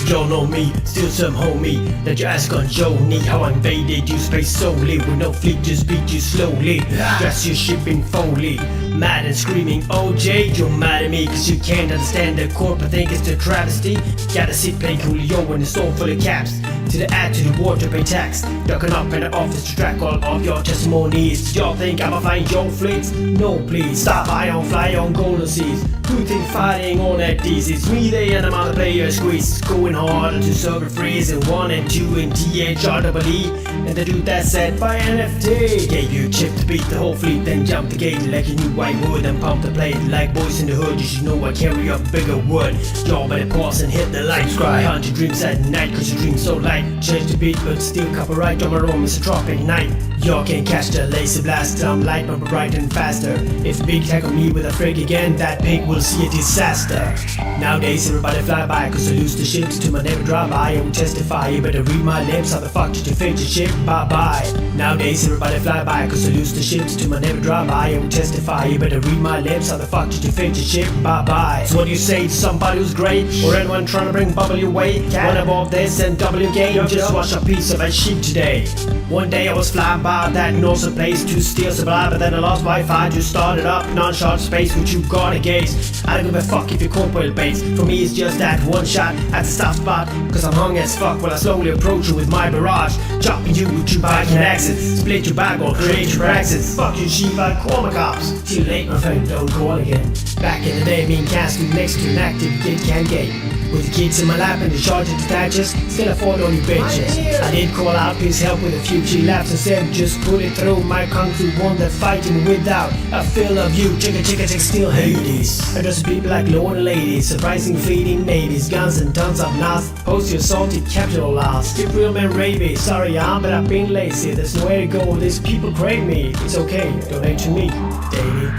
Y'all know me, still some homie that your ass gon' show me how I invaded you space solely with no fleet, just beat you slowly. Dress your ship in Foley, mad and screaming OJ. You're mad at me cause you can't understand the corporate think it's a travesty. Gotta sit playing Coolio in the store full of caps. To the ad, to the war to pay tax. Ducking up in the office to track all of your testimonies. Y'all think I'ma find your fleets? No please, stop, I don't fly on golden seas. Who think fighting on that D's? It's me, they and I'm on the player squeeze. Going harder to server freeze and 1 and 2 in THREE. And the dude that said buy NFT gave you a chip to beat the whole fleet, then jump the gate like you knew I would and pump the plate like boys in the hood. You should know I carry up bigger wood. Y'all better pause and hit the like. Subscribe. Hunt your dreams at night cause your dreams so light. Change the beat but still copyright on my own, it's a tropic night. Y'all can't catch the laser blast, I'm light but bright and faster. If Big tackle me with a frig again, that pig will see a disaster. Nowadays everybody fly by cause I lose the ships to my never drive by. I will testify, you better read my lips, how the fuck did you fit your ship? Bye bye. Nowadays everybody fly by cause I lose the ships to my never drive by. I will testify, you better read my lips, how the fuck did you fit your ship? Bye bye. So what do you say to somebody who's great? Or anyone trying to bring bubble your way? One above this and W game, just watch a piece of that sheep today. One day I was flying by that knows a place to still survive, but then I lost Wi-Fi to start it up. Non-shot space which you gotta gaze. I don't give a fuck if you're corporate base. For me it's just that one shot at the stop spot. Cause I'm hung as fuck while I slowly approach you with my barrage. Chopping you with 2 bike and axes. Split your back or create your praxis. Fuck you sheep, I call my cops. Too late my friend, don't call again. Back in the day me and Cass stood next to an active kid can gate. With the kids in my lap and the charger detaches, still afford all you bitches. I did call out his help with a few G laps and said just put it through. My kung fu one that fighting without a feel of you. Chicka still Hades. Address people like lord and ladies, surprising fleeting navies, guns and tons of knots. Post your salty capital loss. Skip real man rabies. Sorry but I've been lazy. There's nowhere to go. These people crave me. It's okay, donate to me daily.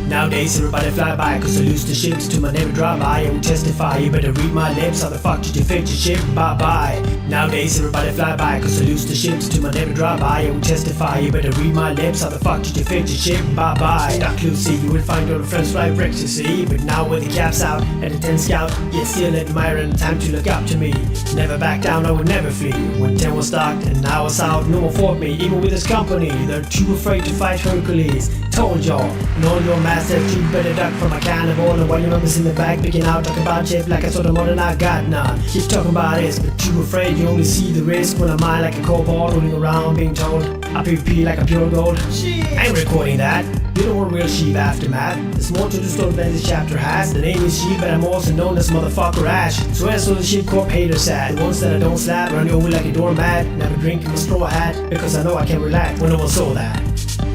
Nowadays everybody fly by cause I lose the ships to my never drive by. I will testify, you better read my lips, how the fuck did you fit your ship? Bye bye. Nowadays everybody fly by cause I lose the ships to my never drive by. I will testify, you better read my lips, how the fuck did you fit your ship? Bye bye. Duck Lucy, you will find all the friends fly wrecks to see. But now with the caps out and the 10 scout, yet still admiring the time to look up to me. Never back down, I would never flee. When 10 was stocked and I was out, no one fought me, even with his company. They're too afraid to fight Hercules. Told y'all, know your master, you better duck from a cannibal. And while your numbers in the back, picking out, talking about shit like I saw the more than I got none. Keep talking about this, but too afraid you only see the risk. When I'm mine like a cobalt, rolling around being told I PvP like a pure gold. I ain't recording that. You don't want real Sheev aftermath. There's more to the story than this chapter has. The name is Sheev, but I'm also known as Motherfucker Ash. So as all the Sheev Corp haters sad. The ones that I don't slap, run over like a doormat. Never drink in a straw hat, because I know I can relax when no one saw that.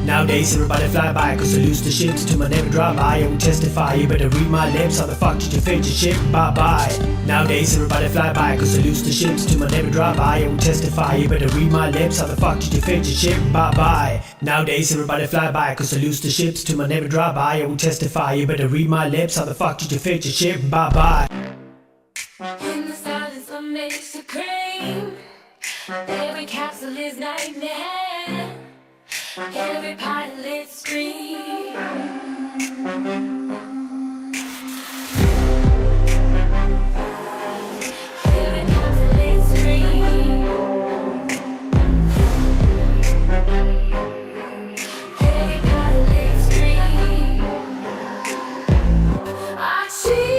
Nowadays everybody fly by cause I lose the ships to my never drive by. I will testify, you better read my lips, how the fuck did you fit your ship? Bye bye. Nowadays everybody fly by cause I lose the ships to my never drive by. I will testify, you better read my lips, how the fuck did you fit your ship? Bye bye. Nowadays everybody fly by cause I lose the ships to my never drive by. I will testify, you better read my lips, how the fuck did you fit your ship? Bye bye. In the silence what makes you scream. Every capsule is nightmare. Every pilot scream. Every pilot scream. Every pilot scream. I see.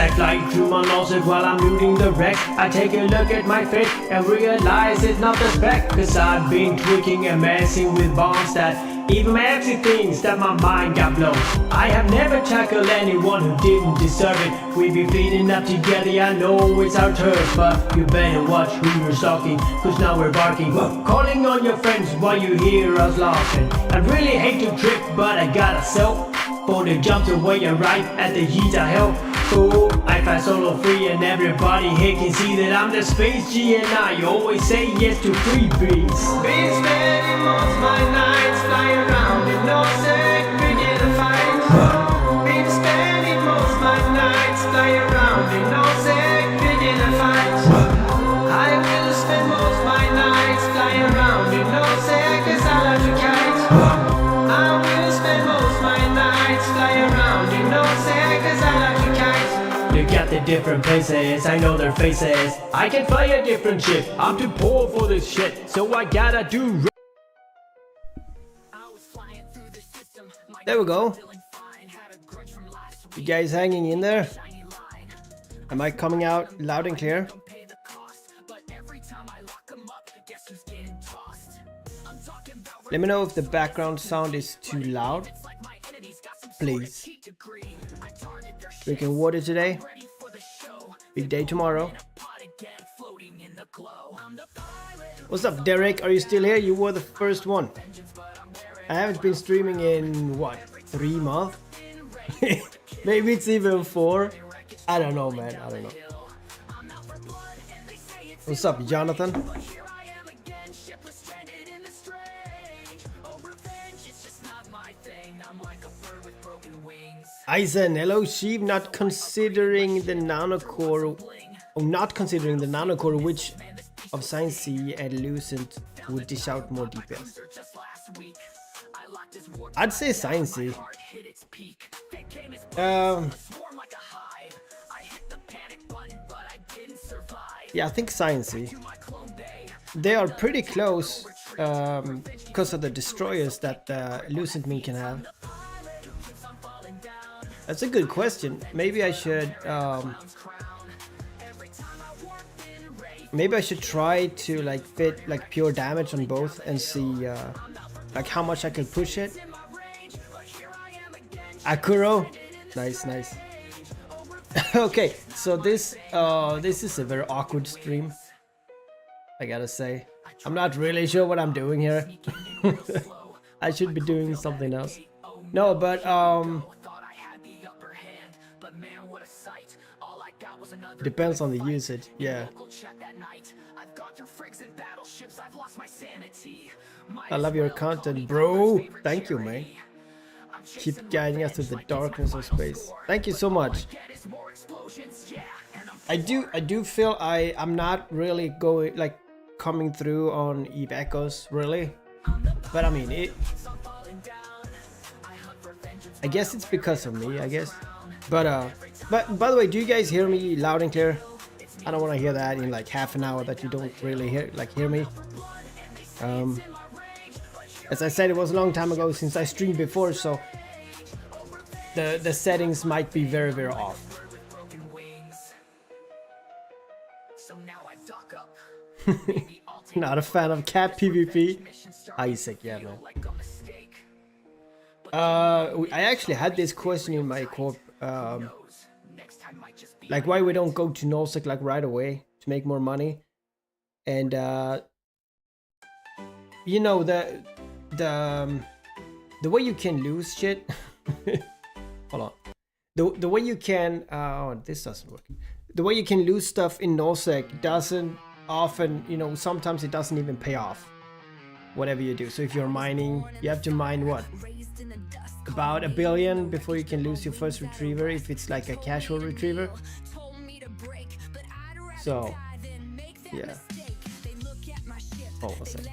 I fly through my noses while I'm looting the wreck. I take a look at my fate and realize it's not the spec. Cause I've been tweaking and messing with bombs that even fancy things that my mind got blown. I have never tackled anyone who didn't deserve it. We be feeding up together, I know it's our turn. But you better watch who you're stalking, cause now we're barking. Calling on your friends while you hear us laughing. I really hate to trip, but I got a self. For the jumps away and right at the heat I help. So I fly solo free and everybody here can see that I'm the space G and I always say yes to freebies. Been spending most my nights flying around in no sec, picking a fight. Been spending most my nights flying around in no sec, picking a fight. I will spend most my nights flying around in no sec, cause I love to kite. I will spend most my nights flying around in no sec, cause I love to kite. Look at the different places, I know their faces. I can fly a different ship, I'm too poor for this shit, so I gotta do. There we go. You guys hanging in there? Am I coming out loud and clear? Let me know if the background sound is too loud. Please. Drinking water today. Big day tomorrow. What's up, Derek? Are you still here? You were the first one. I haven't been streaming in what, 3 months? Maybe it's even 4. I don't know, man. I don't know. What's up, Jonathan? Eisen, hello Sheev, not considering the nanocore, which of Science C and Lucent would dish out more details. I'd say Science C. Yeah, I think Science C. They are pretty close because of the destroyers that Lucent Min can have. That's a good question. Maybe I should try to like fit like pure damage on both and see like how much I can push it. Akuro, nice. Okay, so this is a very awkward stream, I gotta say. I'm not really sure what I'm doing here. I should be doing something else. No, but depends on the usage, yeah. I love your content, bro. Thank you, man. Keep guiding us through the darkness of space. Thank you so much. I do feel I'm not really coming through on Eve Echoes, really. But I mean, I guess it's because of me, I guess. But by the way, do you guys hear me loud and clear? I don't want to hear that in like half an hour that you don't really hear me. As I said, it was a long time ago since I streamed before, so the settings might be very, very off. Not a fan of cat PvP. Isaac, yeah, man. I actually had this question in my corp. Like why we don't go to Nosec like right away to make more money, and you know the way you can lose shit. Hold on. The way you can oh, this doesn't work. The way you can lose stuff in Nosec doesn't often, you know, sometimes it doesn't even pay off. Whatever you do. So if you're mining, you have to mine what? About 1 billion before you can lose your first retriever if it's like a casual retriever. So yeah. Oh, what's that?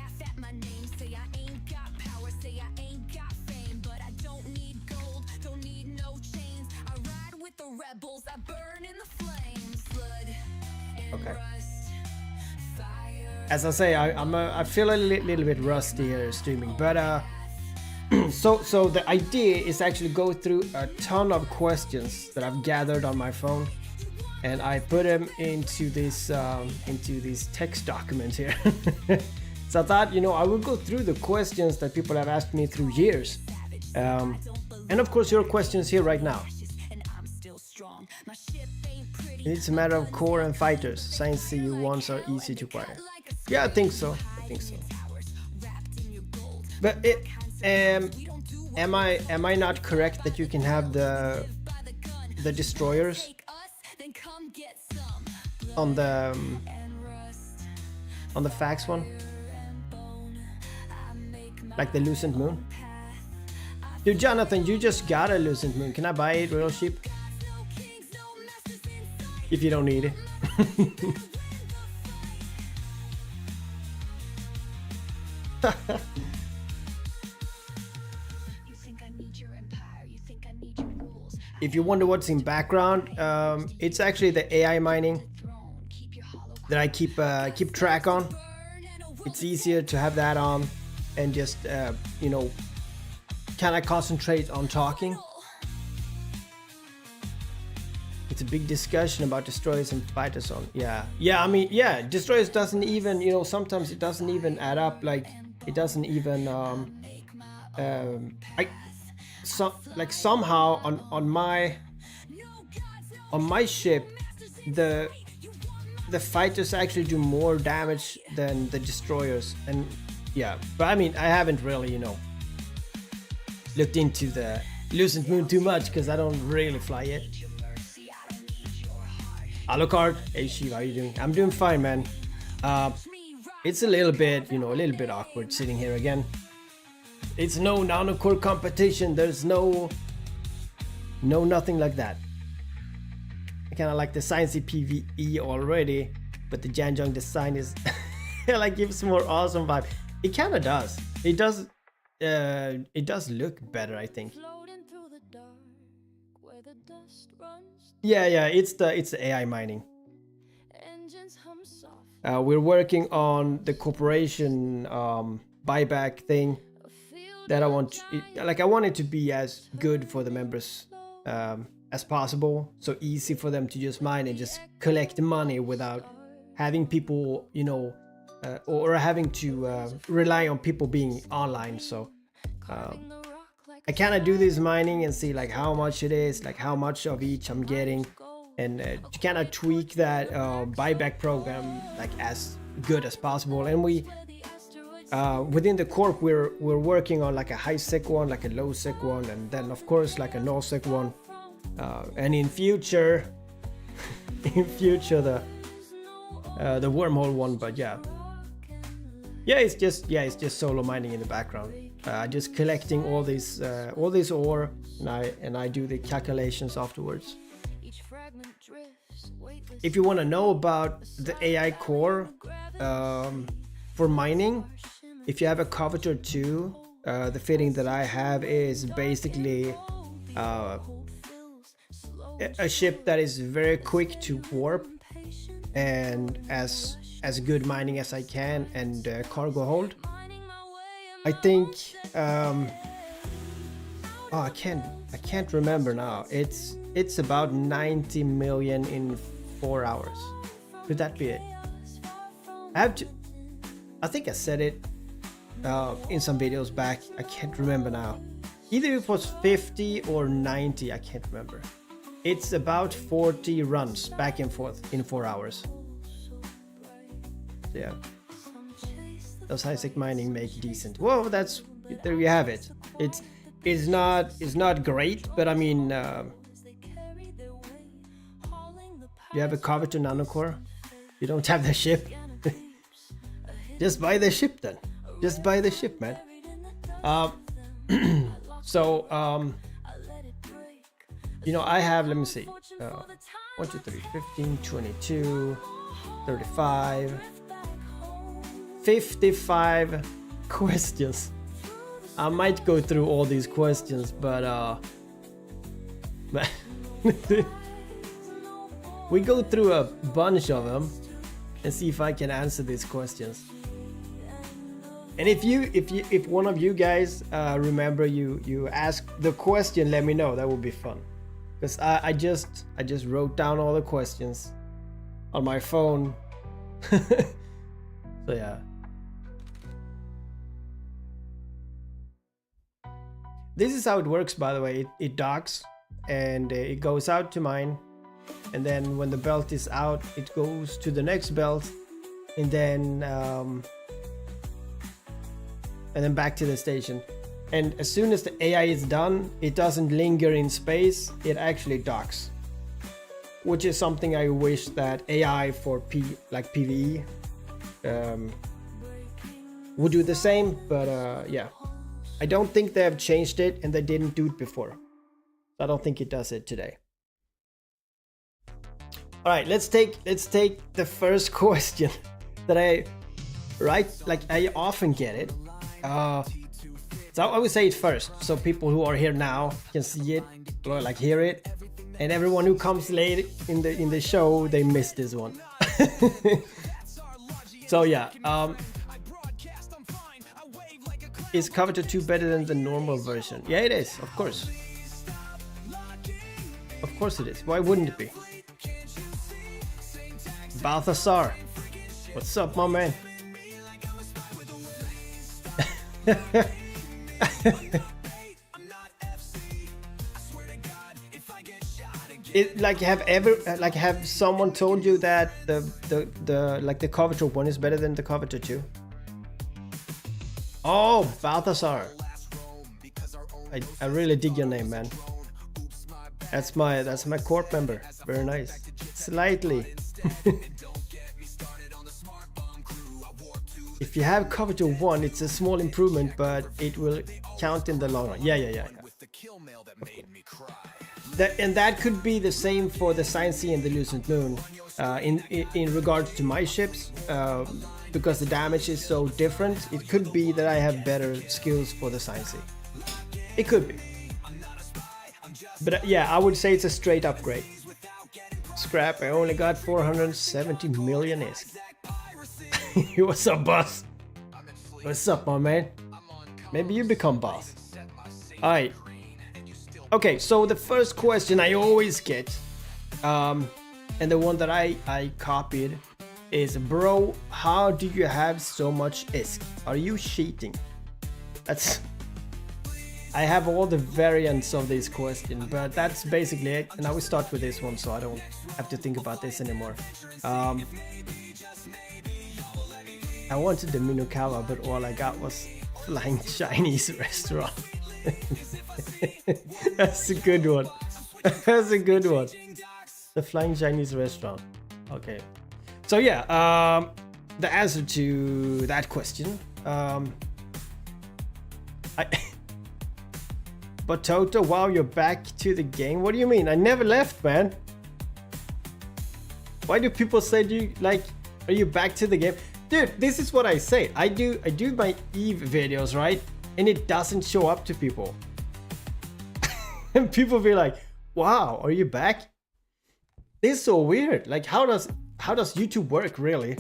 Okay. As I say, I feel a little bit rusty here streaming, but so the idea is actually go through a ton of questions that I've gathered on my phone and I put them into this text document here. So I thought, you know, I will go through the questions that people have asked me through years, and of course your questions here right now. It's a matter of core and fighters. Science CU ones are easy to acquire. Yeah, I think so. But am I not correct that you can have the destroyers on the fax one, like the Lucent Moon? Dude, Jonathan, you just got a Lucent Moon. Can I buy it real cheap? If you don't need it. If you wonder what's in background, it's actually the AI mining that I keep track on. It's easier to have that on and just you know, kind of concentrate on talking. It's a big discussion about destroyers and fighters on. Yeah, I mean, yeah, destroyers doesn't even, you know, sometimes it doesn't even add up. Like it doesn't even somehow on my ship the fighters actually do more damage than the destroyers. And yeah, but I mean, I haven't really, you know, looked into the Lucent Moon too much because I don't really fly yet. Alucard, hey Sheev, how you doing? I'm doing fine, man. It's a little bit, you know, a little bit awkward sitting here again. It's no nanocore competition. There's no nothing like that. I kind of like the Sciencey PvE already, but the Janjong design is like gives more awesome vibe. It kind of does. It does look better, I think. Yeah, it's the AI mining. We're working on the corporation buyback thing that I want. I want it to be as good for the members as possible, so easy for them to just mine and just collect money without having people, you know, or having to rely on people being online. So I kind of do this mining and see like how much it is, like how much of each I'm getting, and to kind of tweak that buyback program like as good as possible. And we within the corp we're working on like a high sec one, like a low sec one, and then of course like a no sec one, and in future the wormhole one. But yeah, it's just solo mining in the background. Just collecting all this ore, and I do the calculations afterwards. If you want to know about the AI core for mining, if you have a Covetor 2, the fitting that I have is basically a ship that is very quick to warp and as good mining as I can, and cargo hold. I think I can't remember now. It's about 90 million in 4 hours. Could that be it? I think I said it in some videos back. I can't remember now. Either it was 50 or 90, I can't remember. It's about 40 runs back and forth in 4 hours. So yeah. Does high-sec mining make decent? Well, there you have it. It's not great, but I mean, you have a Covetor nanocore. You don't have the ship. Just buy the ship then. Just buy the ship, man. So you know, I have, let me see, 1, 2, 3, 15, 22, 35. 55 questions. I might go through all these questions, but we go through a bunch of them and see if I can answer these questions. And if one of you guys remember you ask the question, let me know. That would be fun. because I just wrote down all the questions on my phone. So yeah. This is how it works, by the way. It docks and it goes out to mine, and then when the belt is out, it goes to the next belt, and then back to the station. And as soon as the AI is done, it doesn't linger in space, it actually docks, which is something I wish that AI for PvE would do the same. But yeah, I don't think they have changed it, and they didn't do it before. I don't think it does it today. All right, let's take the first question that I often get it. So I would say it first, so people who are here now can see it or like hear it, and everyone who comes late in the show, they miss this one. So yeah, is Coveter 2 better than the normal version? Yeah, it is, of course. Of course it is. Why wouldn't it be? Balthazar, what's up, my man? It have someone told you that the Coveter 1 is better than the Coveter 2? Oh, Balthazar, I really dig your name, man. That's my corp member. Very nice. Slightly. If you have Coveter 1, it's a small improvement, but it will count in the long run. Yeah. That could be the same for the Science Sea and the Lucent Moon. In regards to my ships, because the damage is so different, it could be that I have better skills for the Science Sea. It could be. But yeah, I would say it's a straight upgrade. Scrap, I only got 470 million ISK. What's up, boss? What's up, my man? Maybe you become boss. Alright. Okay, so the first question I always get, and the one that I copied, is, bro, how do you have so much ISK? Are you cheating? I have all the variants of this question, but that's basically it. And I will start with this one, so I don't have to think about this anymore. I wanted the Minokawa, but all I got was Flying Chinese Restaurant. That's a good one. That's a good one. The Flying Chinese Restaurant. Okay. So yeah, the answer to that question. But Toto, wow, you're back to the game. What do you mean? I never left, man. Why do people say, are you back to the game? Dude, this is what I say. I do my Eve videos, right? And it doesn't show up to people. And people be like, wow, are you back? This is so weird. Like, how does YouTube work, really?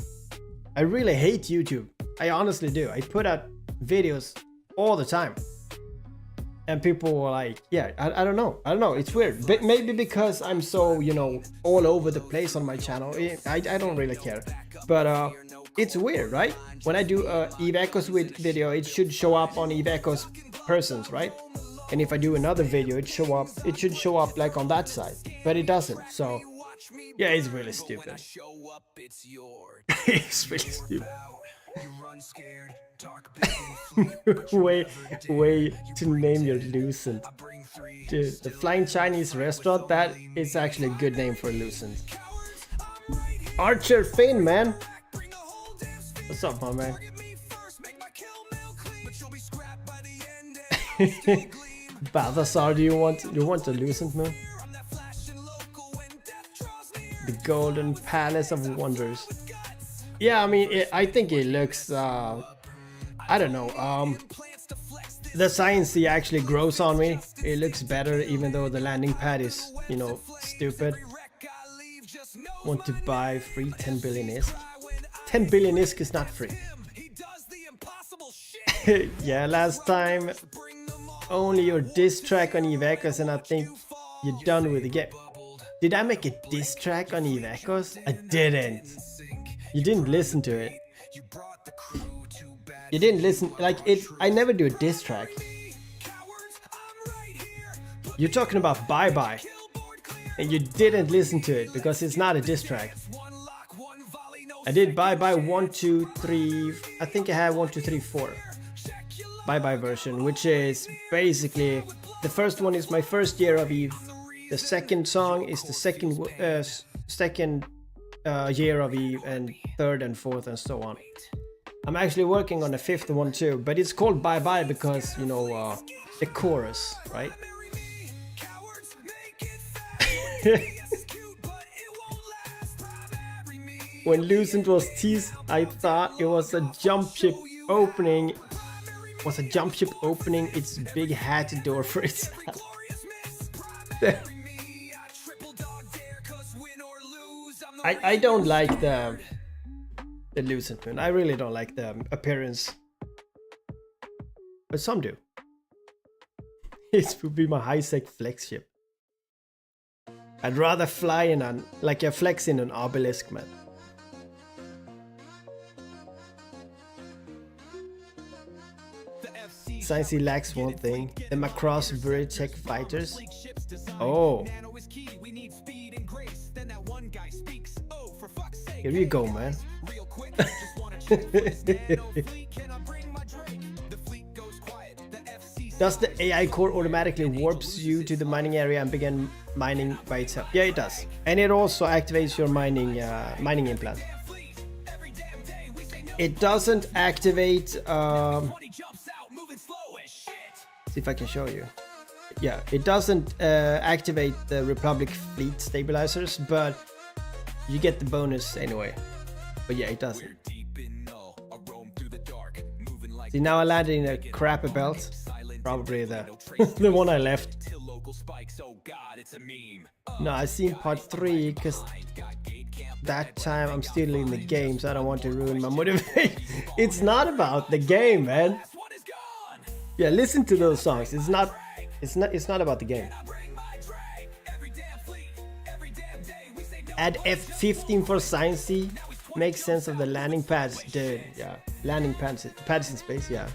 I really hate YouTube. I honestly do. I put out videos all the time. And people were like, yeah, I don't know. It's weird. But maybe because I'm so, all over the place on my channel. I don't really care. But it's weird, right? When I do a Eve Echoes video, it should show up on Eve Echoes persons, right? And if I do another video, it should show up like on that side. But it doesn't. So yeah, it's really stupid. It's really stupid. way to name your Lucent. Dude, the Flying Chinese Restaurant, that is actually a good name for a Lucent. Archer Finn, man. What's up, my man? Balthazar, do you want a Lucent, man? The Golden Palace of Wonders. Yeah, I mean, I think it looks, I don't know, the Science Sea actually grows on me. It looks better, even though the landing pad is, stupid. Want to buy free 10 billion ISK? 10 billion ISK is not free. Yeah, last time, only your diss track on Eve Echoes, and I think you're done with the game. Did I make a diss track on Eve Echoes? I didn't. You didn't listen to it. You didn't listen, like it. I never do a diss track. You're talking about Bye Bye, and you didn't listen to it because it's not a diss track. I did Bye Bye 1, 2, 3. I think I had 1, 2, 3, 4. Bye Bye version, which is basically the first one is my first year of Eve. The second song is the second year of Eve, and third and fourth and so on. I'm actually working on a fifth one too, but it's called Bye Bye because, you know, the chorus, right? When Lucent was teased, I thought it was a jump ship opening. Was a jump ship opening its big hatchet door for itself. I don't like the Lucent Moon. I really don't like the appearance, but some do. It would be my high-sec flex ship. I'd rather fly in an like a flex in an obelisk, man. Sci-fi lacks one thing: the Macross Bridge Check fighters. Oh. Here you go, man. Does the AI core automatically warps you to the mining area and begin mining by itself? Yeah, it does. And it also activates your mining implant. It doesn't activate... see if I can show you. Yeah, it doesn't activate the Republic fleet stabilizers, but you get the bonus anyway. But yeah, it doesn't. See, now I landed in a crappy belt. Probably the the one I left. No, I seen part 3 because that time I'm still in the game, so I don't want to ruin my motivation. It's not about the game, man. Yeah, listen to those songs. It's not about the game. Add F15 for Sciencey. Make sense of the landing pads, dude. Yeah, landing pads in space. Yeah.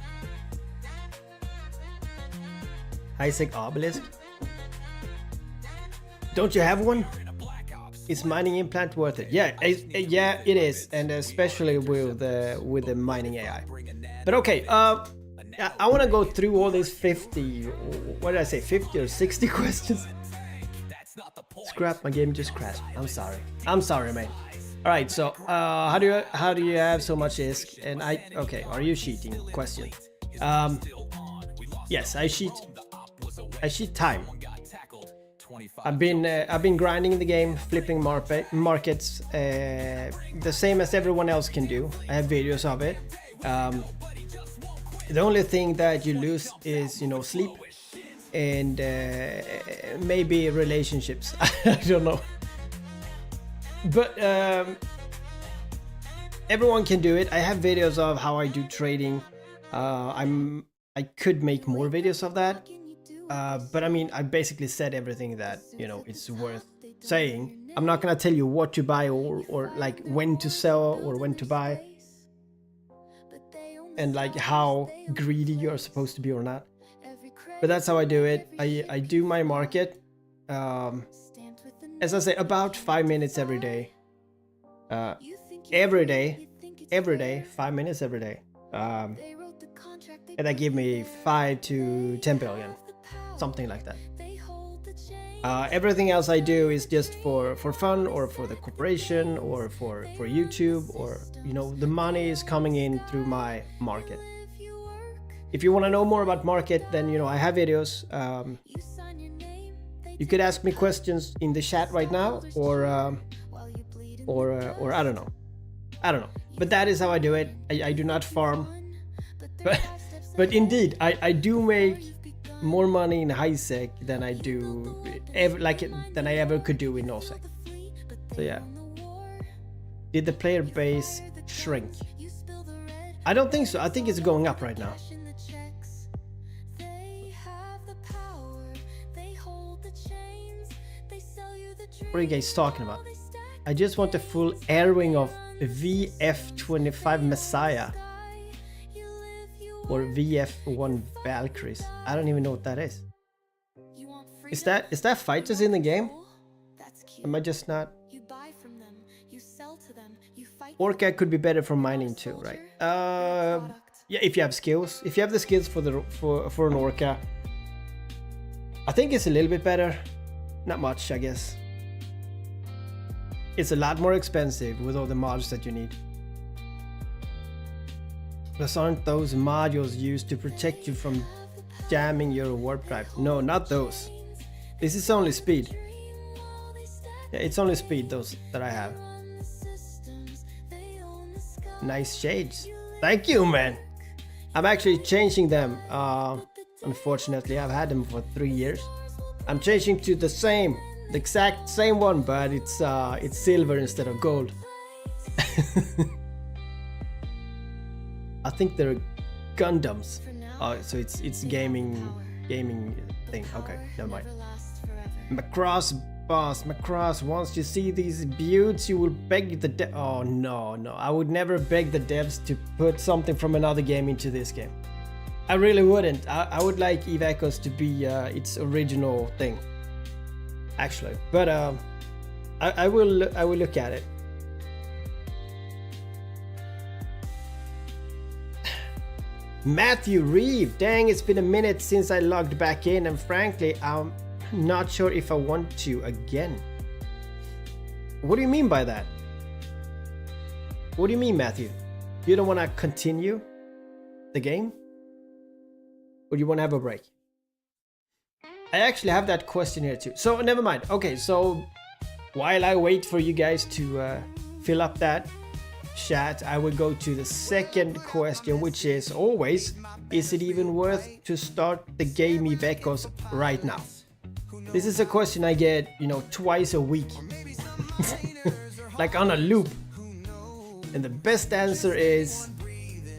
High-sec obelisk. Don't you have one? Is mining implant worth it? Yeah, yeah, it is, and especially with the mining AI. But okay, I want to go through all these 50. What did I say? 50 or 60 questions. Scrap, my game just crashed. I'm sorry. I'm sorry, man. All right, so how do you have so much ISK? And okay, are you cheating? Question. Yes, I cheat. I cheat time. I've been grinding in the game, flipping markets, the same as everyone else can do. I have videos of it. The only thing that you lose is, you know, sleep and maybe relationships. I don't know. But everyone can do it. I have videos of how I do trading. I could make more videos of that. But I mean, I basically said everything that, you know, it's worth saying. I'm not gonna tell you what to buy or like when to sell or when to buy. And like how greedy you're supposed to be or not. But that's how I do it. I do my market. As I say, about 5 minutes every day. Every day, 5 minutes every day. And that give me 5 to 10 billion. Something like that. Everything else I do is just for fun or for the corporation or for YouTube, or, you know, the money is coming in through my market. If you want to know more about market, then, you know, I have videos. You could ask me questions in the chat right now, or I don't know. But that is how I do it. I do not farm. But indeed, I do make more money in high sec than I do than I ever could do in no sec. So yeah. Did the player base shrink? I don't think so. I think it's going up right now. What are you guys talking about? I just want a full airing of VF25 Messiah. Or VF1 Valkyries. I don't even know what that is. Is that fighters in the game? Am I just not? Orca could be better for mining too, right? Yeah, if you have skills. If you have the skills for an Orca. I think it's a little bit better. Not much, I guess. It's a lot more expensive with all the mods that you need. Plus, aren't those modules used to protect you from jamming your warp drive? No, not those. This is only speed. Yeah, it's only speed, those that I have. Nice shades. Thank you, man. I'm actually changing them. Unfortunately, I've had them for 3 years. I'm changing to the exact same one, but it's silver instead of gold. I think they're Gundams. Oh, so it's gaming thing. Okay, never mind. Macross boss, Macross. Once you see these buttes, you will beg the oh no, I would never beg the devs to put something from another game into this game. I really wouldn't. I would like Eve Echoes to be its original thing, actually. But I will look at it. Matthew Reeve, dang, it's been a minute since I logged back in, and frankly, I'm not sure if I want to again. What do you mean by that? What do you mean, Matthew? You don't want to continue the game? Or do you want to have a break? I actually have that question here too. So never mind. Okay, so while I wait for you guys to fill up that chat, I will go to the second question, which is always, is it even worth to start the game Eve Echoes right now? This is a question I get, twice a week. Like on a loop. And the best answer is,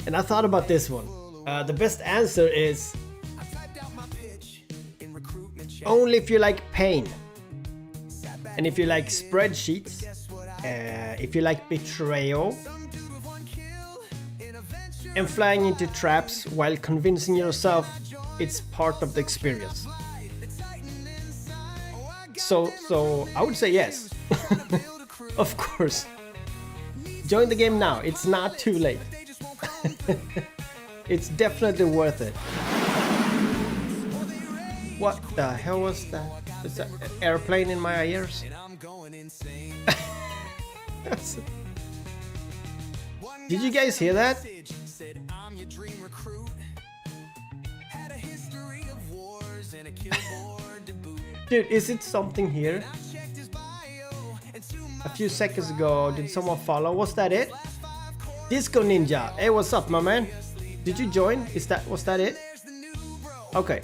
and I thought about this one. The best answer is only if you like pain. And if you like spreadsheets. If you like betrayal and flying into traps while convincing yourself it's part of the experience. So I would say yes. Of course. Join the game now. It's not too late. It's definitely worth it. What the hell was that? Is that an airplane in my ears? Did you guys hear that? Dude, is it something here? A few seconds ago, did someone follow? Was that it? Disco Ninja. Hey, what's up, my man? Did you join? Was that it? Okay,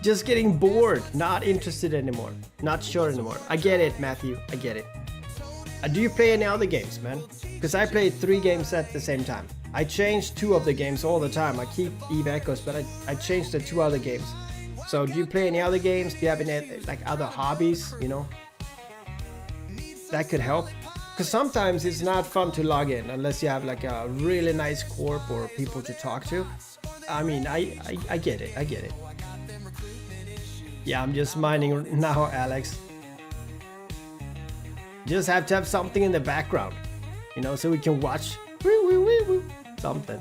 just getting bored, not interested anymore, not sure anymore. I get it, Matthew, I get it. Do you play any other games, man? Because I played 3 games at the same time. I changed 2 of the games all the time. I keep Eve Echoes, but I changed the 2 other games. So do you play any other games? Do you have any like other hobbies, that could help? Because sometimes it's not fun to log in unless you have like a really nice corp or people to talk to. I mean, I get it, I get it. Yeah, I'm just mining now, Alex. Just have to have something in the background, so we can watch something.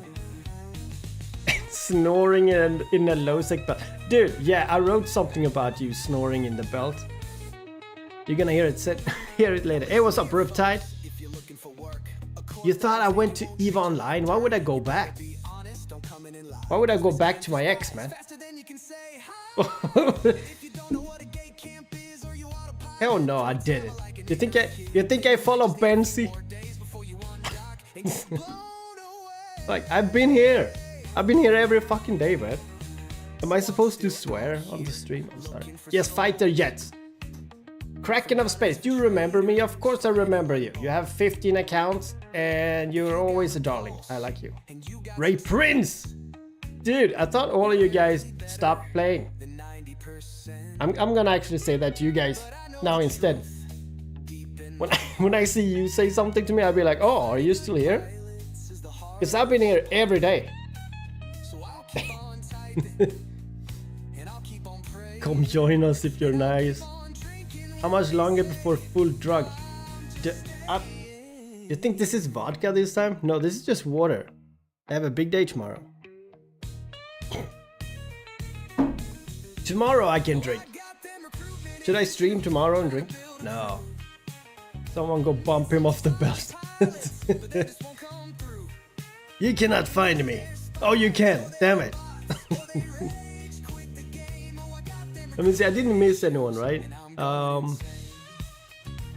Snoring in a low sec belt. Dude, yeah, I wrote something about you snoring in the belt. You're gonna hear it later. Hey, what's up, Riptide? You thought I went to EVE Online? Why would I go back? Why would I go back to my ex, man? Hell no, I didn't. You think I follow Benzi? Like, I've been here every fucking day, man. Am I supposed to swear on the stream? I'm sorry. Yes, fighter jets. Kraken of Space, do you remember me? Of course I remember you. You have 15 accounts and you're always a darling. I like you. Ray Prince! Dude, I thought all of you guys stopped playing. I'm gonna actually say that to you guys now instead. When I see you say something to me, I'll be like, oh, are you still here? Because I've been here every day. Come join us if you're nice. How much longer before full drunk? You think this is vodka this time? No, this is just water. I have a big day tomorrow. Tomorrow I can drink. Should I stream tomorrow and drink? No. Someone go bump him off the belt. You cannot find me. Oh, you can. Damn it. Let me see. I didn't miss anyone, right?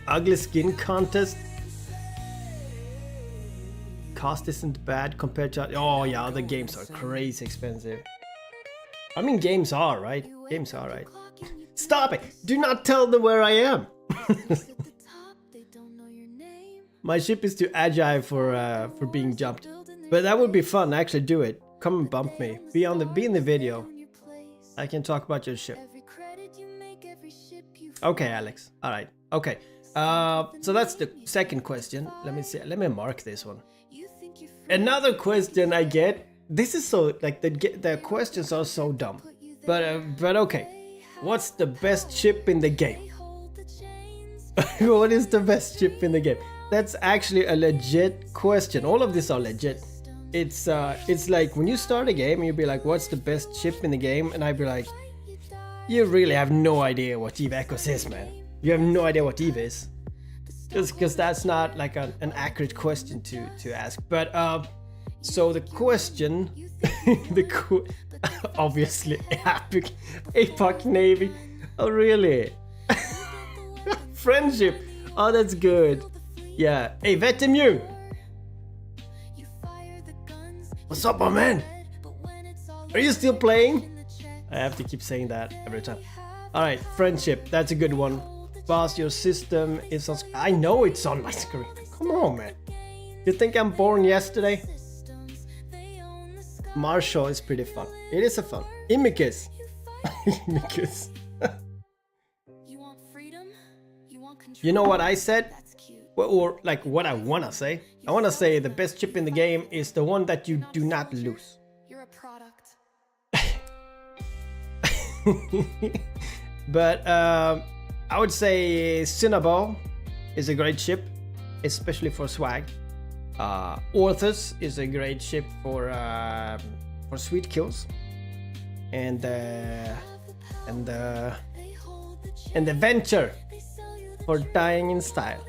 Ugly skin contest. Cost isn't bad compared to... Oh yeah, the games are crazy expensive. I mean, games are, right? Games are, right? Stop it! Do not tell them where I am! My ship is too agile for being jumped. But that would be fun, actually do it. Come and bump me. Be in the video. I can talk about your ship. Okay, Alex. Alright. Okay. So that's the second question. Let me see. Let me mark this one. Another question I get. This is so like the questions are so dumb. But okay. What's the best ship in the game? What is the best ship in the game? That's actually a legit question. All of these are legit. It's like when you start a game and you'll be like, what's the best ship in the game? And I'd be like, you really have no idea what Eve Echoes is, man. You have no idea what Eve is. Just because that's not like an accurate question to ask. But so the question, obviously APOC Navy. Oh really? Friendship. Oh, that's good. Yeah. Hey, Vetemu. What's up, my man? Are you still playing? I have to keep saying that every time. Alright, friendship. That's a good one. Boss, your system is on... I know it's on my screen. Come on, man. You think I'm born yesterday? Marshall is pretty fun. It is a fun. Imicus. Imicus. You know what I said? Or like what I wanna say? I wanna say the best chip in the game is the one that you do not lose. You're a product. But I would say Cinnabon is a great ship, especially for swag. Orthus is a great ship for sweet kills, and the Venture for dying in style.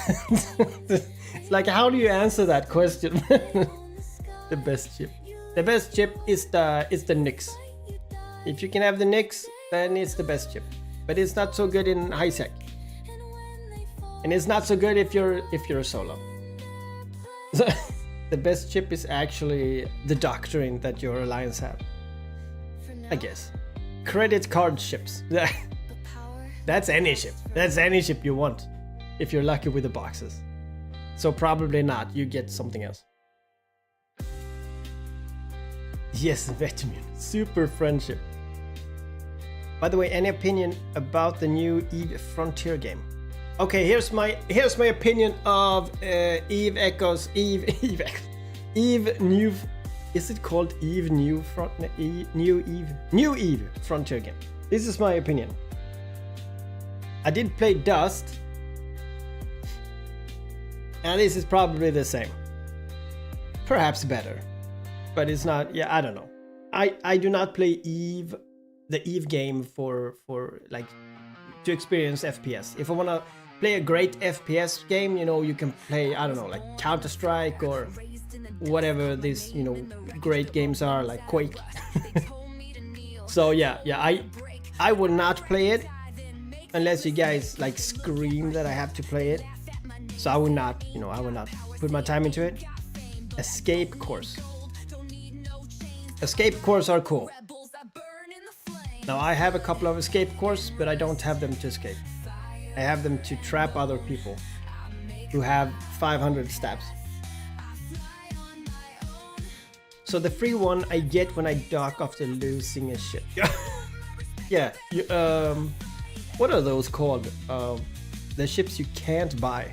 It's like, how do you answer that question? The best ship. The best ship is the Nyx. If you can have the Nyx, then it's the best ship. But it's not so good in high sec. And it's not so good if you're a solo. So, the best ship is actually the doctrine that your alliance have. I guess. Credit card ships. That's any ship. That's any ship you want. If you're lucky with the boxes. So probably not. You get something else. Yes, Vitamin. Super friendship. By the way, any opinion about the new Eve Frontier game? Okay, here's my opinion of Eve Echoes. Eve New. Is it called Eve New Eve Frontier game? This is my opinion. I did play Dust, and this is probably the same. Perhaps better, but it's not. Yeah, I don't know. I do not play Eve, the Eve game for like to experience FPS. If I wanna play a great FPS game, you know, you can play, I don't know, like Counter-Strike or whatever these, you know, great games are, like Quake. So yeah, I would not play it unless you guys like scream that I have to play it. So I would not, you know, I would not put my time into it. Escape course. Escape course are cool. Now I have a couple of escape courses, but I don't have them to escape. I have them to trap other people who have 500 stabs. So the free one I get when I dock after losing a ship. yeah, what are those called? The ships you can't buy.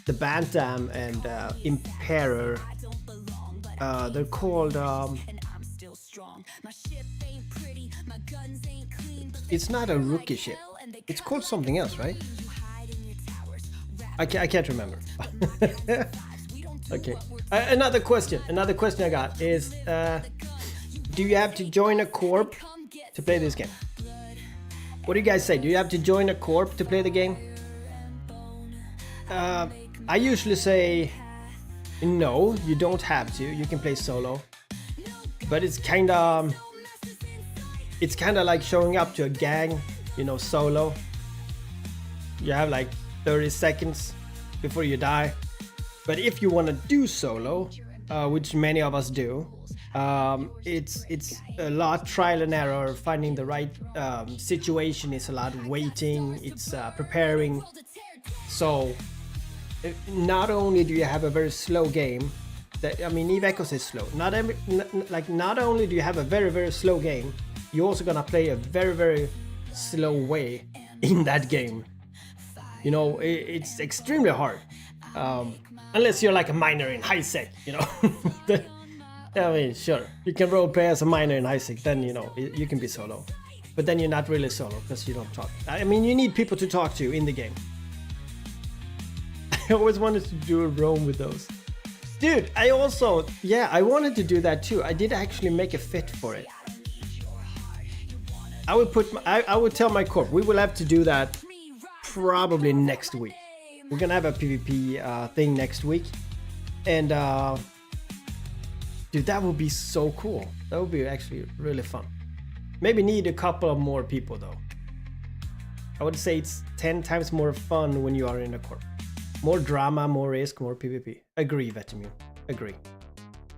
The Bantam and Emperor. They're called. It's not a rookie ship. It's called something else, right? I can't remember. Okay. Another question I got is, do you have to join a corp to play this game? What do you guys say? Do you have to join a corp to play the game? I usually say no, you don't have to. You can play solo. But it's kind of like showing up to a gang, you know, solo. You have like 30 seconds before you die. But if you want to do solo, which many of us do, it's a lot trial and error. Finding the right situation is a lot waiting. It's preparing. So not only do you have a very slow game, I mean, Eve Echoes is slow. Not only do you have a very, very slow game, you're also gonna play a very, very slow way in that game. You know, it's extremely hard. Unless you're like a miner in high sec, you know. I mean, sure, you can roleplay as a miner in high sec, then, you know, you can be solo. But then you're not really solo because you don't talk. I mean, you need people to talk to in the game. I always wanted to do a roam with those. Dude, I wanted to do that too. I did actually make a fit for it. I would tell my corp, we will have to do that probably next week. We're gonna have a PvP thing next week. And dude, that would be so cool. That would be actually really fun. Maybe need a couple of more people though. I would say it's 10 times more fun when you are in a corp. More drama, more risk, more PvP. Agree, Vetimu. Agree.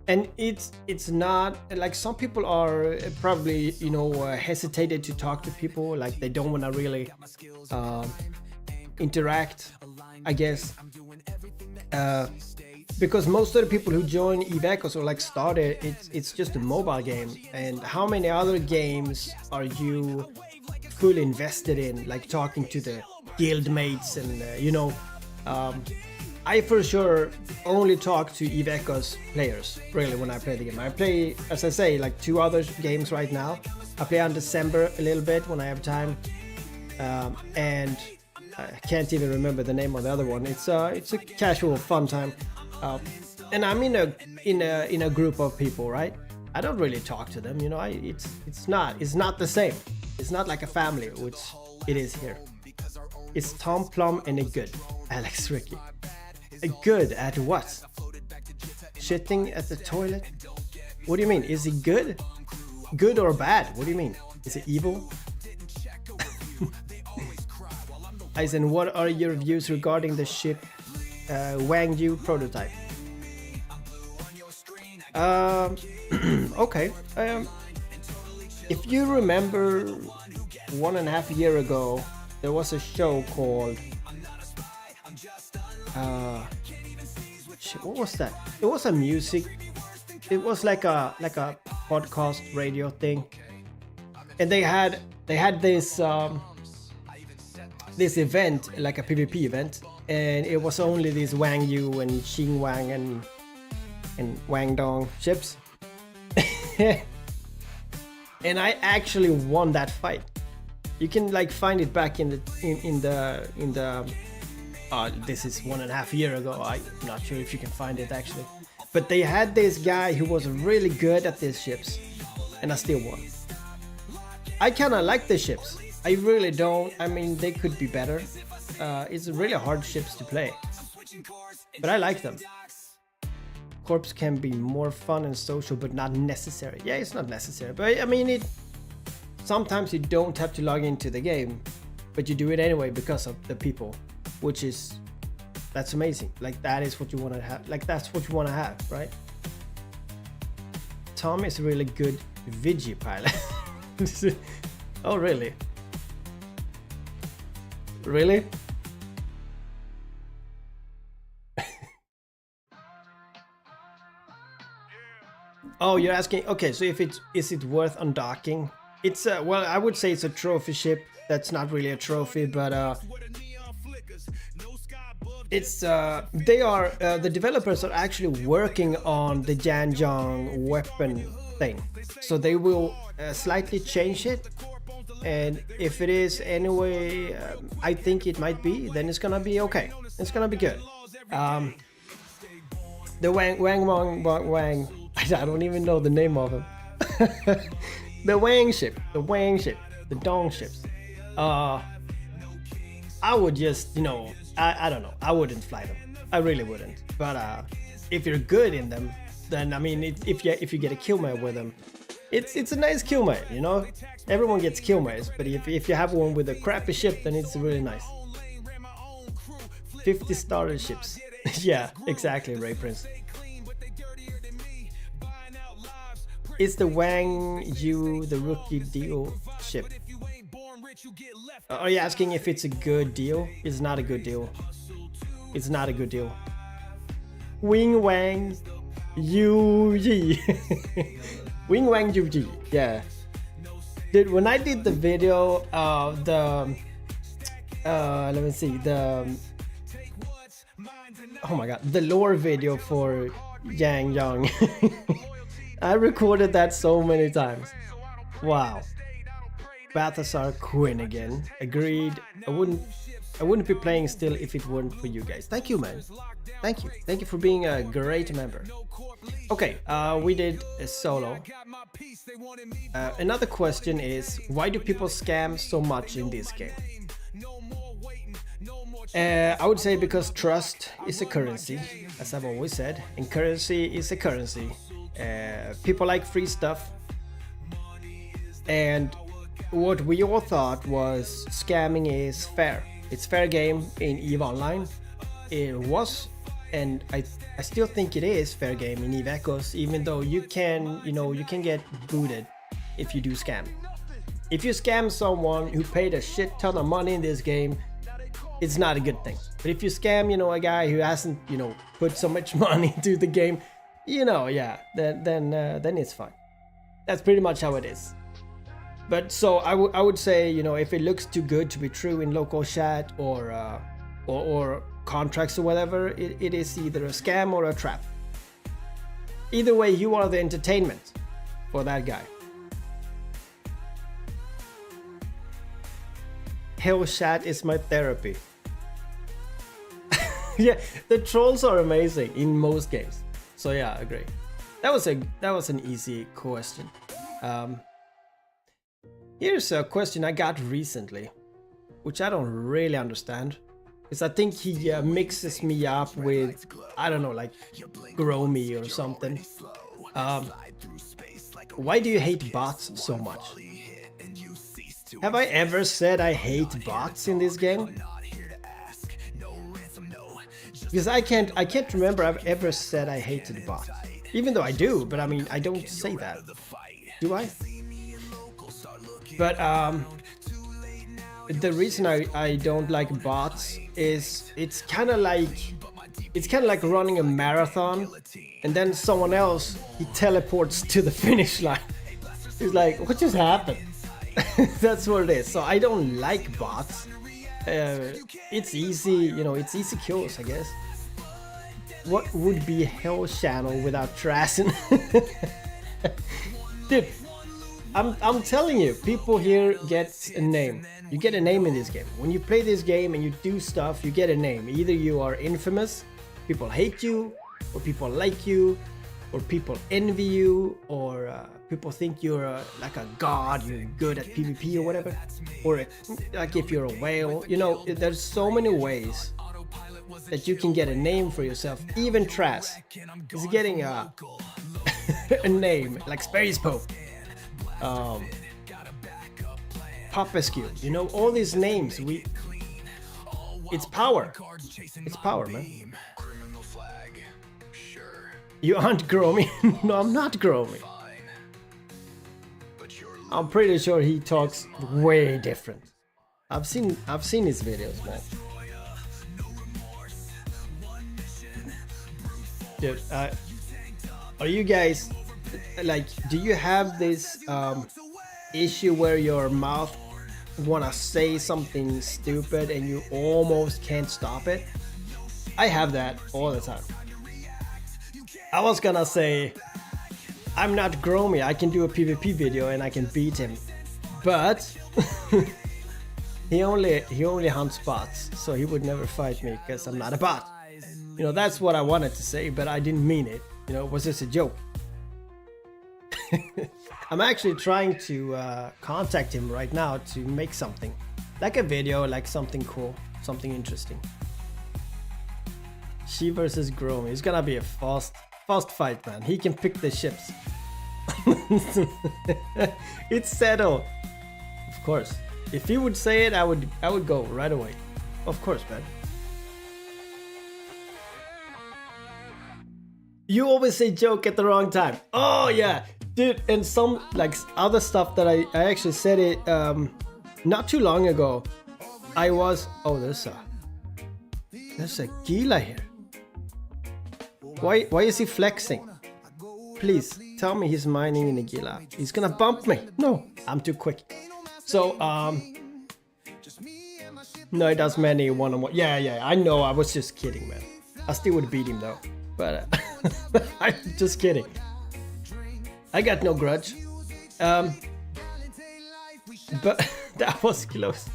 And it's not like some people are probably, you know, hesitated to talk to people, like they don't want to really interact, I guess. Because most of the people who join Eve Echoes or like started, it's just a mobile game. And how many other games are you fully invested in, like talking to the guild mates and you know, I for sure only talk to Eve Echoes players really when I play the game. I play, as I say, like 2 other games right now. I play on December a little bit when I have time, and I can't even remember the name of the other one. It's a casual fun time, and I'm in a group of people, right? I don't really talk to them, you know. It's not the same. It's not like a family, which it is here. It's Tom Plum and a good Alex Ricky. A good at what? Shitting at the toilet? What do you mean? Is he good? Good or bad? What do you mean? Is it evil? Eisen, what are your views regarding the ship Wang Yu prototype? Okay. If you remember 1.5 years ago, there was a show called what was that? It was a music. It was like a podcast radio thing, and they had this this event, like a PvP event, and it was only these Wang Yu and Xing Wang and Wang Dong ships. And I actually won that fight. You can like find it back in the this is 1.5 years ago. I'm not sure if you can find it actually, but they had this guy who was really good at these ships, and I still won. I kind of like the ships. I really don't. I mean, they could be better. It's really hard ships to play, but I like them. Corps can be more fun and social, but not necessary. Yeah, it's not necessary, but I mean, sometimes you don't have to log into the game, but you do it anyway because of the people, that's amazing. Like that is what you want to have. Like that's what you want to have, right? Tom is a really good Vigi pilot. Oh, really? Really? Oh, you're asking. Okay, so is it worth undocking It's well, I would say it's a trophy ship. That's not really a trophy, but it's they are the developers are actually working on the Janjong weapon thing, so they will slightly change it. And if it is anyway, I think it might be, then it's gonna be okay. It's gonna be good. The Wang, I don't even know the name of him. The Wang ship, the Dong ships. I would just, you know, I don't know. I wouldn't fly them. I really wouldn't. But if you're good in them, then I mean, if you get a Killmate with them, it's a nice Killmate, you know. Everyone gets Killmates, but if you have one with a crappy ship, then it's really nice. 50 starter ships. Yeah, exactly, Ray Prince. Is the Wang Yu the rookie deal ship? Are you asking if it's a good deal? It's not a good deal. It's not a good deal. Wing Wang Yu Yi. Wing Wang Yu Yi. Yeah. Dude, when I did the video of the let me see, the oh my god, the lore video for Yang Yang. I recorded that so many times. Wow. Balthazar Quinn again. Agreed. I wouldn't be playing still if it weren't for you guys. Thank you, man. Thank you. Thank you for being a great member. Okay, we did a solo. Another question is, why do people scam so much in this game? I would say because trust is a currency, as I've always said, and currency is a currency. People like free stuff, and what we all thought was scamming is fair. It's fair game in EVE Online. It was, and I still think it is fair game in EVE Echoes, even though you can get booted if you do scam. If you scam someone who paid a shit ton of money in this game, it's not a good thing. But if you scam, a guy who hasn't, put so much money into the game, yeah, then it's fine. That's pretty much how it is. But so I would say, if it looks too good to be true in local chat or contracts or whatever, it is either a scam or a trap. Either way, you are the entertainment for that guy. Hell chat is my therapy. Yeah, the trolls are amazing in most games. So yeah, I agree. That was an easy question. Here's a question I got recently, which I don't really understand, because I think he mixes me up with, I don't know, like Gromy or something. Why do you hate bots so much? Have I ever said I hate bots in this game? Because I can't remember I've ever said I hated bots. Even though I do, but I mean, I don't say that. Do I? But the reason I don't like bots is it's kind of like running a marathon, and then someone else, he teleports to the finish line. He's like, what just happened? That's what it is. So I don't like bots. It's easy, it's easy kills, I guess. What would be Hell Channel without Trassen? Dude, I'm telling you, people here get a name. You get a name in this game. When you play this game and you do stuff, you get a name. Either you are infamous, people hate you, or people like you, or people envy you, or people think you're like a god, you're good at PvP or whatever, or like if you're a whale. There's so many ways that you can get a name for yourself. Even Trass is getting a name like Space Pope, Popescu, all these names. It's power. It's power, man. You aren't Gromy. No, I'm not Gromy. I'm pretty sure he talks way different. I've seen his videos, man. Dude, are you guys like? Do you have this issue where your mouth wanna say something stupid and you almost can't stop it? I have that all the time. I was gonna say, I'm not Gromy, I can do a PvP video and I can beat him. But he only hunts bots, so he would never fight me because I'm not a bot. You know, that's what I wanted to say, but I didn't mean it. You know, it was just a joke. I'm actually trying to contact him right now to make something. Like a video, like something cool, something interesting. She versus Gromy. It's gonna be a fast fight, man. He can pick the ships. It's settled. Of course. If he would say it, I would go right away. Of course, man. You always say joke at the wrong time. Oh yeah, dude. And some like other stuff that I actually said it not too long ago. I was there's a Gila here. Why is he flexing? Please tell me he's mining in a Gila. He's gonna bump me. No, I'm too quick. So no, he does many one-on-one. Yeah, I know. I was just kidding, man. I still would beat him though. But I'm just kidding. I got no grudge. But that was close.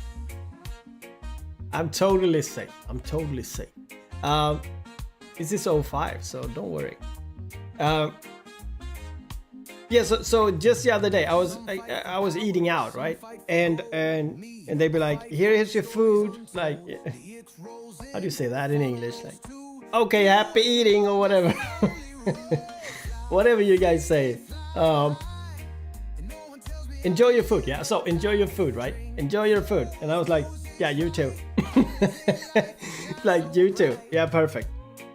I'm totally safe. This is 05, so don't worry. Yeah, so just the other day I was eating out, right? And they'd be like, here's your food. Like, how do you say that in English? Like, okay, happy eating or whatever. Whatever you guys say. Enjoy your food. Yeah, so enjoy your food, right? Enjoy your food. And I was like, yeah, you too. Like, you too. Yeah, perfect.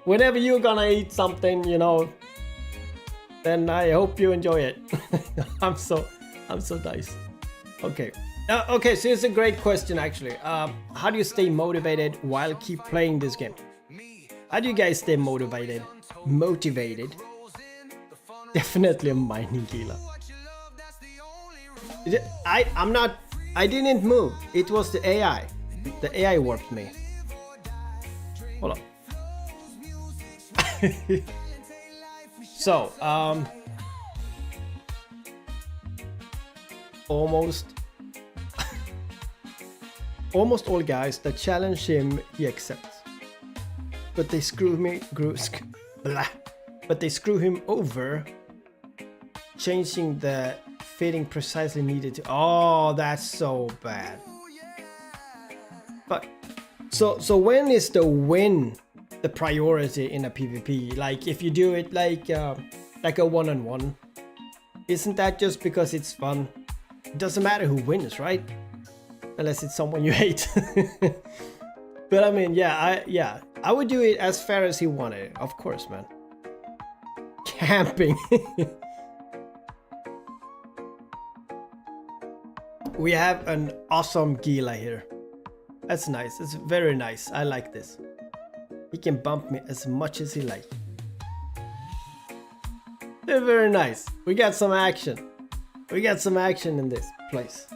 Whenever you're gonna eat something, you know, then I hope you enjoy it. I'm so nice. Okay. Okay, so it's a great question actually. How do you stay motivated while keep playing this game? How do you guys stay motivated? Definitely a mining Gila. I didn't move. It was the AI. The AI warped me. Hold on. So, almost all guys that challenge him, he accepts. But they screw him over, changing the fitting precisely needed to. Oh, that's so bad. But so when is the win the priority in a PvP? Like if you do it like a one-on-one, isn't that just because it's fun? It doesn't matter who wins, right? Unless it's someone you hate. But I mean, I would do it as fair as he wanted, of course, man. Camping. We have an awesome Gila here. That's nice. It's very nice. I like this. He can bump me as much as he likes. They're very nice. We got some action. We got some action in this place.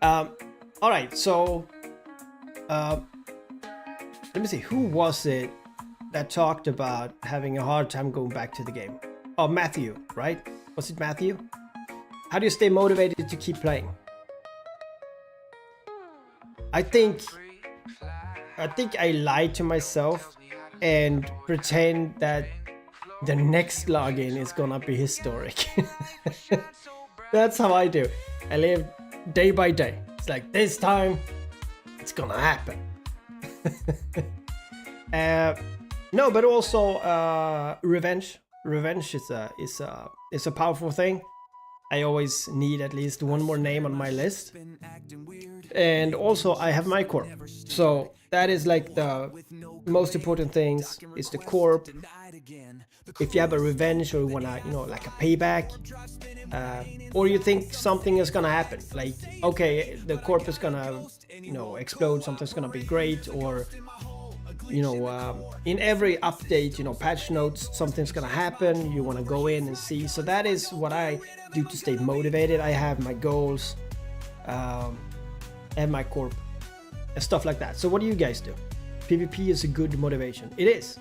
Alright, so let me see, who was it that talked about having a hard time going back to the game? Oh, Matthew, right? Was it Matthew? How do you stay motivated to keep playing? I think I lied to myself and pretend that the next login is gonna be historic. That's how I do. I live day by day. It's like this time it's gonna happen. No, but also revenge. Revenge is a powerful thing. I always need at least one more name on my list. And also I have my corp. So that is like the most important things is the corp. If you have a revenge or you wanna, you know, like a payback, or you think something is gonna happen, like, okay, the corp is gonna, you know, explode, something's gonna be great, or in every update, patch notes, something's gonna happen. You want to go in and see. So that is what I do to stay motivated. I have my goals, and my corp, and stuff like that. So what do you guys do? PvP is a good motivation. It is.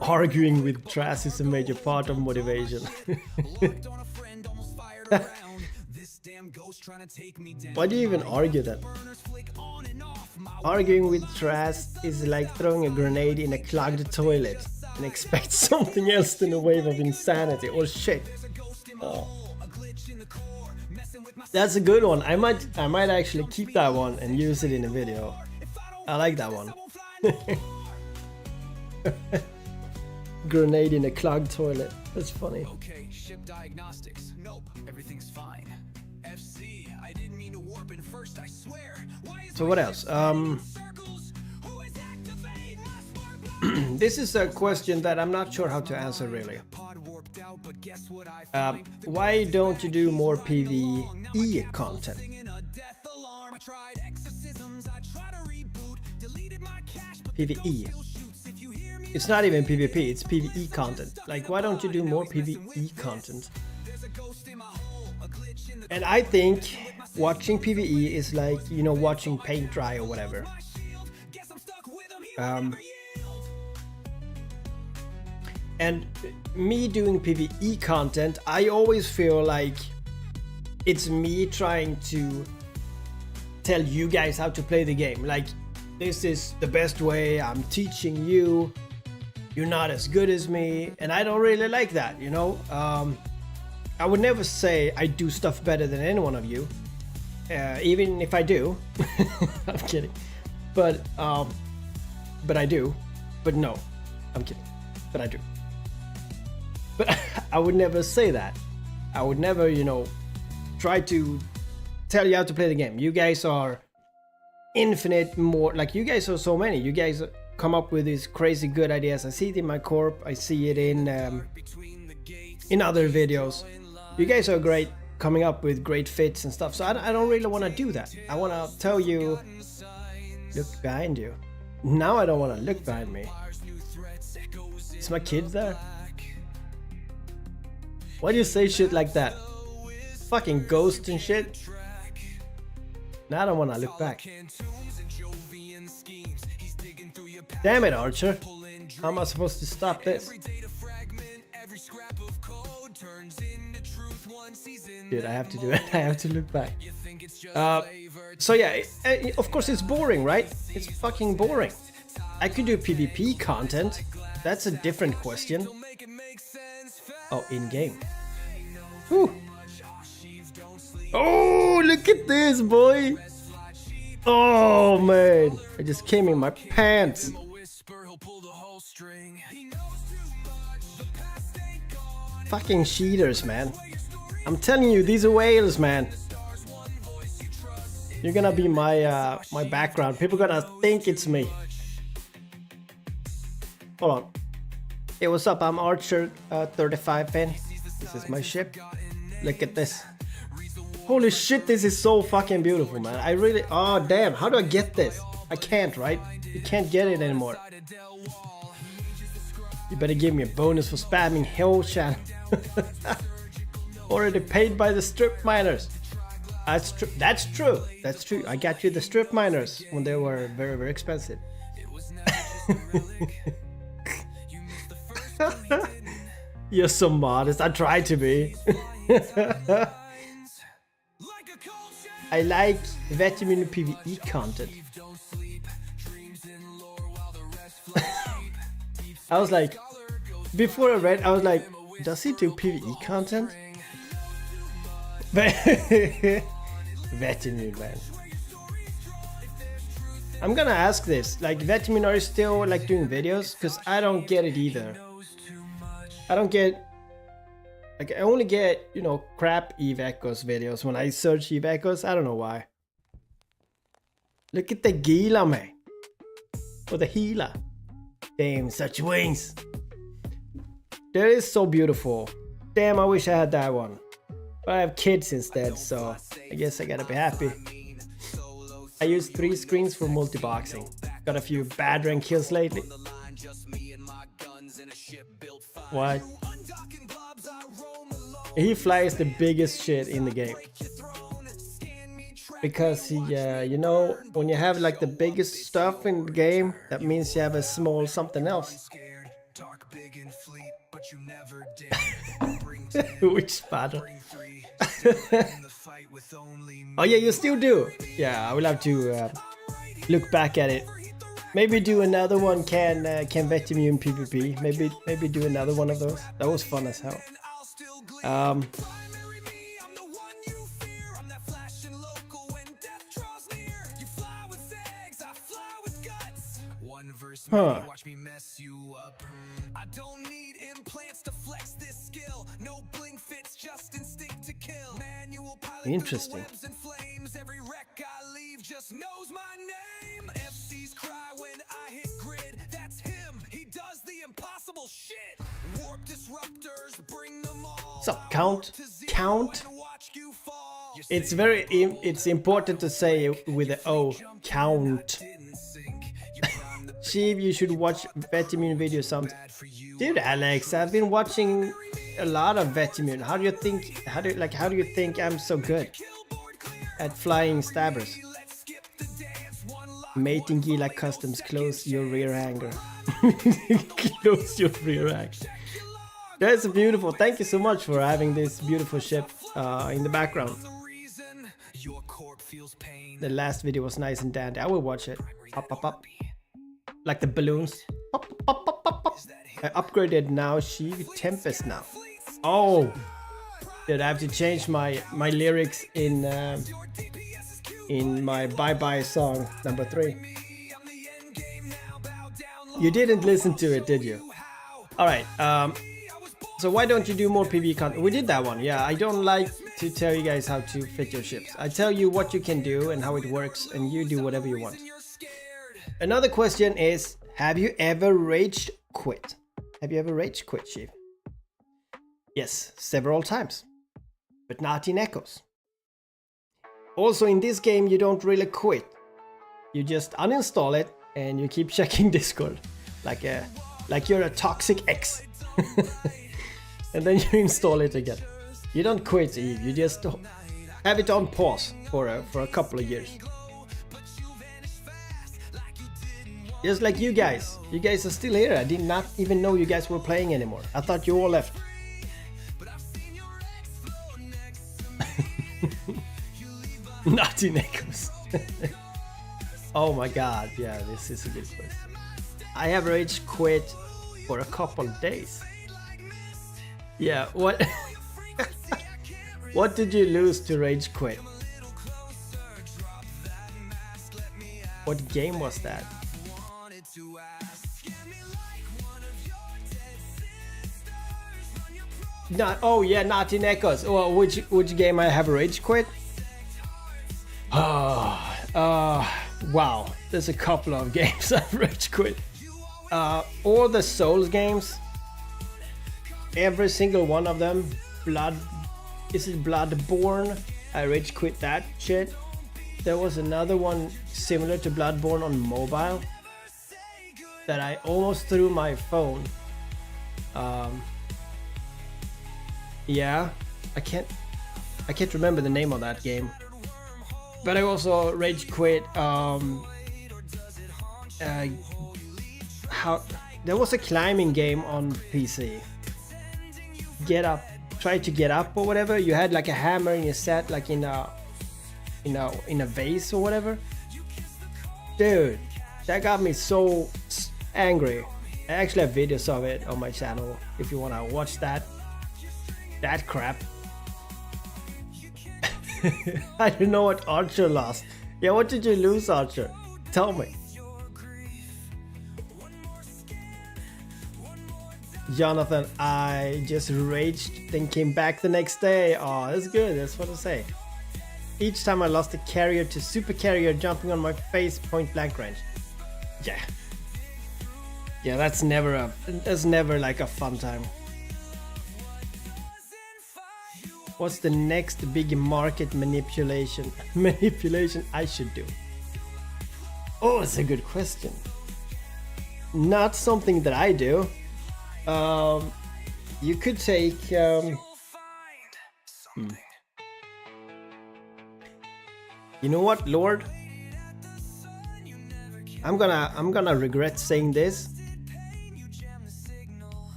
Arguing with Trash is a major part of motivation. Why do you even argue that? Arguing with Trash is like throwing a grenade in a clogged toilet and expect something else than a wave of insanity or shit. Oh. That's a good one. I might actually keep that one and use it in a video. I like that one. Grenade in a clogged toilet. That's funny. Okay, ship diagnostics. Nope, everything's fine. FC, I didn't mean to warp in first, I swear. So what else? This is a question that I'm not sure how to answer really. Why don't you do more PvE content? PvE. It's not even PvP, it's PvE content. Like, why don't you do more PvE content? And I think watching PvE is like, watching paint dry or whatever. And me doing PvE content, I always feel like it's me trying to tell you guys how to play the game. Like, this is the best way, I'm teaching you, you're not as good as me, and I don't really like that, I would never say I do stuff better than any one of you, even if I do. I'm kidding, but I do, but no, I'm kidding, but I do. But I would never say that. I would never, try to tell you how to play the game. You guys are infinite more, like, you guys are so many. You guys come up with these crazy good ideas. I see it in my corp. I see it in other videos. You guys are great, coming up with great fits and stuff. So I don't really want to do that. I want to tell you, look behind you. Now I don't want to look behind me. Is my kid there? Why do you say shit like that? Fucking ghost and shit. Now I don't want to look back. Damn it, Archer. How am I supposed to stop this? Dude, I have to do it. I have to look back. So yeah, of course it's boring, right? It's fucking boring. I could do PvP content. That's a different question. Oh, in-game. Whew. Oh, look at this, boy. Oh, man. I just came in my pants. Fucking cheaters, man. I'm telling you, these are whales, man. You're gonna be my my background. People gonna think it's me. Hold on. Hey, what's up? I'm Archer 35 fan. This is my ship. Look at this. Holy shit, this is so fucking beautiful, man. I really... Oh, damn. How do I get this? I can't, right? You can't get it anymore. You better give me a bonus for spamming hell channel. Already paid by the strip miners. That's true. That's true. That's true. I got you the strip miners when they were very, very expensive. You're so modest. I try to be. I like vitamin PvE content. I was like, before I read, I was like, does he do PvE content? Vitamin, man. I'm gonna ask this, like, Vitamin, are you still like doing videos? Because I don't get it either. I don't get, like, I only get, crap Eve Echoes videos when I search Eve Echoes. I don't know why. Look at the Gila, man. Or the Gila. Damn, such wings. That is so beautiful. Damn, I wish I had that one. But I have kids instead, so I guess I gotta be happy. I use 3 screens for multi-boxing. got a few bad rank kills lately. What? He flies the biggest shit in the game. Because he, you know, when you have like the biggest stuff in the game, that means you have a small something else. Which battle? Oh yeah, you still do. Yeah, I will have to look back at it. Maybe do another one. Can Vetimune PvP? Maybe do another one of those. That was fun as hell. Huh. I don't need implants to flex this skill. No bling fits, just instinct to kill. Manual pilot Interesting. webs and flames. Every wreck I leave just knows my name. FC's cry when I hit grid. That's him. He does the impossible shit. Warp disruptors, bring them all. So count. It's important to say it with the O. Count. Sheev, you should watch Vetimune videos sometime. Dude, Alex, I've been watching a lot of Vetimune. How do you think I'm so good at flying stabbers? Mating Gila Customs, close your rear hanger. Close your rear hanger. That's beautiful. Thank you so much for having this beautiful ship in the background. The last video was nice and dandy. I will watch it. Up, up, up. Like the balloons. Up, up, up, up, up. I upgraded now. Sheev Tempest now. Oh, did I have to change my lyrics in my Bye Bye song number 3? You didn't listen to it, did you? All right. So why don't you do more PvE content? We did that one. Yeah, I don't like to tell you guys how to fit your ships. I tell you what you can do and how it works, and you do whatever you want. Another question is, have you ever rage quit? Have you ever rage quit, Sheev? Yes, several times, but not in Echoes. Also in this game, you don't really quit. You just uninstall it and you keep checking Discord like you're a toxic ex. And then you install it again. You don't quit, Eve. You just have it on pause for a couple of years. Just like you guys. You guys are still here. I did not even know you guys were playing anymore. I thought you all left. Not in Echoes. Oh my god. Yeah, this is a good question. I have rage quit for a couple of days. Yeah, what? What did you lose to rage quit? What game was that? Not, oh yeah, not in Echoes. Well, which game I have rage quit? Wow, there's a couple of games I've rage quit. All the Souls games, every single one of them. Is it Bloodborne? I rage quit that shit. There was another one similar to Bloodborne on mobile that I almost threw my phone. Yeah, I can't remember the name of that game. But I also rage quit. There was a climbing game on PC. Get up, try to get up or whatever. You had like a hammer and you sat like in a vase or whatever. Dude, that got me so angry. I actually have videos of it on my channel if you wanna watch that crap. I don't know what Archer lost. Yeah, what did you lose, Archer? Tell me. Jonathan, I just raged, then came back the next day. Oh, that's good. That's what I say. Each time I lost a carrier to super carrier jumping on my face point blank range. Yeah. Yeah, that's never like a fun time. What's the next big market manipulation I should do? Oh, it's a good question. Not something that I do. You could take You know what, Lord? I'm gonna regret saying this.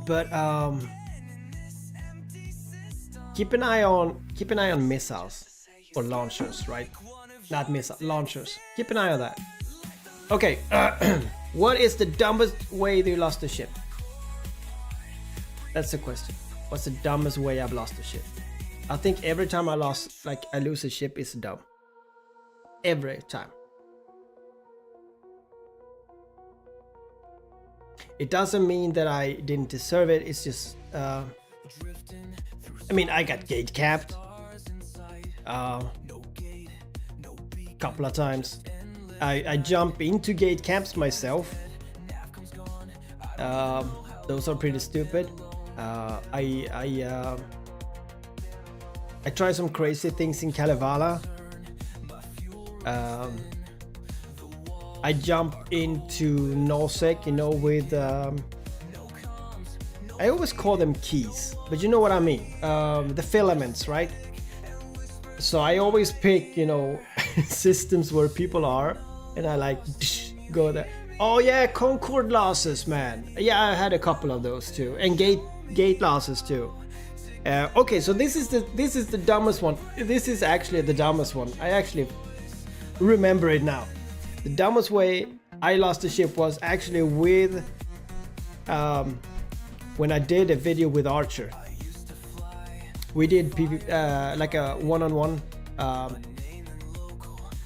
But keep an eye on missiles or launchers, right? Not missiles, launchers. Keep an eye on that. Okay, what is the dumbest way you lost a ship? That's the question. What's the dumbest way I've lost a ship? I think every time I lose a ship is dumb. Every time. It doesn't mean that I didn't deserve it. It's just, I mean, I got gate capped couple of times. I jump into gate caps myself. Those are pretty stupid. I try some crazy things in Kalevala. I jump into Nosek, you know, with I always call them keys, but you know what I mean, the filaments, right? So I always pick, you know, systems where people are, and I like go there. Oh yeah, Concord losses, man. Yeah, I had a couple of those too, and gate losses too. Okay, so this is the dumbest one. This is actually the dumbest one. I actually remember it now. The dumbest way I lost the ship was actually with when I did a video with Archer. We did like a one-on-one.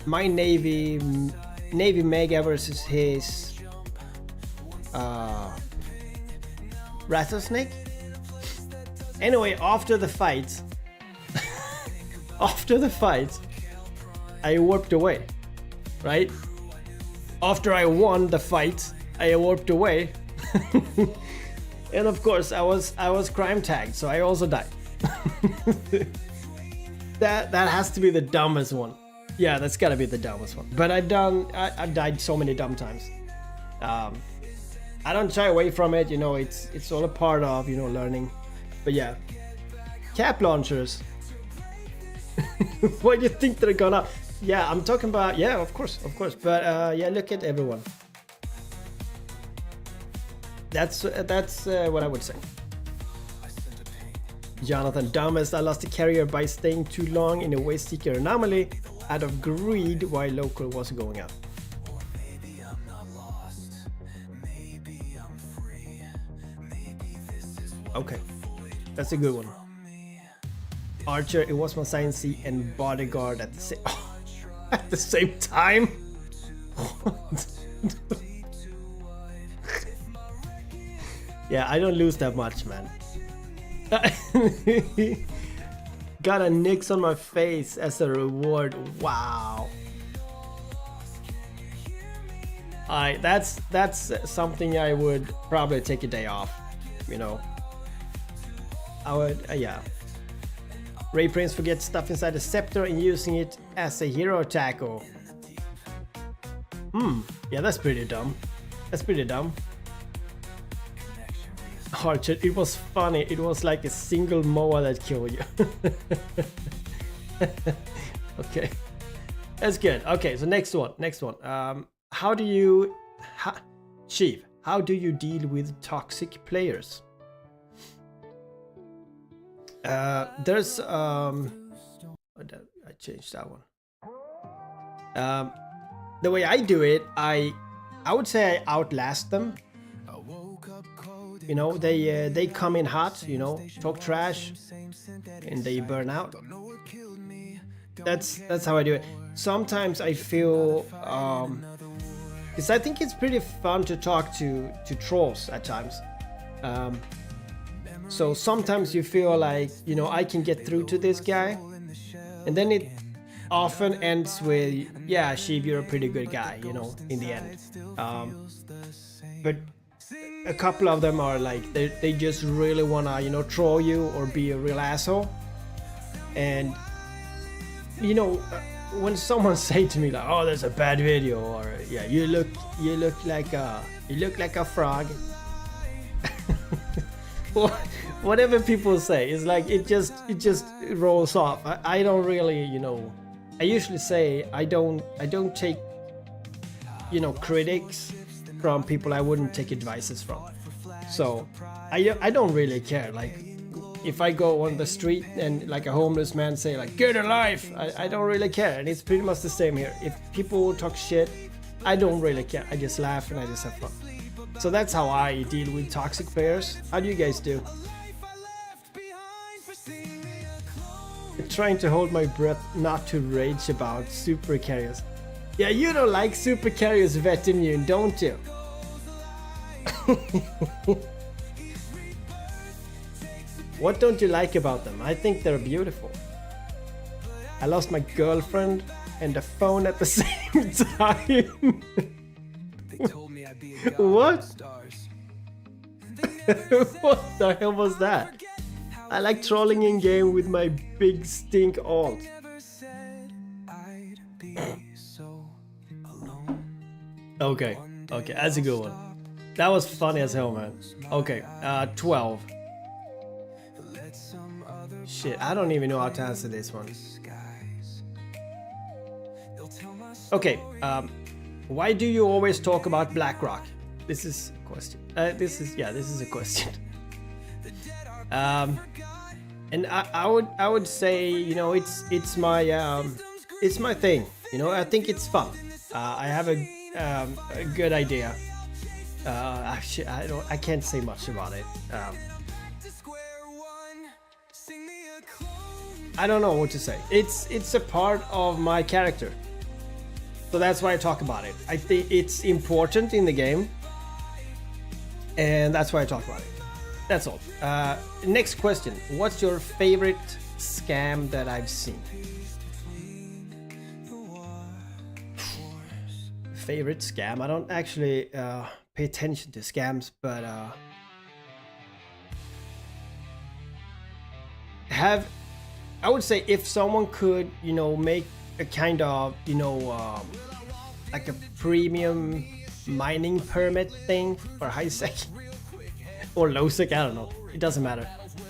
My Navy Mega versus his Rattlesnake. Anyway, after the fight, I warped away, right? After I won the fight, I warped away, and of course I was crime tagged, so I also died. that has to be the dumbest one. Yeah, that's gotta be the dumbest one. But I've died so many dumb times. I don't shy away from it, you know. It's all a part of, you know, learning. But yeah, cap launchers. What do you think they're gonna? Yeah, I'm talking about. Yeah, of course. But yeah, look at everyone. That's what I would say. Jonathan, dumbest. I lost the carrier by staying too long in a waste seeker anomaly out of greed while local was going up. Okay, that's a good one. Archer, it was my Science-C and bodyguard at the same time. Yeah, I don't lose that much, man. Got a nix on my face as a reward. Wow. That's something I would probably take a day off, you know. I would, yeah. Ray Prince forgets stuff inside the scepter and using it as a hero tackle. Yeah, that's pretty dumb. Archer, it was funny. It was like a single MOA that killed you. Okay, that's good. Okay, so next one. How do you, Sheev, how do you deal with toxic players? There's I changed that one. The way I do it, I would say I outlast them. You know, they come in hot, you know, talk trash, and they burn out. That's how I do it. Sometimes I feel because I think it's pretty fun to talk to trolls at times. So sometimes you feel like, you know, I can get through to this guy, and then it often ends with, yeah, Sheev, you're a pretty good guy, you know, in the end. But a couple of them are like, they just really wanna, you know, troll you or be a real asshole. And, you know, when someone say to me like, "Oh, that's a bad video," or "Yeah, you look like a frog," whatever people say, it's like it just rolls off. I don't really, you know. I usually say I don't take, you know, critics from people I wouldn't take advices from. So I don't really care. Like if I go on the street and like a homeless man say like "get a life," I don't really care. And it's pretty much the same here. If people talk shit, I don't really care. I just laugh and I just have fun. So that's how I deal with toxic players. How do you guys do? I'm trying to hold my breath not to rage about super carriers. Yeah, you don't like super carriers, Vet Immune, don't you? What don't you like about them? I think they're beautiful. I lost my girlfriend and the phone at the same time. They told me I'd be a god What? of stars. What the hell was that? I like trolling in game with my big stink alt. Never said I'd be so alone. Okay, that's a good one. That was funny as hell, man. Okay, 12. Let some other Shit, I don't even know how to answer this one. skies. They'll tell my Okay, why do you always talk about BlackRock? This is a question. This is a question. And I would say, you know, it's my thing. You know, I think it's fun. I have a good idea. Actually, I can't say much about it. I don't know what to say. It's a part of my character. So that's why I talk about it. I think it's important in the game. And that's why I talk about it. That's all. Next question. What's your favorite scam that I've seen? Favorite scam? I don't actually pay attention to scams, but I would say if someone could, you know, make a kind of, you know, like a premium mining permit thing for high sec or low sec, I don't know, it doesn't matter.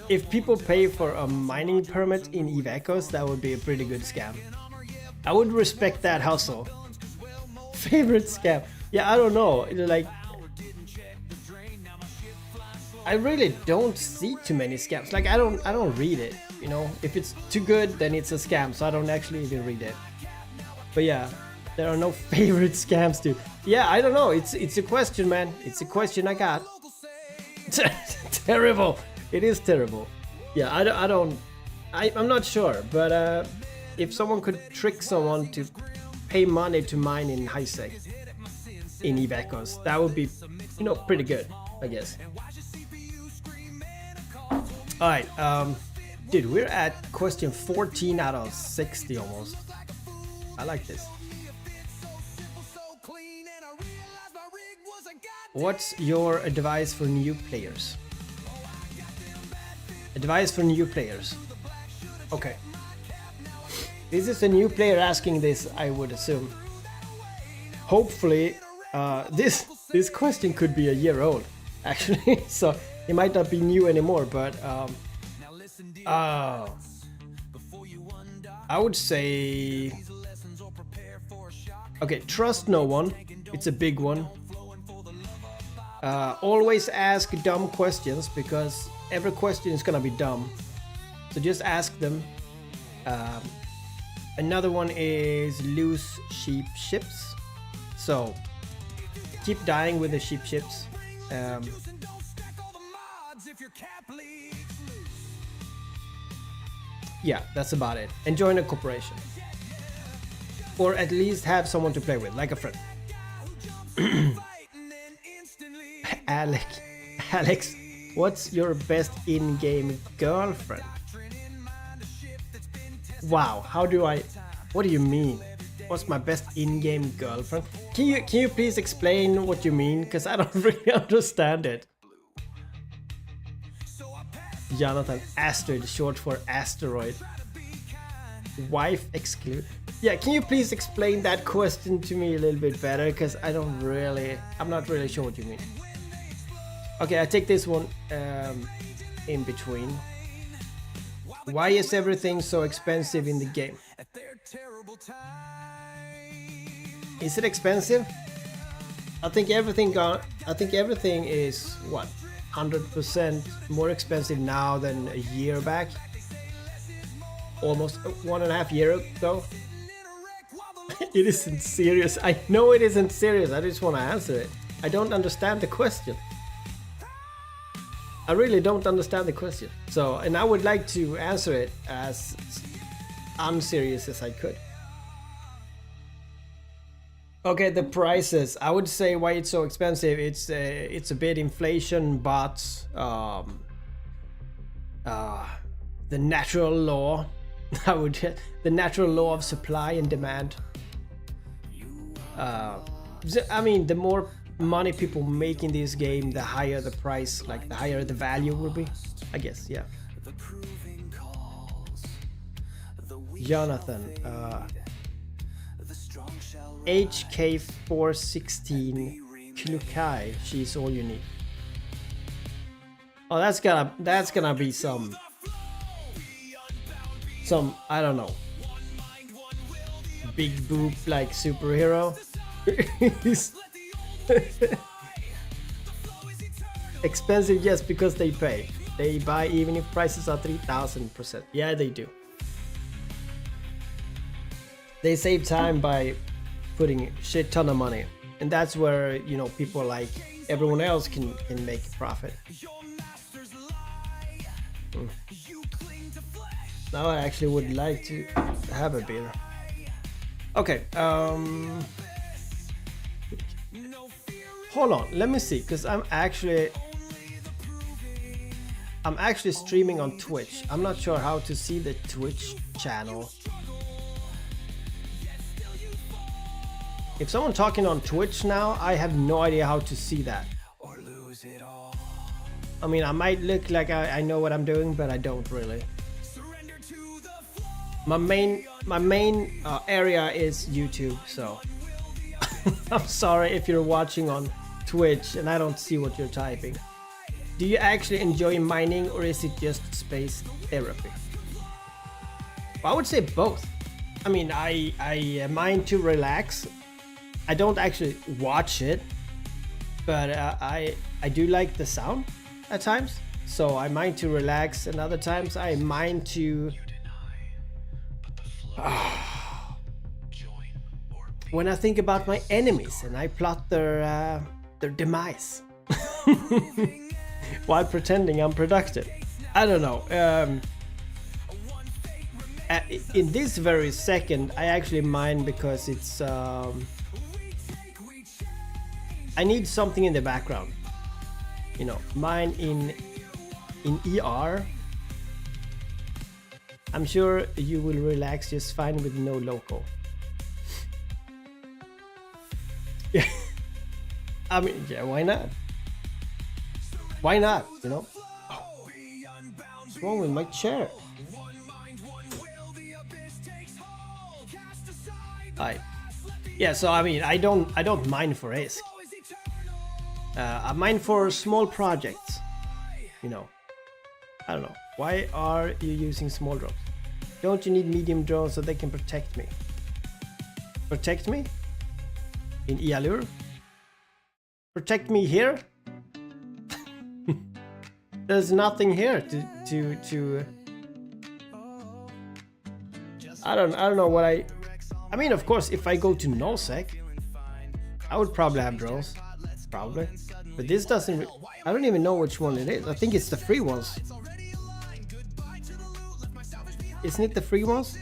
If people pay for a mining permit in Eve Echoes, that would be a pretty good scam. I would respect that hustle. Favorite scam? Yeah, I don't know, like I really don't see too many scams. Like I don't read it, you know. If it's too good, then it's a scam, so I don't actually even read it. But yeah, there are no favorite scams, dude. Yeah, I don't know. It's a question, man. It's a question I got. Terrible. It is terrible. Yeah, I'm not sure, but if someone could trick someone to pay money to mine in high sec in Eve Echoes, that would be, you know, pretty good, I guess. Alright, dude, we're at question 14 out of 60 almost. I like this. What's your advice for new players? Advice for new players. Okay. This is a new player asking this, I would assume. Hopefully, this question could be a year old, actually. So it might not be new anymore, but I would say, okay, trust no one. It's a big one. Always ask dumb questions, because every question is gonna be dumb. So just ask them. Another one is lose sheep ships. So keep dying with the sheep ships. Yeah, that's about it. And join a corporation. Or at least have someone to play with, like a friend. Alex, what's your best in-game girlfriend? Wow, what do you mean? What's my best in-game girlfriend? Can you please explain what you mean? Because I don't really understand it. Jonathan, Astrid, short for asteroid. Wife exclude. Yeah, can you please explain that question to me a little bit better? Because I'm not really sure what you mean. Okay, I take this one in between. Why is everything so expensive in the game? Is it expensive? I think everything is what, 100% more expensive now than a year back. Almost 1.5 years ago. It isn't serious. I know it isn't serious. I just want to answer it. I don't understand the question. I really don't understand the question. So, and I would like to answer it as unserious as I could. Okay, the prices. I would say why it's so expensive. It's a bit inflation, but the natural law. The natural law of supply and demand. I mean, the more money people make in this game, the higher the price, like the higher the value will be, I guess. Yeah. Jonathan, HK416 Klukai, she's all you need. Oh, that's gonna be some I don't know, big boob like superhero. Expensive, yes, because they pay. They buy even if prices are 3000%. Yeah, they do. They save time by putting a shit ton of money, and that's where, you know, people like everyone else can make profit. Now I actually would like to have a beer. Okay, hold on, let me see, because I'm actually streaming on Twitch. I'm not sure how to see the Twitch channel. If someone talking on Twitch now, I have no idea how to see that. I mean, I might look like I know what I'm doing, but I don't really. My main area is YouTube, so I'm sorry if you're watching on Twitch and I don't see what you're typing. Do you actually enjoy mining, or is it just space therapy? Well, I would say both. I mean, I mine to relax. I don't actually watch it, but I do like the sound at times. So I mine to relax, and other times I mine to when I think about my enemies and I plot their demise while pretending I'm productive. I don't know. In this very second, I actually mine because it's I need something in the background. You know, mine in ER. I'm sure you will relax just fine with no local. Yeah. I mean, yeah, why not? Why not, you know? Oh, what's wrong with my chair? Yeah, so I mean, I don't mine for ISK. I mine for small projects, you know. I don't know. Why are you using small drones? Don't you need medium drones so they can protect me? Protect me? In Ialur? Protect me here? There's nothing here to I don't know what I mean, of course, if I go to NoSec, I would probably have drones. Probably. But this doesn't I don't even know which one it is. I think it's the free ones. Isn't it the free ones?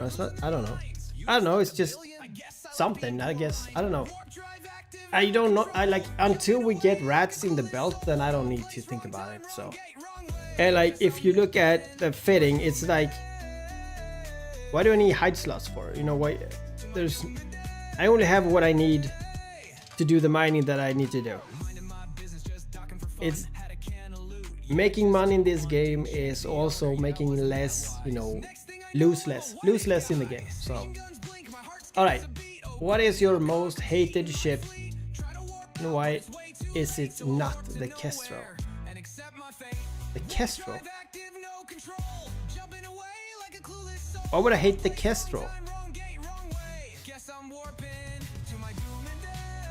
No, it's not. I don't know. It's just something, I guess. I don't know. I don't know. I like, until we get rats in the belt, then I don't need to think about it. So, and like, if you look at the fitting, it's like, why do I need hide slots for? You know, why? I only have what I need to do the mining that I need to do. It's making money in this game is also making less, you know, lose less in the game. So All right. What is your most hated ship? And why is it not the Kestrel? The Kestrel? Why would I hate the Kestrel?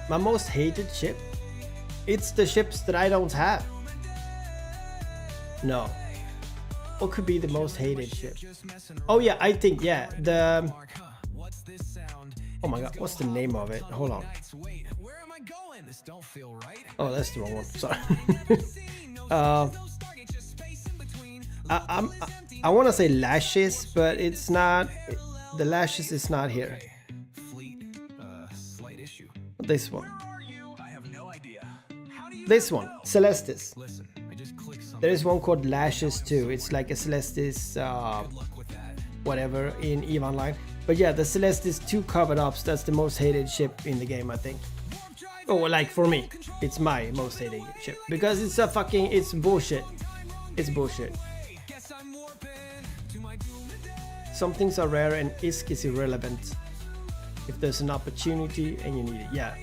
My most hated ship? It's the ships that I don't have. No. What could be the most hated ship? Oh yeah, I think, yeah, the... Oh my god, what's the name of it? Hold on. Oh, that's the wrong one. Sorry. I want to say lashes, but it's not. The lashes is not here. This one. This one, Celestis. There is one called Lashes too. It's like a Celestis, whatever in EVE Online. But yeah, the Celestis 2 covered ups. That's the most hated ship in the game, I think. Oh, like for me, it's my most hated ship because it's a fucking, it's bullshit. It's bullshit. Some things are rare and ISK is irrelevant. If there's an opportunity and you need it, yeah,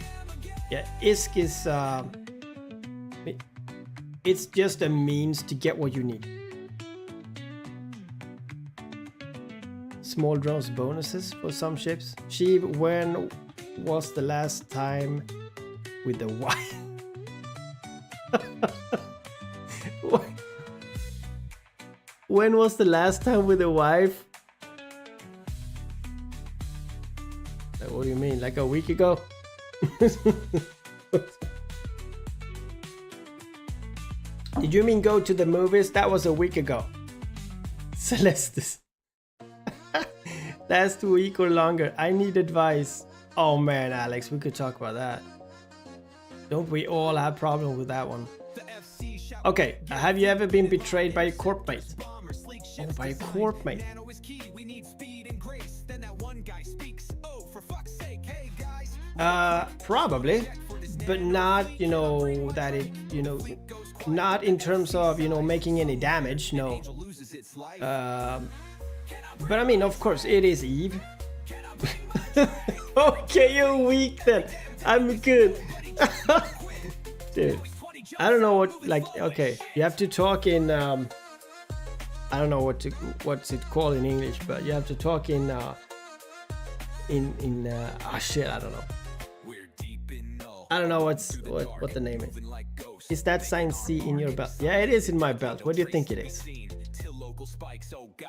yeah. ISK is it's just a means to get what you need. Small drones bonuses for some ships. Sheev, when was the last time with the wife? When was the last time with the wife? What do you mean? Like a week ago? Did you mean go to the movies? That was a week ago. Celestis. Last week or longer. I need advice. Oh man, Alex, we could talk about that. Don't we all have problems with that one? Okay, have you ever been betrayed by a corp mate? Oh, by a corp mate. Probably, but not, you know, that it, you know, not in terms of, you know, making any damage, no. But I mean, of course, it is EVE. Okay, you're weak then. I'm good. Dude, I don't know what, like, okay, you have to talk in, I don't know what's it called in English, but you have to talk in shit, I don't know. I don't know what the name is. Is that sign C in your belt? Yeah, it is in my belt. What do you think it is?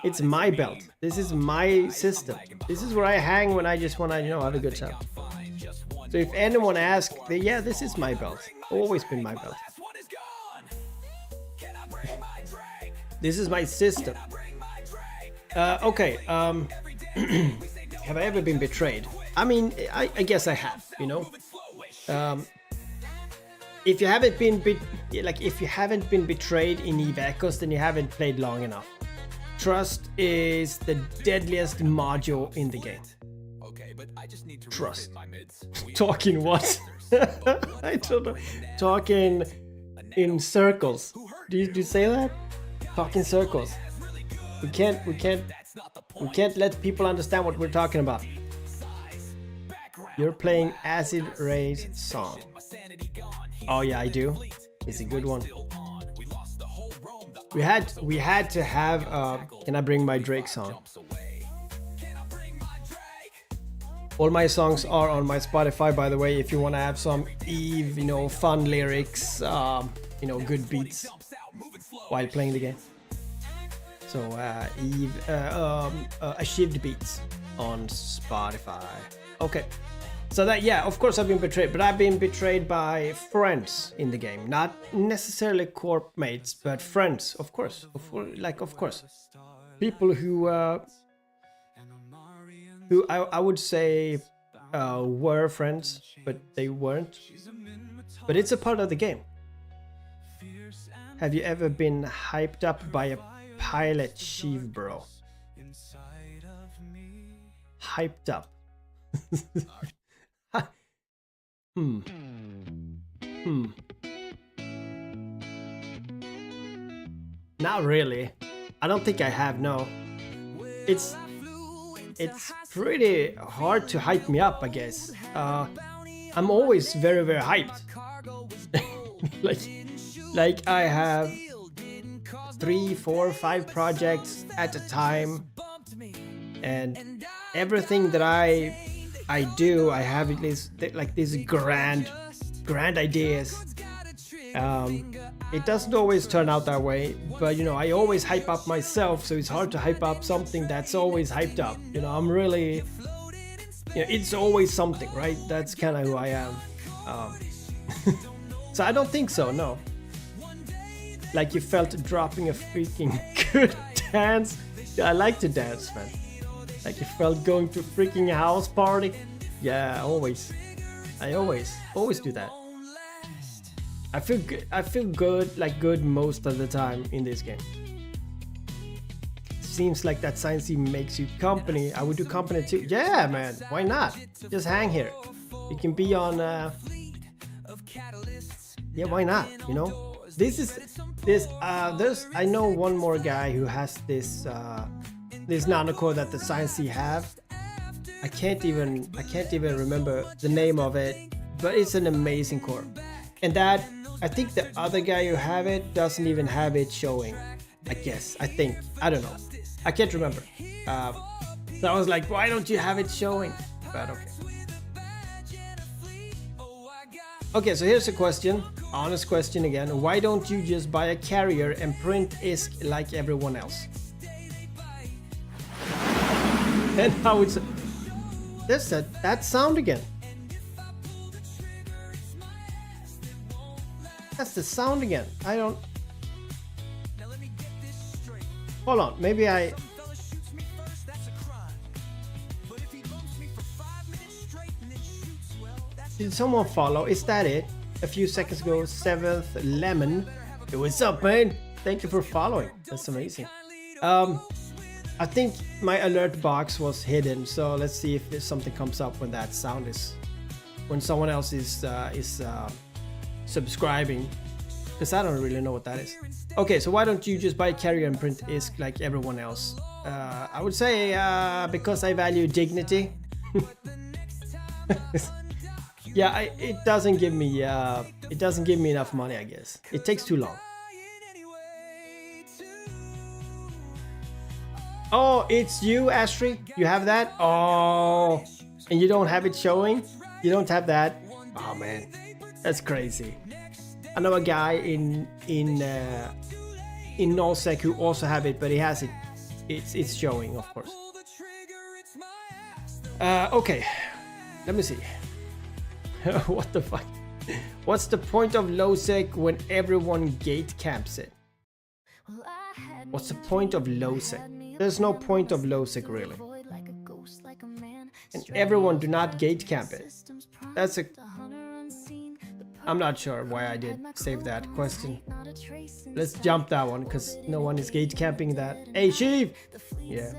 It's my belt. This is my system. This is where I hang when I just want to, you know, have a good time. So if anyone asks, yeah, this is my belt. Always been my belt. This is my system. Okay. Have I ever been betrayed? I mean, I guess I have, you know. If you haven't been betrayed in EVE Echoes, then you haven't played long enough. Trust is the deadliest module in the game. Trust. Talking what? I don't know. Talking in circles. Do you say that? Talk in circles. We can't let people understand what we're talking about. You're playing Acid Ray's song. Oh yeah, I do. It's a good one. We had to have Can I Bring My Drake song? All my songs are on my Spotify, by the way, if you want to have some EVE, you know, fun lyrics, you know, good beats while playing the game. So EVE, Achieved beats on Spotify. Okay. So that, yeah, of course I've been betrayed, but I've been betrayed by friends in the game. Not necessarily corp mates, but friends, of course. Of course. People who I would say were friends, but they weren't. But it's a part of the game. Have you ever been hyped up by a pilot, Sheev, bro? Hyped up. Not really. I don't think I have, no. It's it's pretty hard to hype me up, I guess. I'm always very, very hyped. like I have 3, 4, 5 projects at a time, and everything that I do, I have at least like these grand ideas. It doesn't always turn out that way, but you know, I always hype up myself, so it's hard to hype up something that's always hyped up. You know, I'm really, you know, it's always something, right? That's kind of who I am. So I don't think so, no. Like you felt dropping a freaking good dance. Yeah, I like to dance, man. Like you felt going to a freaking house party. Yeah, always. I always do that. I feel good, like good most of the time in this game. Seems like that science makes you company. I would do company too. Yeah, man. Why not? Just hang here. You can be on. Yeah, why not? You know, this. There's. I know one more guy who has this. This nanocore that the science have. I can't even remember the name of it, but it's an amazing core. And that, I think the other guy who have it doesn't even have it showing. I guess. I think. I don't know. I can't remember. So I was like, why don't you have it showing? But okay. Okay, so here's a question. Honest question again. Why don't you just buy a carrier and print ISK like everyone else? And how it's... There's that sound again. That's the sound again. I don't... Hold on, maybe I... Did someone follow? Is that it? A few seconds ago, 7th Lemon. Hey, what's up, man? Thank you for following. That's amazing. I think my alert box was hidden, so let's see if something comes up when that sound is... When someone else is subscribing. Because I don't really know what that is. Okay, so why don't you just buy a carrier and print ISK like everyone else? I would say because I value dignity. Yeah, it doesn't give me enough money, I guess. It takes too long. Oh, it's you, Astrid? You have that? Oh, and you don't have it showing? You don't have that? Oh man, that's crazy. I know a guy in nullsec who also have it, but he has it. It's showing, of course. Okay, let me see. What the fuck? What's the point of lowsec when everyone gate camps it? What's the point of lowsec? There's no point of lowsec really. And everyone do not gate camp it. That's a... I'm not sure why I did save that question. Let's jump that one because no one is gate camping that. Hey, Sheev! Yeah.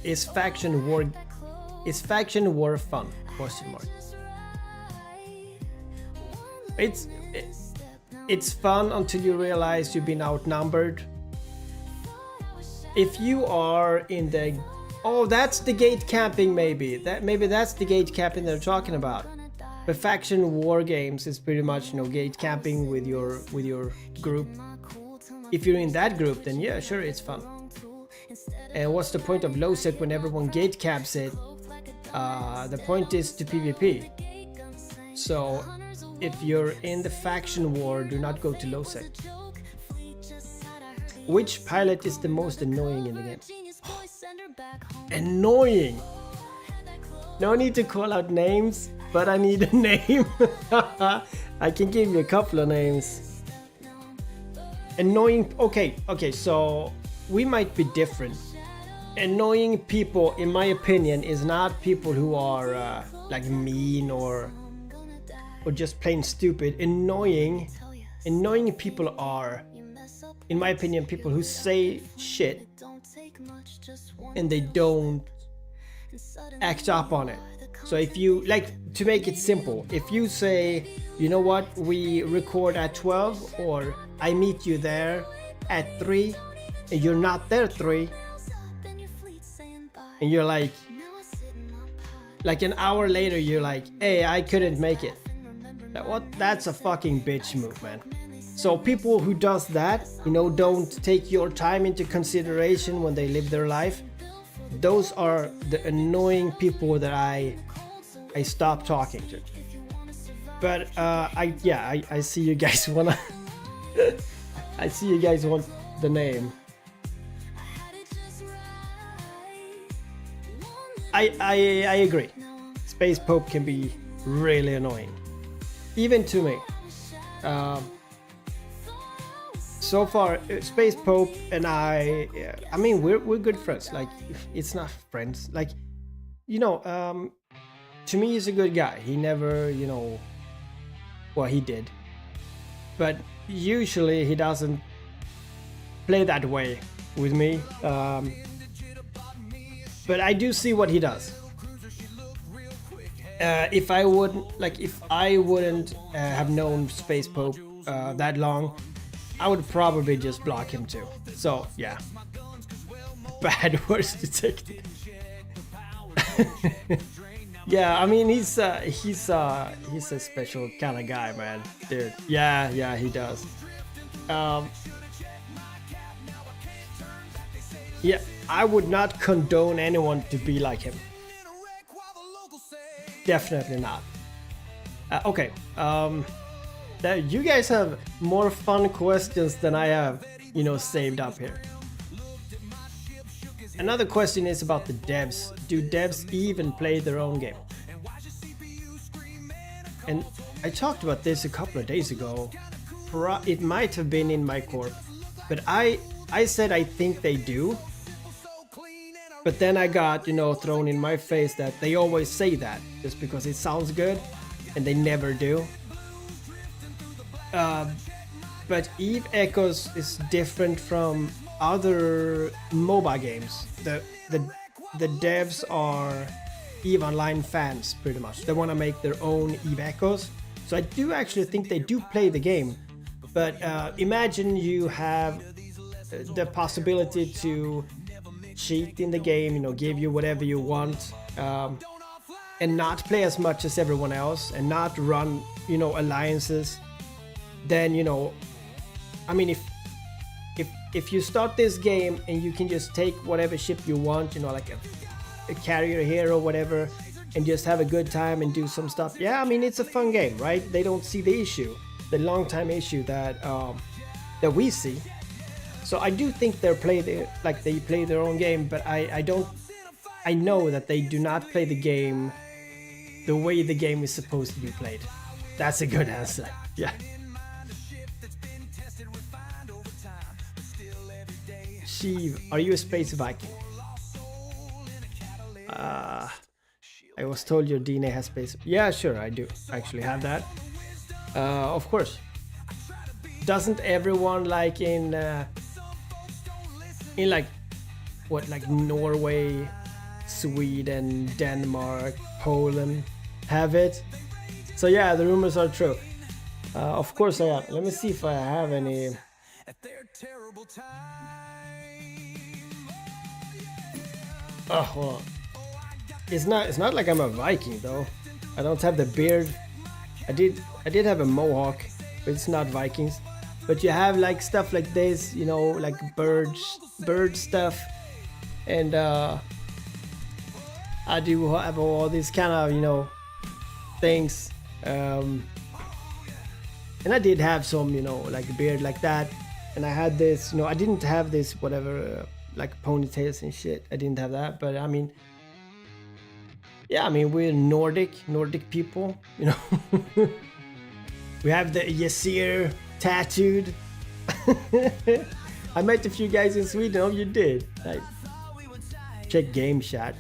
Is faction war fun? Question mark. It's fun until you realize you've been outnumbered. If you are in the... Oh, that's the gate camping maybe. Maybe that's the gate camping they're talking about. But faction war games is pretty much, you know, gate camping with your group. If you're in that group, then yeah, sure, it's fun. And what's the point of lowsec when everyone gate camps it? The point is to PvP. So if you're in the faction war, do not go to lowsec. Which pilot is the most annoying in the game? Oh, annoying! No need to call out names, but I need a name. I can give you a couple of names. Annoying... Okay, so we might be different. Annoying people, in my opinion, is not people who are like mean or just plain stupid. Annoying people are, in my opinion, people who say shit and they don't act up on it. So if you, like, to make it simple, if you say, you know what, we record at 12, or I meet you there at 3 and you're not there 3 and you're like an hour later you're like, hey, I couldn't make it. That's a fucking bitch move, man. So people who does that, you know, don't take your time into consideration when they live their life, those are the annoying people that I stop talking to. But I see you guys wanna I see you guys want the name. I agree. Space Pope can be really annoying, even to me. So far, Space Pope and I mean, we're good friends. Like, it's not friends. Like, you know, to me, he's a good guy. He never, you know, well, he did, but usually he doesn't play that way with me. But I do see what he does. If I wouldn't have known Space Pope that long, I would probably just block him too. So yeah, bad words detected. Yeah, I mean, he's a special kind of guy, man, dude. Yeah, he does. Yeah, I would not condone anyone to be like him. Definitely not. Okay. You guys have more fun questions than I have, you know, saved up here. Another question is about the devs. Do devs even play their own game? And I talked about this a couple of days ago. It might have been in my corp, but I said I think they do. But then I got, you know, thrown in my face that they always say that just because it sounds good, and they never do. But Eve Echoes is different from other mobile games. The devs are Eve Online fans, pretty much. They want to make their own Eve Echoes. So I do actually think they do play the game. But imagine you have the possibility to cheat in the game, you know, give you whatever you want, and not play as much as everyone else, and not run, you know, alliances. Then, you know, I mean, if you start this game and you can just take whatever ship you want, you know, like a carrier hero, whatever, and just have a good time and do some stuff. Yeah, I mean, it's a fun game, right? They don't see the issue, the long time issue that we see. So I do think they play their own game, but I know that they do not play the game the way the game is supposed to be played. That's a good answer. Yeah. Sheev, are you a space Viking? I was told your DNA has space. Yeah, sure, I do actually have that. Of course. Doesn't everyone like in like what, like Norway, Sweden, Denmark, Poland have it? So yeah, the rumors are true. Of course I am. Let me see if I have any. Oh, hold on. It's not like I'm a Viking though. I don't have the beard. I did have a mohawk, but it's not Vikings. But you have like stuff like this, you know, like bird stuff, and I do have all these kind of, you know, things. And I did have some, you know, like a beard like that, and I had this, you know, I didn't have this whatever like ponytails and shit. I didn't have that, but I mean, yeah, I mean, we're Nordic people, you know. We have the Yasir tattooed. I met a few guys in Sweden. Oh, you did? Like, check game chat.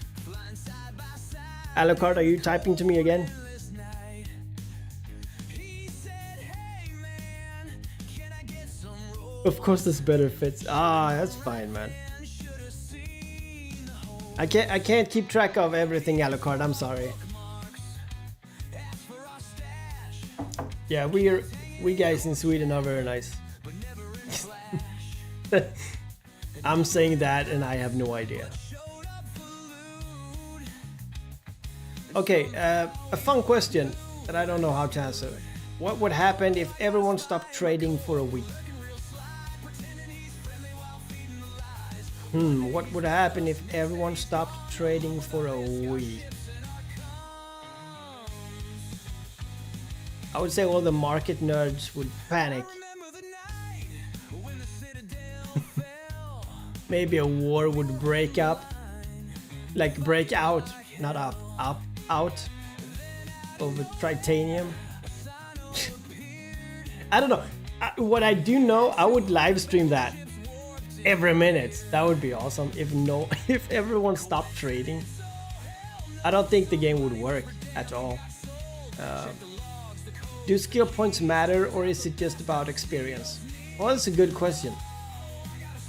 Alucard, are you typing to me again? Of course, this better fits. Ah, that's fine, man. I can't keep track of everything, Alucard. I'm sorry. Yeah, we guys in Sweden are very nice. I'm saying that and I have no idea. Okay, a fun question that I don't know how to answer. What would happen if everyone stopped trading for a week? What would happen if everyone stopped trading for a week? I would say all the market nerds would panic. Maybe a war would break up. Like break out, not up, out. Over titanium. I don't know. What I do know, I would live stream that every minute. That would be awesome. If everyone stopped trading, I don't think the game would work at all. Do skill points matter, or is it just about experience? Well, that's a good question.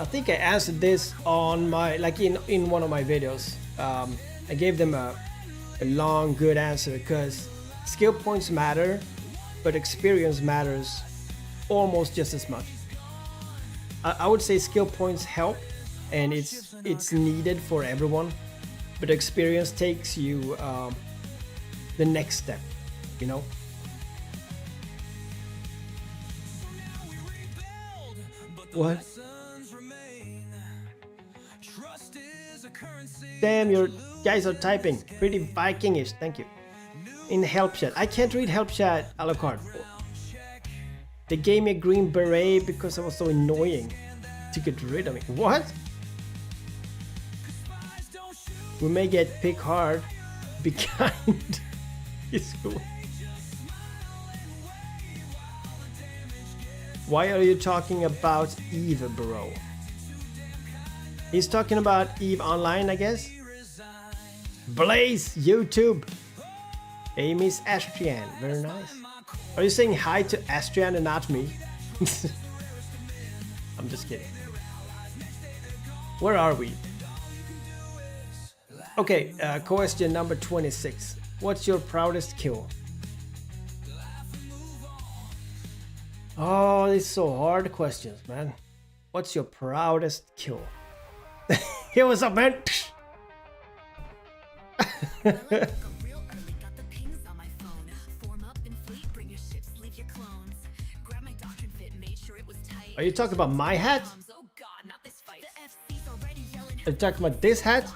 I think I answered this on my in one of my videos. I gave them a long good answer because skill points matter, but experience matters almost just as much. I would say skill points help, and it's needed for everyone, but experience takes you the next step, you know. What? Damn, your guys are typing pretty Vikingish. Thank you. In help chat, I can't read help chat a la carte. They gave me a green beret because I was so annoying to get rid of me. What? We may get pick hard. Be kind. It's cool. Why are you talking about Eve, bro? He's talking about Eve Online, I guess. Blaze, YouTube. Amy's Astrian, very nice. Are you saying hi to Astrian and not me? I'm just kidding. Where are we? Okay, question number 26. What's your proudest kill? Oh, these are so hard questions, man. What's your proudest kill? Here was up, man. Are you talking about my hat? Are you talking about this hat?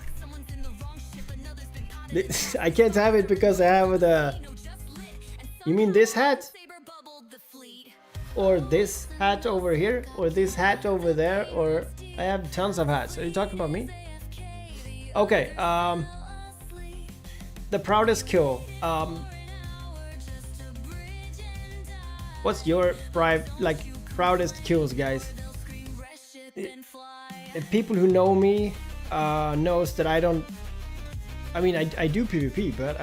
I can't have it because I have the... You mean this hat? Or this hat over here? Or this hat over there? Or I have tons of hats. Are you talking about me? Okay, the proudest kill. What's your proudest kills, guys? If people who know me knows that I don't... I mean, I do PvP, but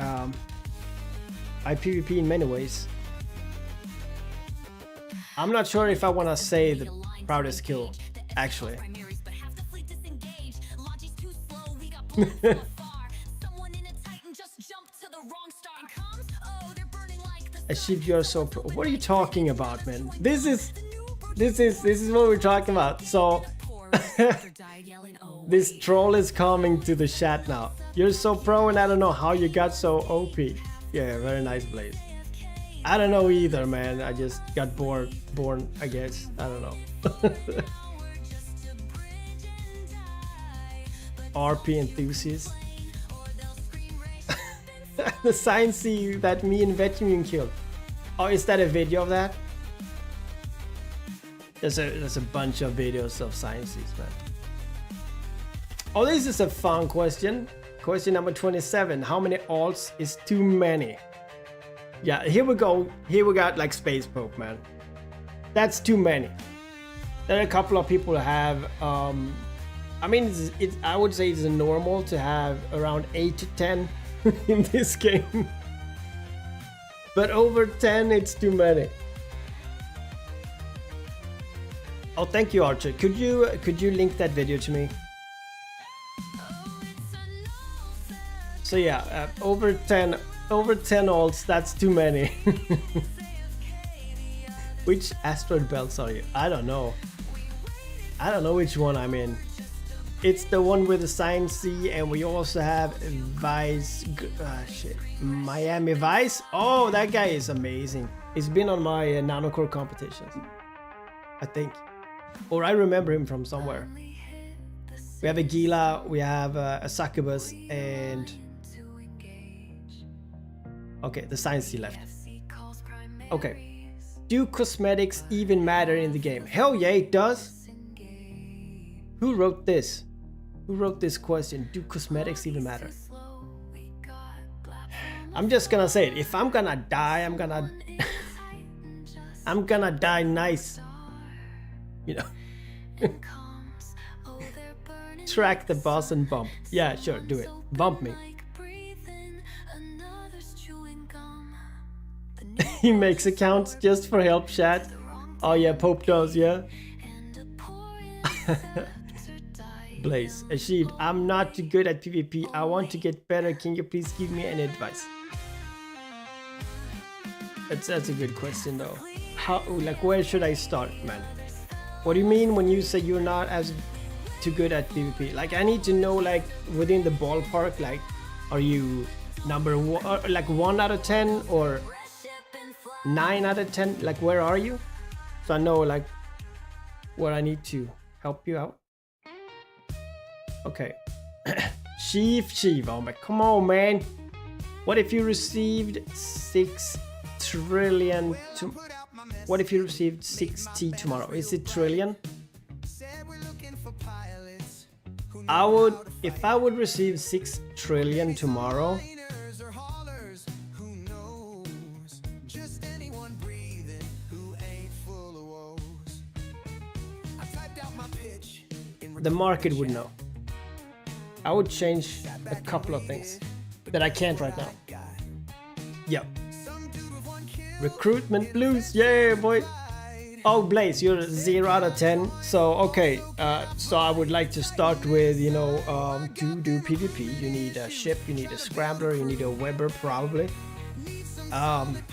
I PvP in many ways. I'm not sure if I want to say the proudest kill, actually. Sheev, you're so pro. What are you talking about, man? This is what we're talking about. So this troll is coming to the chat now. You're so pro, and I don't know how you got so OP. Yeah, very nice, Blaze. I don't know either, man. I just got born, I guess. I don't know. RP enthusiast. The sciencey that me and Veteran killed. Oh, is that a video of that? There's a bunch of videos of sciences, man. Oh, this is a fun question. Question number 27. How many alts is too many? Yeah, here we go. Here we got like Space Pope, man. That's too many. There are a couple of people who have I mean, I would say it's normal to have around 8 to 10 in this game. But over 10, it's too many. Oh, thank you, Archer. Could you link that video to me? So yeah, over 10 alts, that's too many. Which asteroid belts are you? I don't know. I don't know which one I'm in. It's the one with the sign C, and we also have Miami Vice. Oh, that guy is amazing. He's been on my nanocore competitions, I think, or I remember him from somewhere. We have a Gila, we have a succubus, and okay, the sign C left. Okay, do cosmetics even matter in the game? Hell yeah, it does. Who wrote this? Who wrote this question? Do cosmetics even matter? I'm just gonna say it. If I'm gonna die, I'm gonna I'm gonna die nice. You know. Track the boss and bump. Yeah, sure, do it. Bump me. He makes accounts just for help chat. Oh yeah, Pope does, yeah. Blaze, Sheev, I'm not too good at PvP. I want to get better. Can you please give me any advice? That's a good question though. How, like, where should I start, man? What do you mean when you say you're not as too good at PvP? Like, I need to know, like, within the ballpark, like, are you number one, or like 1 out of 10 or 9 out of 10? Like, where are you? So I know, like, where I need to help you out. Okay. Sheev, oh my, come on, man. What if you received 6 trillion to... What if you received 6T tomorrow? Is it trillion? I would, if I would receive 6 trillion tomorrow, the market would know. I would change a couple of things that I can't right now. Yep. Recruitment blues, yeah, boy. Oh, Blaze, you're 0 out of 10. So, okay, so I would like to start with, you know, to do PvP, you need a ship, you need a scrambler, you need a webber, probably.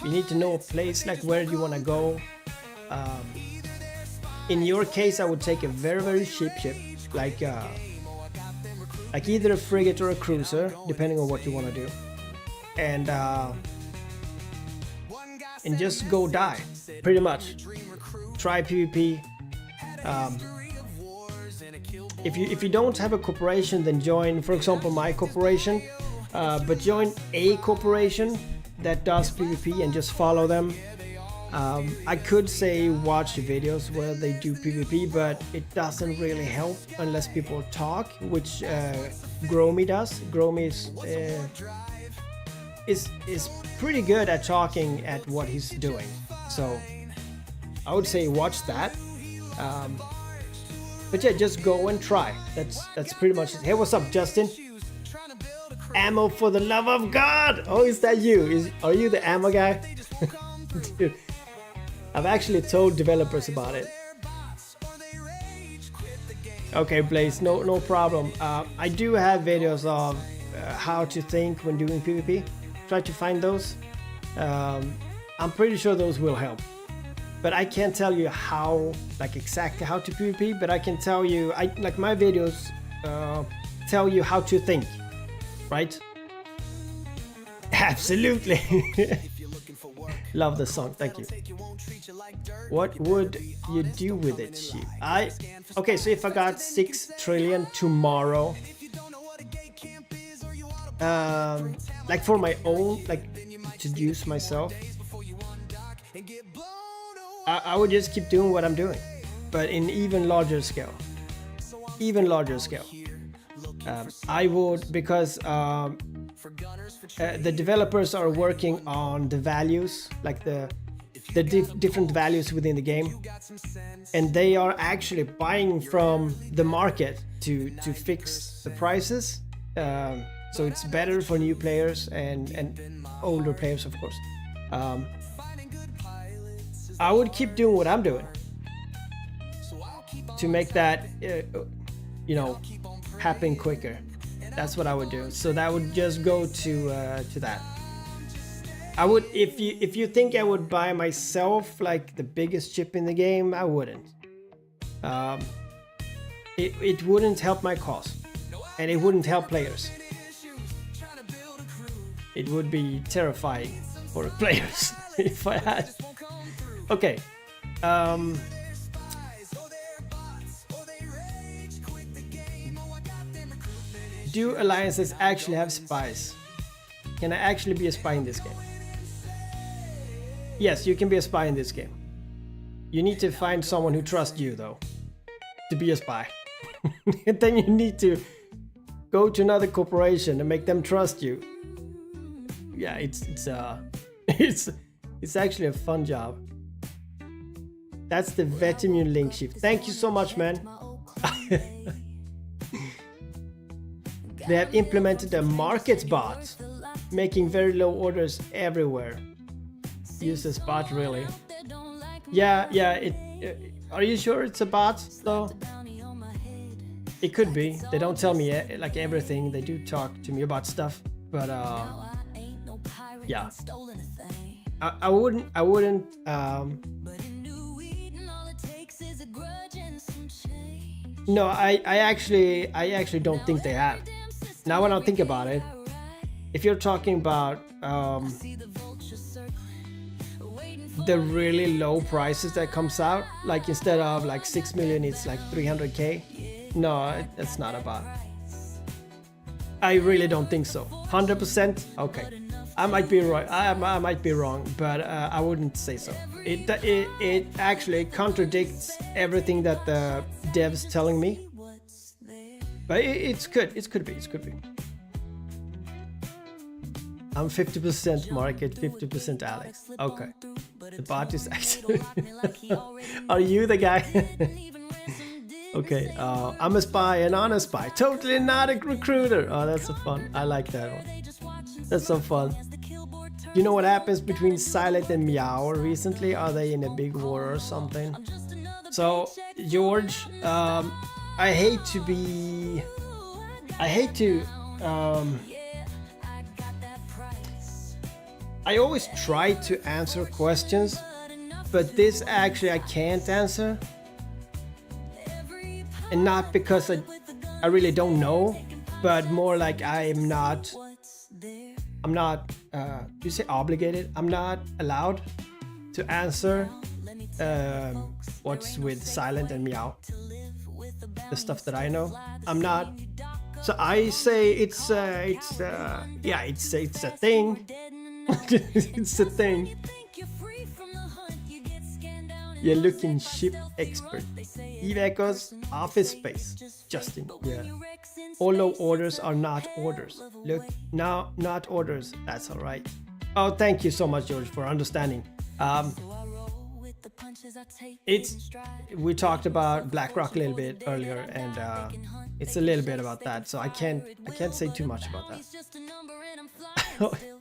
You need to know a place, like where do you want to go. In your case, I would take a very, very cheap ship, like either a frigate or a cruiser, depending on what you want to do. And just go die, pretty much. Try PvP. If you don't have a corporation, then join, for example, my corporation. But join a corporation that does PvP and just follow them. I could say watch videos where they do PvP, but it doesn't really help unless people talk, which Gromy does. Gromy is pretty good at talking at what he's doing, so I would say watch that. But yeah, just go and try. That's pretty much it. Hey, what's up, Justin? Ammo for the love of God! Oh, is that you? Are you the ammo guy? Dude, I've actually told developers about it. Okay, Blaze, no problem. I do have videos of how to think when doing PvP. Try to find those. I'm pretty sure those will help. But I can't tell you how, like exactly how to PvP, but I can tell you, like my videos tell you how to think, right? Absolutely. Love the song, thank you. What would you do with it, Sheev? Okay, so if I got 6 trillion tomorrow, like for my own, like to use myself, I would just keep doing what I'm doing, but in even larger scale. I would, because the developers are working on the values, like the different values within the game, and they are actually buying from the market to fix the prices. So it's better for new players and older players, of course. I would keep doing what I'm doing to make that, you know, happen quicker. That's what I would do. So that would just go to that. I would, if you think I would buy myself like the biggest chip in the game, I wouldn't. it wouldn't help my cause, and it wouldn't help players. It would be terrifying for the players if I had. Okay. Do alliances actually have spies? Can I actually be a spy in this game? Yes, you can be a spy in this game. You need to find someone who trusts you, though, to be a spy. And then you need to go to another corporation and make them trust you. Yeah, it's actually a fun job. That's the Vetemune link shift. Thank you so much, man. They have implemented a market bot, making very low orders everywhere. Use this bot, really? Yeah. Are you sure it's a bot though? It could be. They don't tell me like everything. They do talk to me about stuff, but yeah. I wouldn't. No, I actually don't think they have. Now when I think about it, if you're talking about the really low prices that comes out, like instead of like 6 million, it's like 300k. No, that's not about. I really don't think so. 100%? Okay. I might be right. I might be wrong, but I wouldn't say so. It actually contradicts everything that the dev's telling me. But it's good. It could be. I'm 50% market, 50% Alex. Okay. The bot is actually. Are you the guy? Okay. I'm a spy, an honest spy. Totally not a recruiter. Oh, that's so fun. I like that one. That's so fun. You know what happens between Silent and Meow recently? Are they in a big war or something? So, George, I hate to. I always try to answer questions, but this actually I can't answer. And not because I really don't know, but more like I'm not, do you say obligated? I'm not allowed to answer what's with Silent and Meow. The stuff that I know. I'm not. So I say it's a thing. It's a thing. You're looking ship expert. Eve Echoes, Office Space. Justin, yeah. All low orders are not orders. Look, now not orders. That's all right. Oh, thank you so much, George, for understanding. We talked about BlackRock a little bit earlier, and it's a little bit about that. So I can't say too much about that.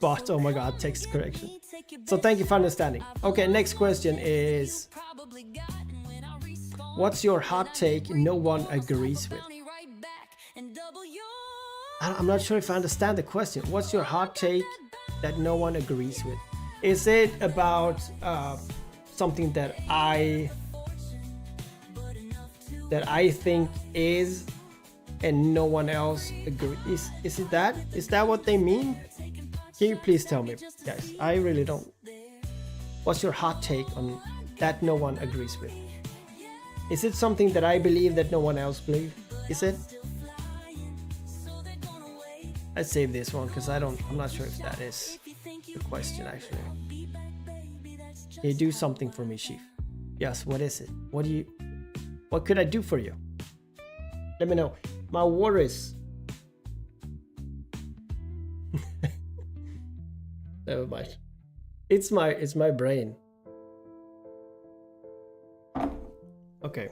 But oh my god, text correction. So thank you for understanding. Okay, next question is, what's your hot take no one agrees with? I'm not sure if I understand the question. What's your hot take that no one agrees with? Is it about something that I think is and no one else agrees? Is it that? Is that what they mean? Can you please tell me, guys? I really don't. What's your hot take on that no one agrees with? Is it something that I believe that no one else believes? Is it? I save this one because I'm not sure if that is the question actually. Can you do something for me, Sheev? Yes, what is it? What could I do for you? Let me know. My worries. Never mind. It's my brain. Okay.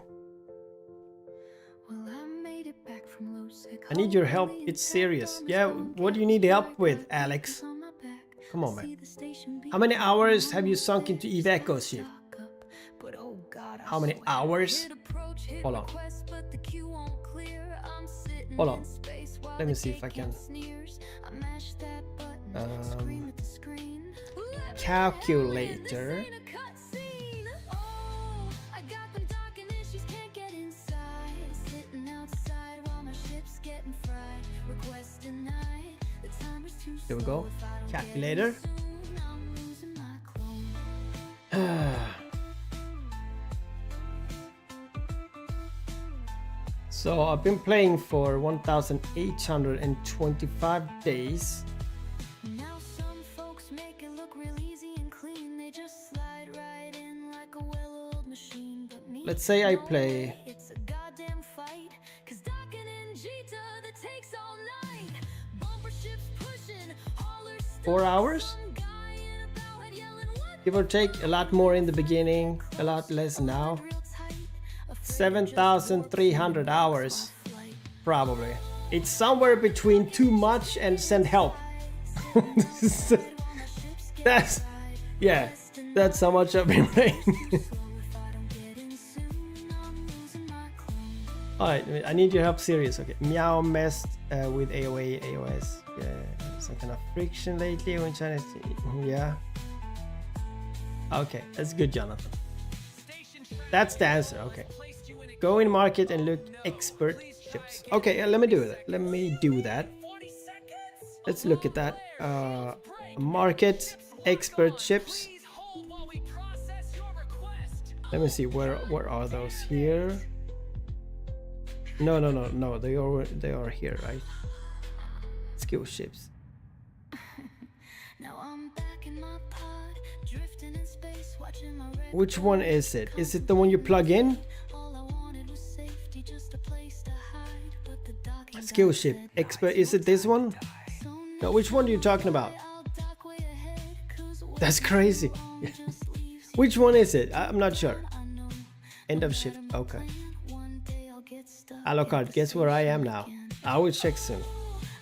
I need your help. It's serious. Yeah, what do you need help with, Alex? Come on, man. How many hours have you sunk into Eve Echoes, Sheev? How many hours? Hold on. Hold on. Let me see if I can. Calculator. Here we go. Calculator. So I've been playing for 1,825 days. Now some folks make it look real easy and clean. They just slide right in like a well-oiled machine. But me, Let's say I play it's a goddamn fight. 'Cause docking in Jita that takes all night. Bumper ships pushing, haulers 4 hours, some guy in a bowhead yelling what give or take. A lot more in the beginning, a lot less now. real tight. 7,300 hours, probably. It's somewhere between too much and send help. That's, yeah, that's how much I've been playing. Alright, I need your help, serious. Okay, Meow messed with AOA, AOS. Yeah, some kind of friction lately when trying to. Yeah. Okay, that's good, Jonathan. That's the answer. Okay. Go in market and look expert ships. Okay, let me do that. Let me do that. Let's look at that. Market expert ships. Let me see where are those here? No. They are here, right? Skill ships. Now I'm back in my pod, drifting in space, watching my red. Which one is it? Is it the one you plug in? All I wanted was safety, just a place to hide. But the docking Skill guy ship said, expert. Is it this one? "So No, which one are you talking about? I'll dock way ahead, 'cause what That's crazy. just leaves Which one is it? I'm not sure. I know. End of shift. Okay. One day I'll get stuck. Alucard, guess where I am now? I will check soon.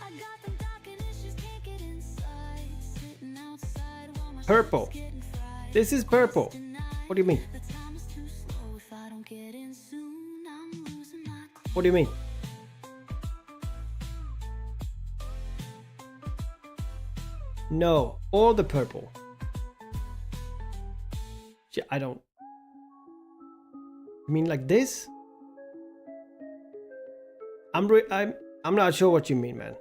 I got them docking issues, can't get inside. Sitting outside while my Purple. ship's getting fried. This is purple. What do you mean? The time is too slow. If I don't get in soon, I'm losing my clue. What do you mean? No, all the purple. Yeah, I don't. You mean like this? I'm not sure what you mean, man.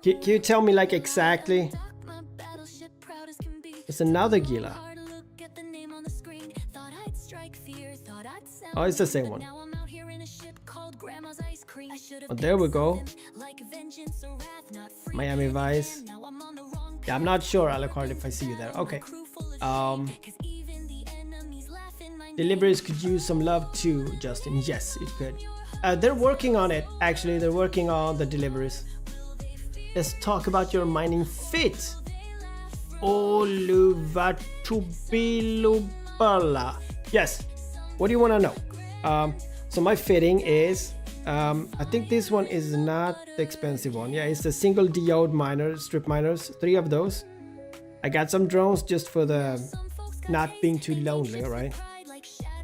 Can you tell me like exactly? My battleship proud as can be. It's another Gila. Hard to look at the name on the screen. Thought I'd strike fear, thought I'd sound Oh, it's the same but one. now I'm out here in a ship called Grandma's Ice Cream. I should have Oh, there we picked go. something like vengeance or wrath, not free. Miami Vice. Now I'm on the wrong Yeah, I'm not sure, Alucard, if I see you there. Okay. crew full of Um, shame, 'cause even the enemy's laughing my Deliveries could use some love too, Justin. Yes, it could. They're working on it. Actually, they're working on the deliveries. Let's talk about your mining fit. Oluvatubilubala. Yes. What do you want to know? So my fitting is, I think this one is not the expensive one. Yeah, it's the single diode miner, strip miners, 3 of those. I got some drones just for the not being too lonely, right?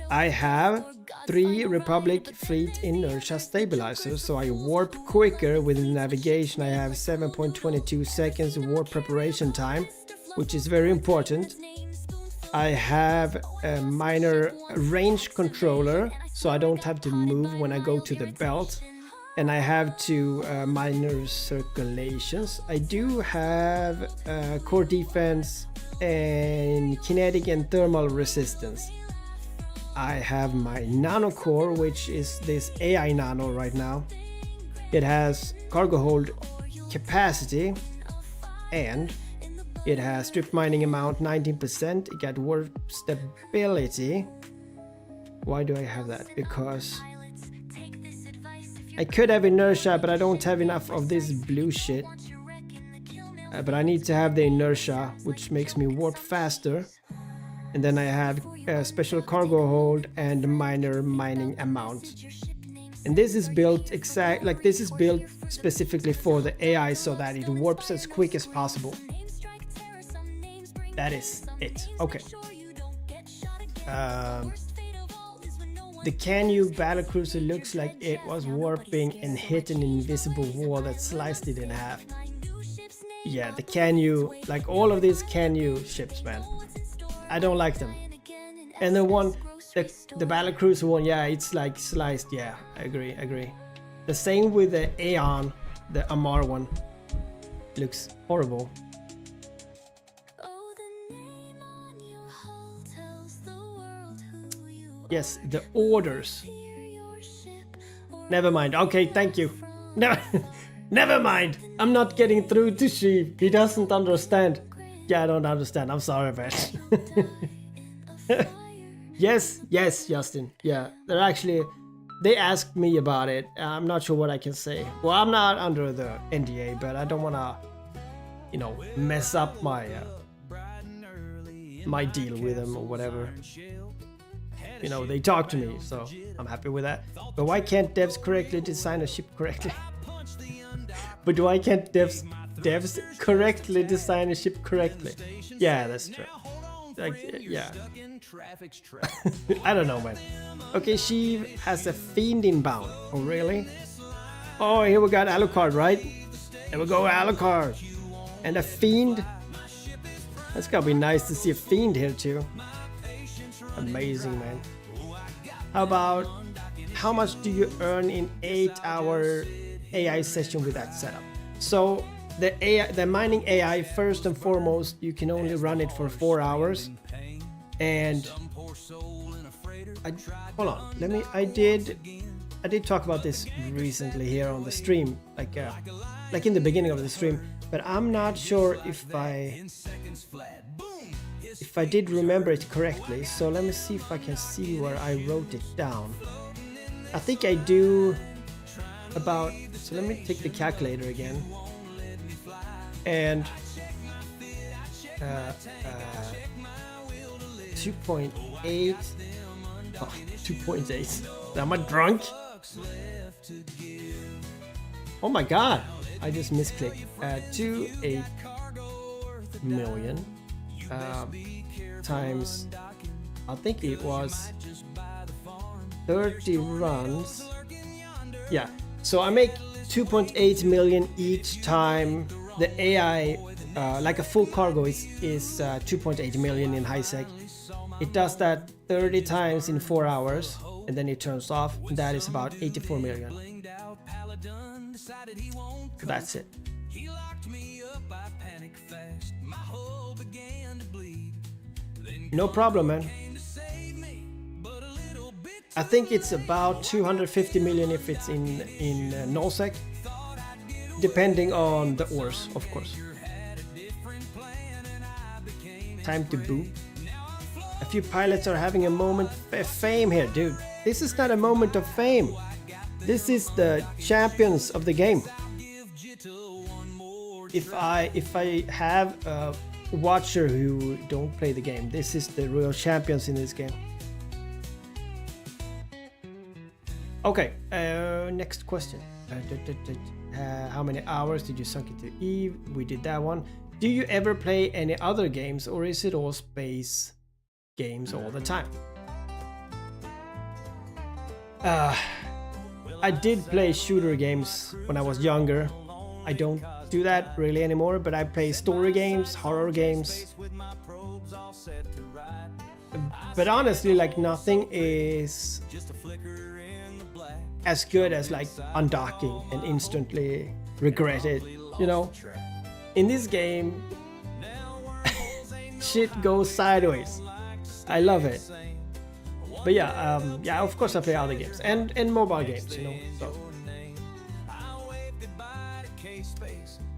I have 3 Republic Fleet inertia stabilizers, so I warp quicker with navigation. I have 7.22 seconds warp preparation time, which is very important. I have a minor range controller, so I don't have to move when I go to the belt. And I have 2 minor circulations. I do have core defense and kinetic and thermal resistance. I have my nano core, which is this AI nano right now. It has cargo hold capacity and it has strip mining amount 19%. It got warp stability. Why do I have that? Because I could have inertia, but I don't have enough of this blue shit. But I need to have the inertia, which makes me warp faster. And then I have a special cargo hold and minor mining amount. And this is built this is built specifically for the AI so that it warps as quick as possible. That is it. Okay. The Canyu battlecruiser looks like it was warping and hit an invisible wall that sliced it in half. Yeah, the Canyu, like all of these Canyu ships, man. I don't like them. And the battlecruiser one, yeah, it's like sliced. Yeah, I agree. The same with the Aeon the Amar one. Looks horrible. Oh, the name on your hull tells the world who you Yes, the orders. steer your ship. Or Never mind. Okay, thank you. No, never mind. I'm not getting through to Sheev. He doesn't understand. Yeah, I don't understand. I'm sorry, man. Yes, Justin. Yeah, they asked me about it. I'm not sure what I can say. Well, I'm not under the NDA, but I don't want to, mess up my my deal with them or whatever. They talk to me, so I'm happy with that. But why can't devs correctly design a ship correctly? But why can't devs correctly design a ship correctly? Yeah, that's true. Yeah. I don't know, man. Okay, Sheev has a fiend inbound. Oh, really? Oh, here we got Alucard, right? Here we go, Alucard. And a fiend. That's gotta be nice to see a fiend here too. Amazing, man. How much do you earn in 8-hour AI session with that setup? So the mining AI, first and foremost, you can only run it for 4 hours. And hold on, I did talk about this recently here on the stream, like in the beginning of the stream, but I'm not sure if I did remember it correctly. So let me see if I can see where I wrote it down. I think I do about, so let me take the calculator again. And 2.8. Oh, 2.8. Am I drunk? Oh my god! I just misclicked. 28 million times. I think it was 30 runs. Yeah. So I make 2.8 million each time the AI, like a full cargo, is 2.8 million in high sec. It does that 30 times in 4 hours, and then it turns off. That is about 84 million. That's it. No problem, man. I think it's about 250 million if it's in nullsec, depending on the ores, of course. Time to boo. A few pilots are having a moment of fame here, dude. This is not a moment of fame. This is the champions of the game. If I have a watcher who don't play the game, this is the real champions in this game. Okay, next question. How many hours did you sunk into Eve? We did that one. Do you ever play any other games, or is it all space games all the time? I did play shooter games when I was younger. I don't do that really anymore, but I play story games, horror games. But honestly, like, nothing is as good as like undocking and instantly regret it, you know? In this game, shit goes sideways. I love it. But yeah, of course I play other games and mobile games, you know. So,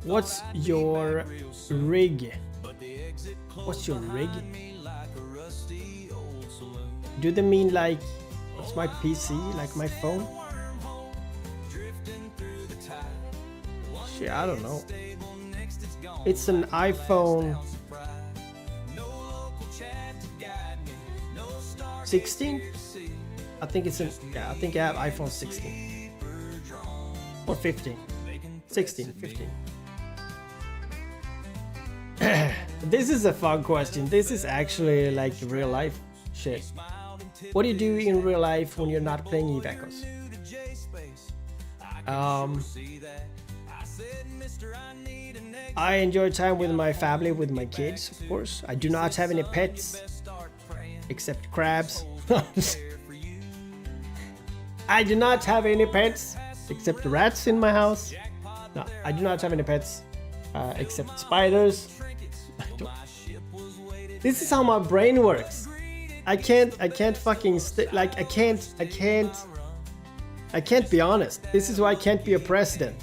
what's your rig? What's your rig? Do they mean like, what's my PC, like my phone? Shit, I don't know. It's an iPhone 16? I think it's an, yeah, I think I have iPhone 16 or 15. 16, 15. This is a fun question. This is actually like real life shit. What do you do in real life when you're not playing Eve Echoes? I enjoy time with my family, with my kids, of course. I do not have any pets, except crabs. I do not have any pets, except rats in my house. No, I do not have any pets except spiders. This is how my brain works. I can't fucking like I can't be honest. This is why I can't be a president.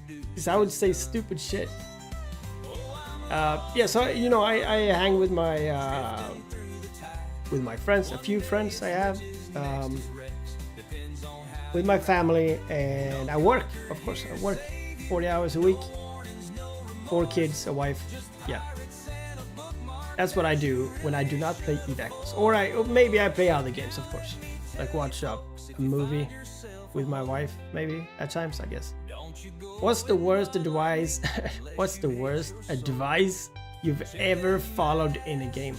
Because I would say stupid shit. Yeah, so you know, I hang with my friends, a few friends I have, with my family, and I work. Of course, I work 40 hours a week, 4 kids, a wife. Yeah, that's what I do when I do not play eVacs, or maybe I play other games, of course, like watch a movie with my wife, maybe at times, I guess. What's the worst advice? What's the worst advice you've ever followed in a game?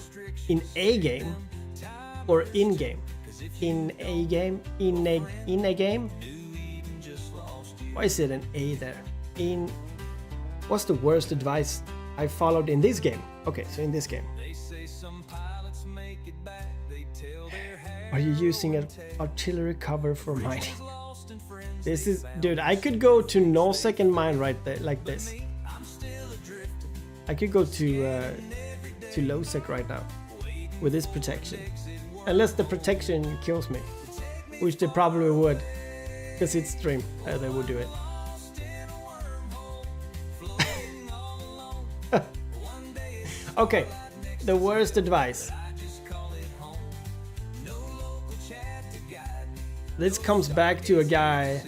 In a game, or in game? In a game? In a game? Why is it an A there? What's the worst advice I followed in this game? Okay, so in this game. Are you using an artillery cover for mining? This is, dude, I could go to no second mine right there, like this. I could go to low sec right now with this protection. Unless the protection kills me, which they probably would, because it's stream, they would do it. Okay, the worst advice. This comes back to a guy.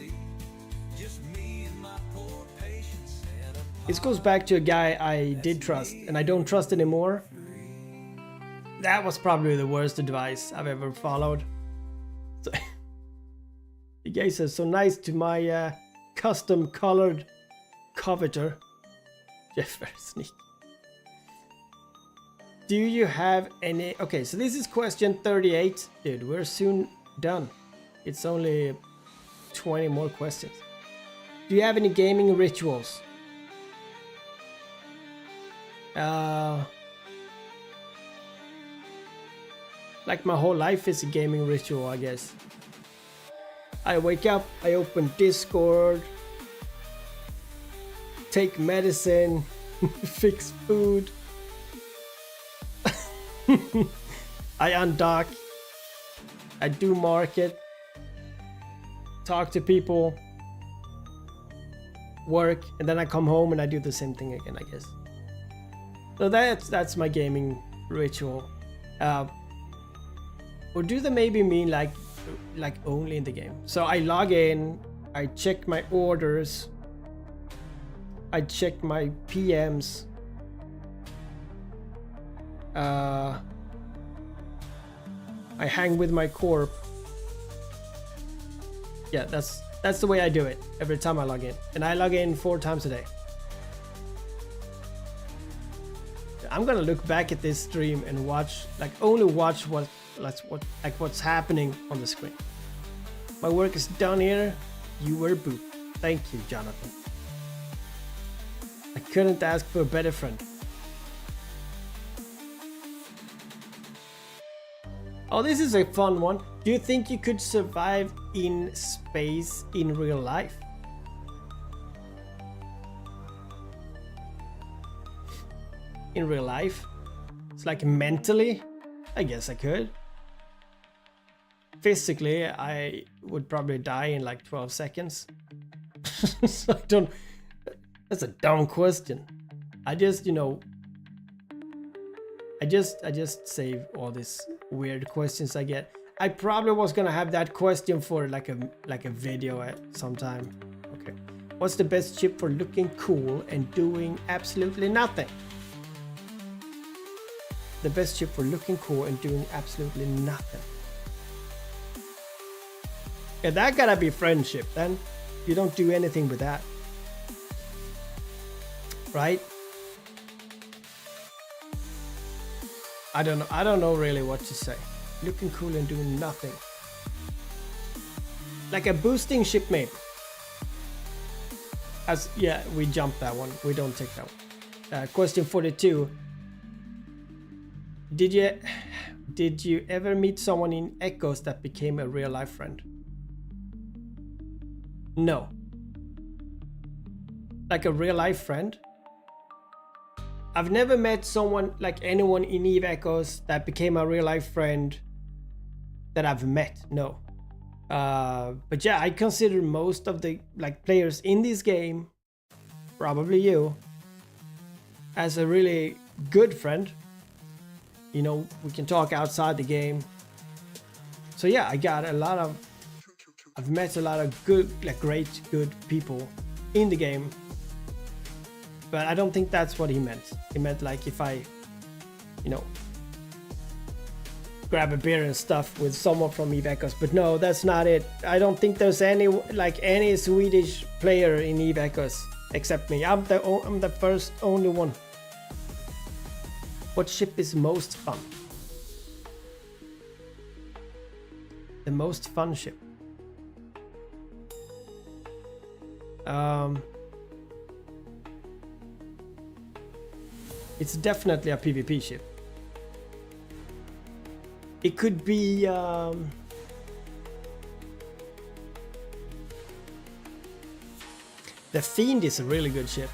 This goes back to a guy I did trust and I don't trust anymore. That was probably the worst advice I've ever followed. So, the guy says, so nice to my custom colored coveter. Jeff, very sneaky. Do you have any... Okay, so this is question 38. Dude, we're soon done. It's only 20 more questions. Do you have any gaming rituals? Like my whole life is a gaming ritual, I guess. I wake up, I open Discord, take medicine, fix food. I undock, I do market, talk to people, work, and then I come home and I do the same thing again, I guess. So that's my gaming ritual. Or do they maybe mean like only in the game? So I log in, I check my orders, I check my PMs, I hang with my corp. Yeah, that's the way I do it every time I log in, and I log in 4 times a day. I'm gonna look back at this stream and watch, like, only watch what's happening on the screen. My work is done here. You were booped. Thank you, Jonathan. I couldn't ask for a better friend. Oh, this is a fun one. Do you think you could survive in space in real life? In real life? It's like mentally? I guess I could. Physically, I would probably die in like 12 seconds. So I don't... That's a dumb question. I just, you know... I just save all these weird questions I get. I probably was gonna have that question for like a video at some time. Okay. What's the best chip for looking cool and doing absolutely nothing? The best chip for looking cool and doing absolutely nothing. Yeah, that gotta be friendship then. You don't do anything with that. Right? I don't know really what to say. Looking cool and doing nothing. Like a boosting ship maybe. Yeah, we jumped that one. We don't take that one. Question 42. Did you ever meet someone in Echoes that became a real life friend? No. like a real life friend. I've never met someone like anyone in Eve Echoes that became a real life friend that I've met. No. But yeah, I consider most of the like players in this game, probably you, as a really good friend. You know, we can talk outside the game. So yeah, I've met a lot of good, like great, good people in the game. But I don't think that's what he meant. He meant like if I, you know, grab a beer and stuff with someone from Eve Echoes. But no, that's not it. I don't think there's any Swedish player in Eve Echoes except me. I'm the first, only one. What ship is most fun? The most fun ship. It's definitely a PvP ship. It could be the Fiend is a really good ship,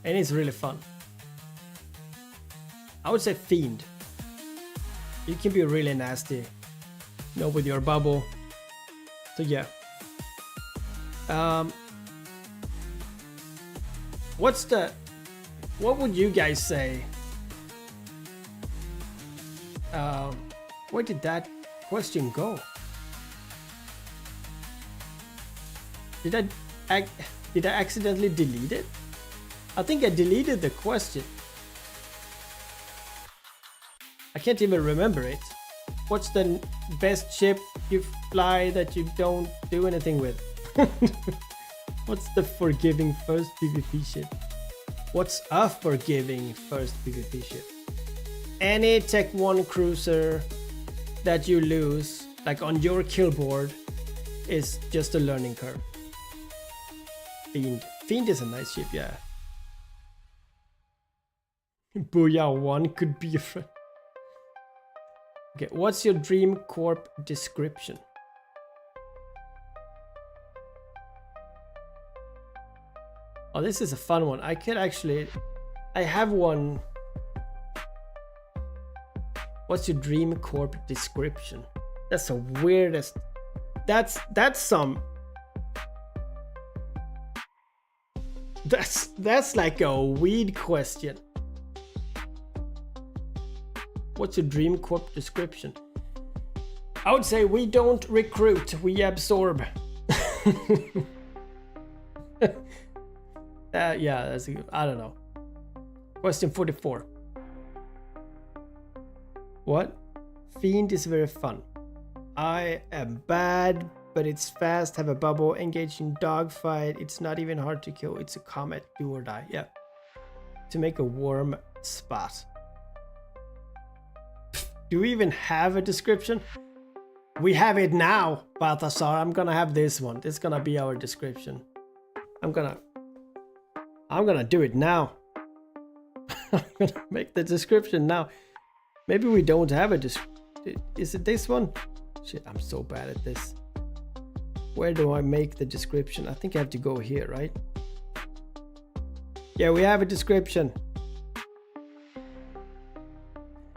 and it's really fun. I would say Fiend. You can be really nasty, you know, with your bubble. So yeah. What would you guys say? Where did that question go? Did I accidentally delete it? I think I deleted the question. I can't even remember it. What's the best ship you fly that you don't do anything with? What's the forgiving first PvP ship? What's a forgiving first PvP ship? Any Tech 1 cruiser that you lose, like on your kill board, is just a learning curve. Fiend. Fiend is a nice ship, yeah. Booyah 1 could be a friend. Okay, what's your Dream Corp description? Oh, this is a fun one. I have one. What's your Dream Corp description? That's the weirdest. That's like a weed question. What's your Dream Corp description? I would say we don't recruit, we absorb. Yeah, that's a good, I don't know. Question 44. What? Fiend is very fun. I am bad, but it's fast, have a bubble, engage in dogfight. It's not even hard to kill. It's a comet, do or die. Yeah. To make a warm spot. Do we even have a description? We have it now, Balthasar. I'm gonna have this one. This is gonna be our description. I'm gonna do it now. I'm gonna make the description now. Maybe we don't have a is it this one? Shit, I'm so bad at this. Where do I make the description? I think I have to go here, right? Yeah, we have a description.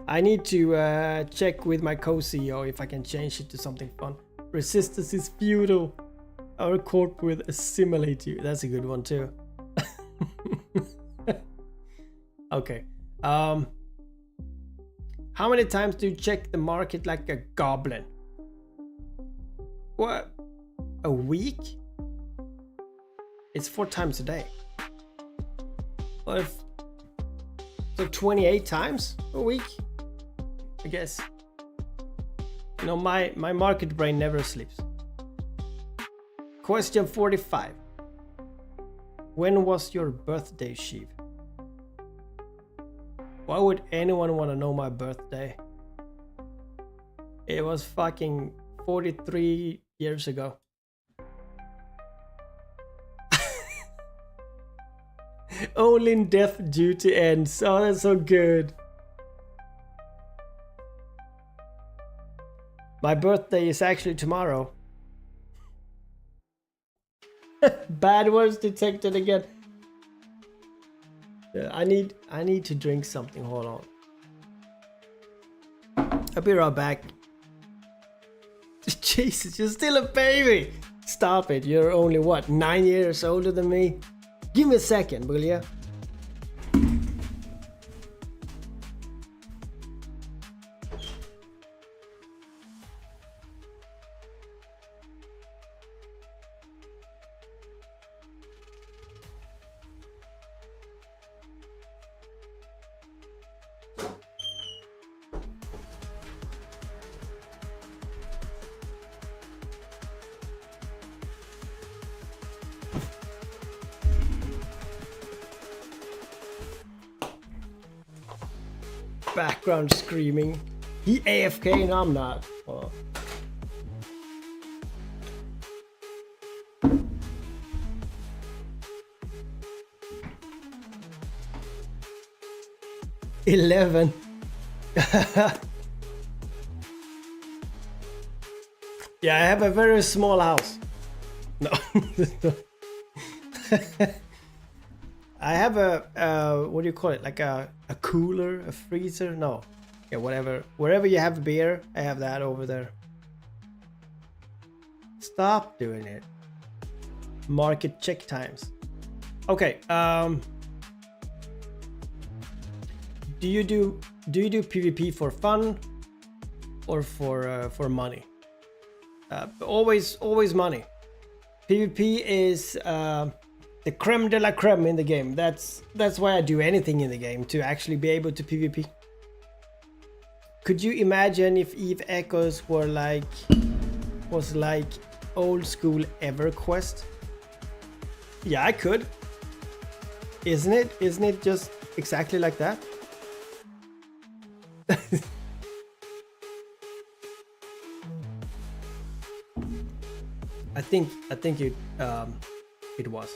I need to check with my co-CEO if I can change it to something fun. Resistance is futile. Our corp will assimilate you. That's a good one too. Okay. How many times do you check the market like a goblin? What? A week? It's 4 times a day. What if... So 28 times a week? I guess. You know, my market brain never sleeps. Question 45. When was your birthday, Sheev? Why would anyone want to know my birthday? It was fucking 43 years ago. Only in death duty ends. Oh, that's so good. My birthday is actually tomorrow. Bad words detected again. I need to drink something. Hold on. I'll be right back. Jesus, you're still a baby. Stop it. You're only what, 9 years older than me? Give me a second, will ya? Background screaming. He AFK and I'm not. Oh. $11. Yeah, I have a very small house. No. I have a what do you call it? Like a cooler, a freezer? No. Yeah, whatever. Wherever you have beer, I have that over there. Stop doing it. Market check times. Okay. Do you do PvP for fun or for money? Always money. PvP is the creme de la creme in the game. That's why I do anything in the game, to actually be able to PvP. Could you imagine if Eve Echoes was like old school EverQuest? Yeah, I could. Isn't it just exactly like that? I think it was.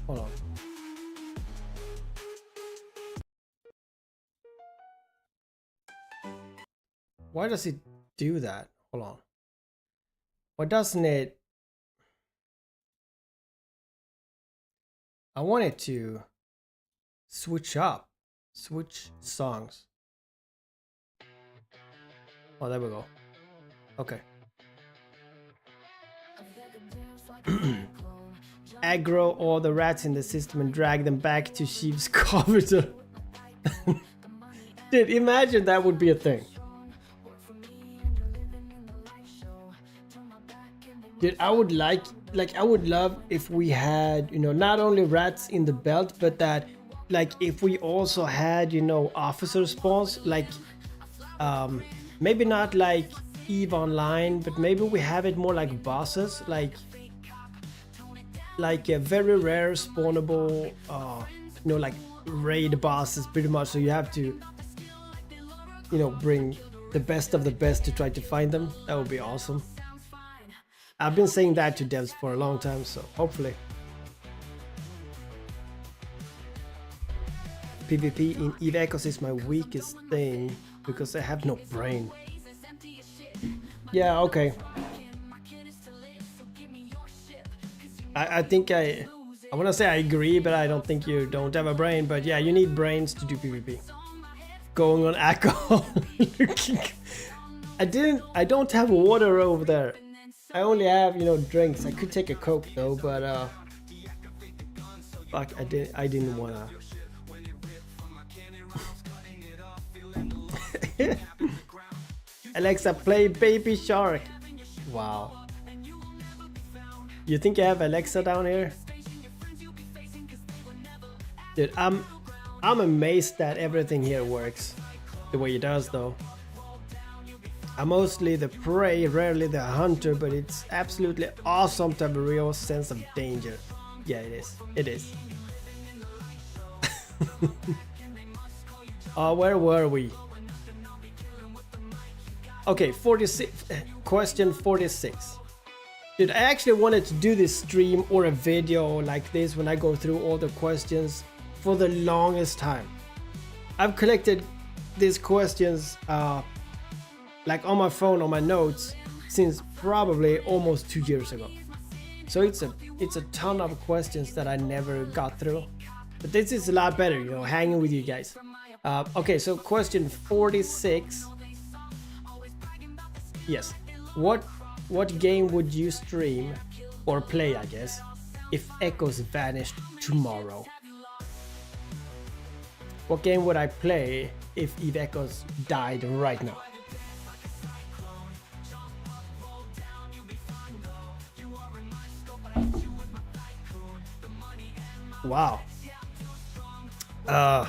Hold on. Why does it do that? Hold on. Why doesn't it? I want it to switch songs. Oh, there we go. Okay. Aggro all the rats in the system and drag them back to Sheev's corridor. Dude, imagine that would be a thing. Dude, I would I would love if we had, not only rats in the belt, but that, like, if we also had, officer spawns, like, maybe not like EVE Online, but maybe we have it more like bosses, like a very rare spawnable, like raid bosses, pretty much. So you have to, bring the best of the best to try to find them. That would be awesome. I've been saying that to devs for a long time, so hopefully. PvP in EVE Echoes is my weakest thing because I have no brain. Yeah, okay. I think I want to say I agree, but I don't think you don't have a brain. But yeah, you need brains to do PvP. Going on alcohol. I don't have water over there. I only have, drinks. I could take a Coke though, but fuck, I didn't wanna. Alexa, play Baby Shark. Wow. You think I have Alexa down here? Dude, I'm amazed that everything here works the way it does though. I'm mostly the prey, rarely the hunter, but it's absolutely awesome to have a real sense of danger. Yeah, it is. It is. Where were we? Okay, 46. Question 46. Dude, I actually wanted to do this stream or a video like this when I go through all the questions for the longest time. I've collected these questions like on my phone, on my notes, since probably almost 2 years ago. So it's a ton of questions that I never got through. But this is a lot better, you know, hanging with you guys. Okay, so question 46. Yes. What game would you stream or play, I guess, if Echoes vanished tomorrow? What game would I play if Eve Echoes died right now? Wow. Oh,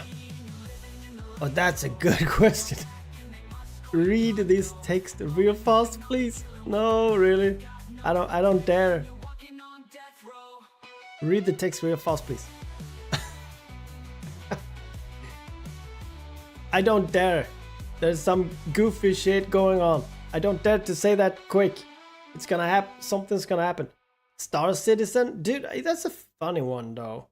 that's a good question. Read this text real fast, please. No, really. I don't dare. Read the text real fast, please. I don't dare. There's some goofy shit going on. I don't dare to say that quick. It's gonna happen. Something's gonna happen. Star Citizen? Dude, that's a funny one though.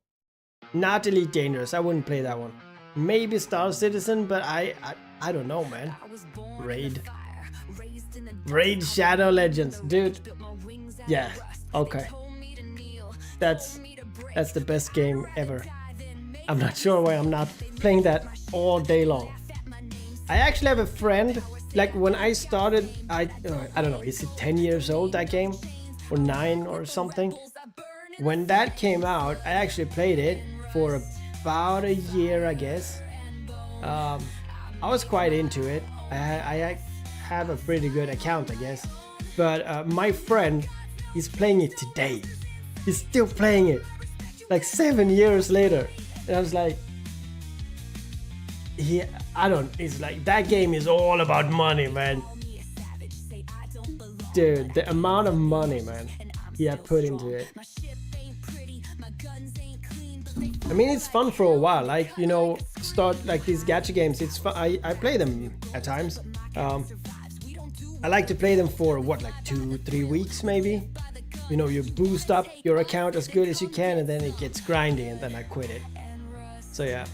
Not Elite Dangerous. I wouldn't play that one. Maybe Star Citizen, but I don't know, man. Raid Shadow Legends, dude. Yeah, okay. That's the best game ever. I'm not sure why I'm not playing that all day long. I actually have a friend, like when I started, I don't know, is it 10 years old, that game? Or 9 or something? When that came out, I actually played it for about a year, I guess. I was quite into it. I have a pretty good account, I guess. But my friend is playing it today. He's still playing it, like 7 years later. And I was like, it's like, that game is all about money, man. Dude, the amount of money, man, he had put into it. I mean, it's fun for a while, like, you know, start like these gacha games. It's fun. I play them at times. I like to play them for what, like 2-3 weeks maybe. You know, you boost up your account as good as you can, and then it gets grindy, and then I quit it. So yeah.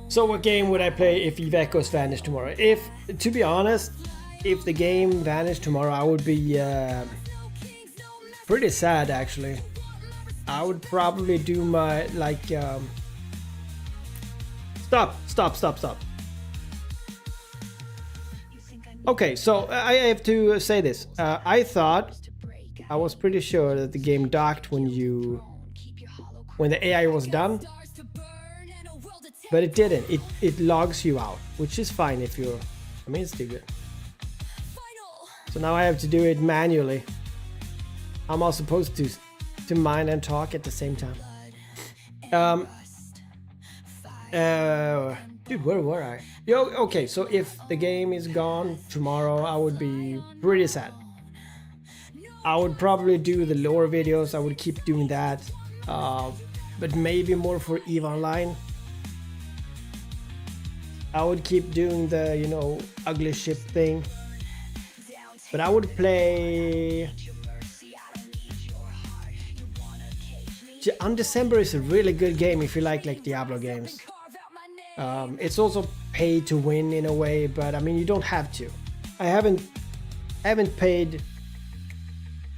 So what game would I play if Eve Echoes vanished tomorrow? To be honest, if the game vanished tomorrow, I would be pretty sad actually. I would probably do my like Stop. Okay, so I have to say this. I thought, I was pretty sure that the game docked when the AI was done, but it didn't. It logs you out, which is fine if you're, I mean, it's still good. So now I have to do it manually. I'm all supposed to mine and talk at the same time. Dude, where were I? Okay, so if the game is gone tomorrow, I would be pretty sad. I would probably do the lore videos. I would keep doing that, but maybe more for EVE Online. I would keep doing the, you know, ugly ship thing, but I would play. Undecember is a really good game if you like Diablo games. It's also pay to win in a way, but I mean, you don't have to. I haven't paid,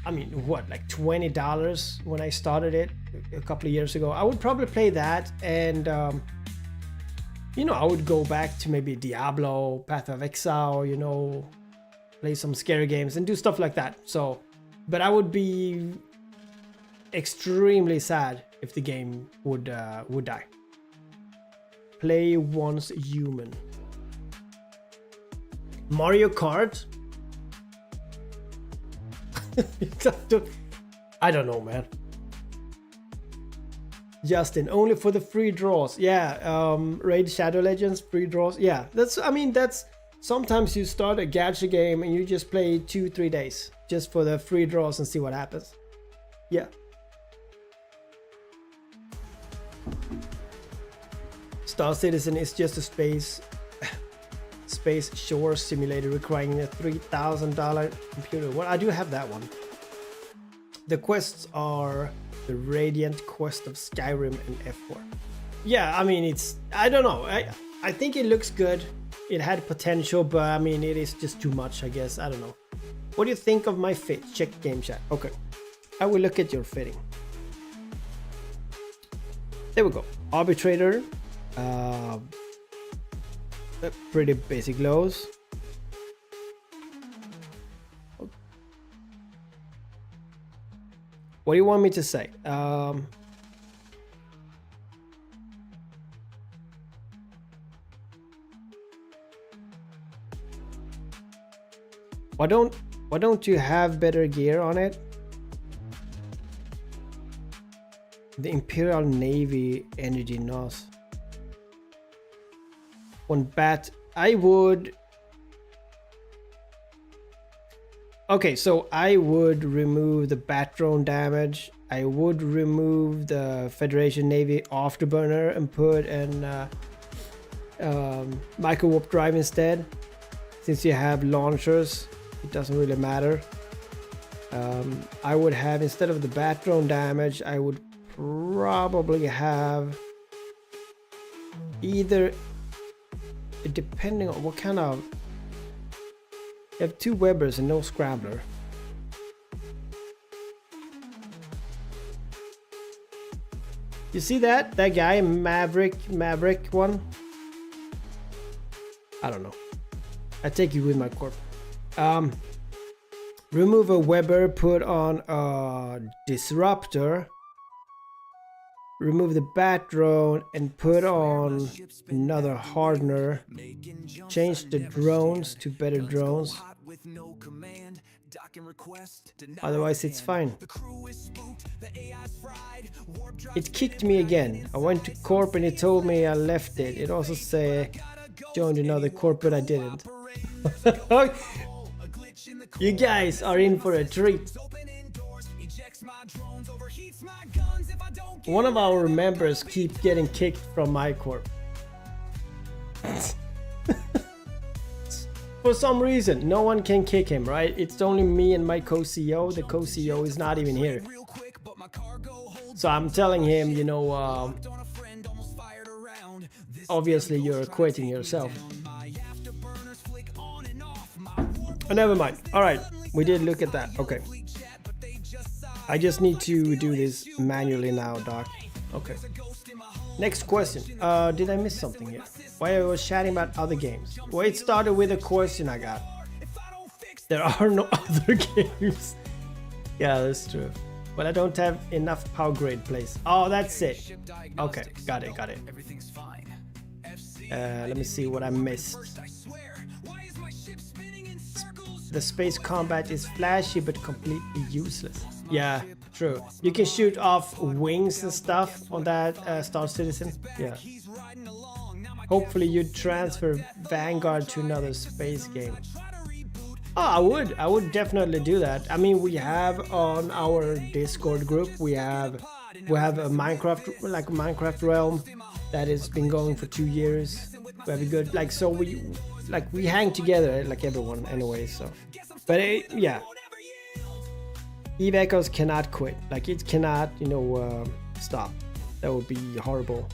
I mean, what, like $20 when I started it a couple of years ago. I would probably play that, and you know, I would go back to maybe Diablo, Path of Exile, you know, play some scary games and do stuff like that. So, but I would be extremely sad if the game would die. Play once human. Mario Kart? I don't know, man. Justin, only for the free draws. Yeah, Raid Shadow Legends, free draws. Yeah, that's sometimes you start a gacha game and you just play 2-3 days just for the free draws and see what happens. Yeah. Star Citizen is just a space shore simulator requiring a $3,000 computer. Well, I do have that one. The quests are the Radiant Quest of Skyrim and F4. Yeah, I mean, I don't know. I think it looks good. it had potential, but I mean, it is just too much, I guess. I don't know. What do you think of my fit? Check game chat. Okay, I will look at your fitting. There we go. Arbitrator. Pretty basic lows. What do you want me to say? Why don't you have better gear on it? The Imperial Navy Energy NOS. One bat. I would. Okay, so I would remove the bat drone damage. I would remove the Federation Navy afterburner and put an micro warp drive instead. Since you have launchers, it doesn't really matter. I would have, instead of the bat drone damage, I would probably have either, depending on what kind of, you have 2 Webbers and no Scrabbler. You see that guy, Maverick one? I don't know. I take you with my corp. Remove a Webber, put on a Disruptor. Remove the bat drone and put on another hardener. Change the drones to better drones. Otherwise it's fine. It kicked me again. I went to corp and it told me I left it. It also said joined another corp, but I didn't. You guys are in for a treat. One of our members keep getting kicked from my corp. For some reason, no one can kick him, right? It's only me and my co-CEO. The co-CEO is not even here. So I'm telling him, you know, obviously you're quitting yourself. Oh, never mind. All right, we did look at that. Okay. I just need to do this manually now, Doc. Okay. Next question. Did I miss something here? Why I was chatting about other games? Well, it started with a question I got. There are no other games. Yeah, that's true. But I don't have enough power grade place. Oh, that's it. Okay, got it. Let me see what I missed. The space combat is flashy but completely useless. Yeah, true. You can shoot off wings and stuff on that Star Citizen. Yeah. Hopefully you transfer Vanguard to another space game. Oh, I would definitely do that. I mean, we have on our Discord group, we have a Minecraft, like Minecraft realm that has been going for 2 years. We have a good, like, so we hang together like everyone anyway, so. But yeah, Eve Echoes cannot quit. Like, it cannot, you know, stop. That would be horrible.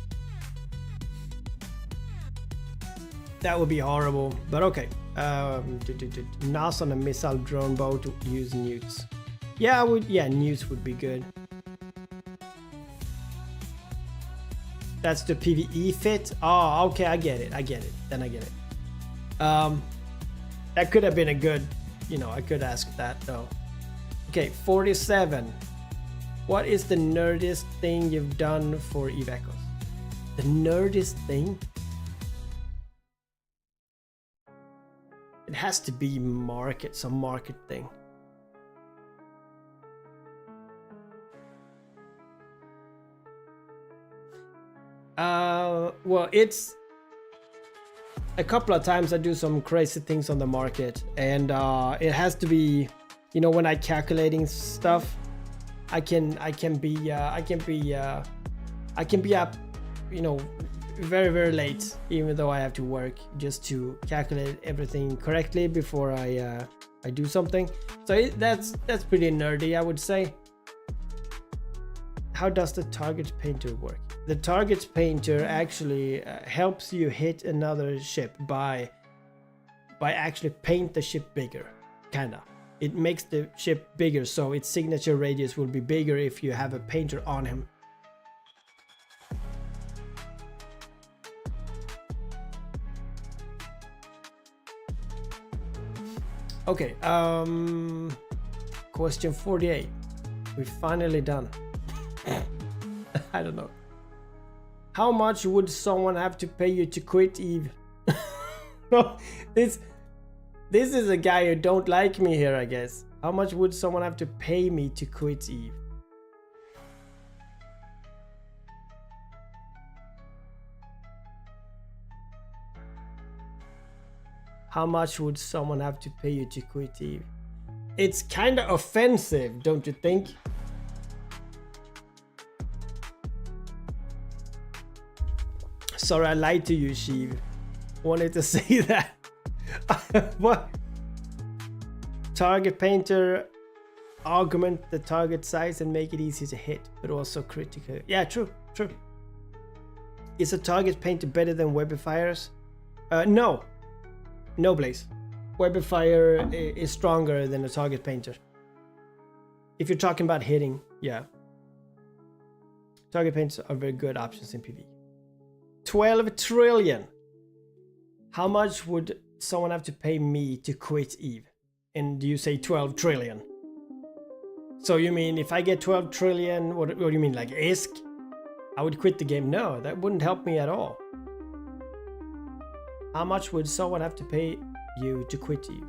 That would be horrible. But okay. NAS on a missile drone bow to use newts. Yeah, I would. Yeah, newts would be good. That's the PvE fit. Oh, okay, I get it. Then I get it. That could have been a good, you know, I could ask that though. Okay, 47. What is the nerdiest thing you've done for Eve Echoes? The nerdiest thing? It has to be some market thing. Well, it's a couple of times I do some crazy things on the market, and it has to be, you know, when I calculating stuff, I can be up, you know, very, very late, even though I have to work just to calculate everything correctly before I do something. So that's pretty nerdy, I would say. How does the target painter work? The target painter actually helps you hit another ship by by actually paint the ship bigger, kinda. It makes the ship bigger, so its signature radius will be bigger if you have a painter on him. Okay, question 48. We're finally done. I don't know. How much would someone have to pay you to quit Eve? No, this is a guy who don't like me here, I guess. How much would someone have to pay me to quit Eve? How much would someone have to pay you to quit Eve? It's kind of offensive, don't you think? Sorry, I lied to you, Sheev. Wanted to say that. What? Target painter, augment the target size and make it easy to hit, but also critical. Yeah, true. Is a target painter better than webifiers? No, Blaze. Webifier is stronger than a target painter. If you're talking about hitting, yeah. Target painters are very good options in PvE. 12 trillion. How much would someone have to pay me to quit Eve? And you say 12 trillion. So you mean if I get 12 trillion, what do you mean, like ISK? I would quit the game? No, that wouldn't help me at all. How much would someone have to pay you to quit Eve?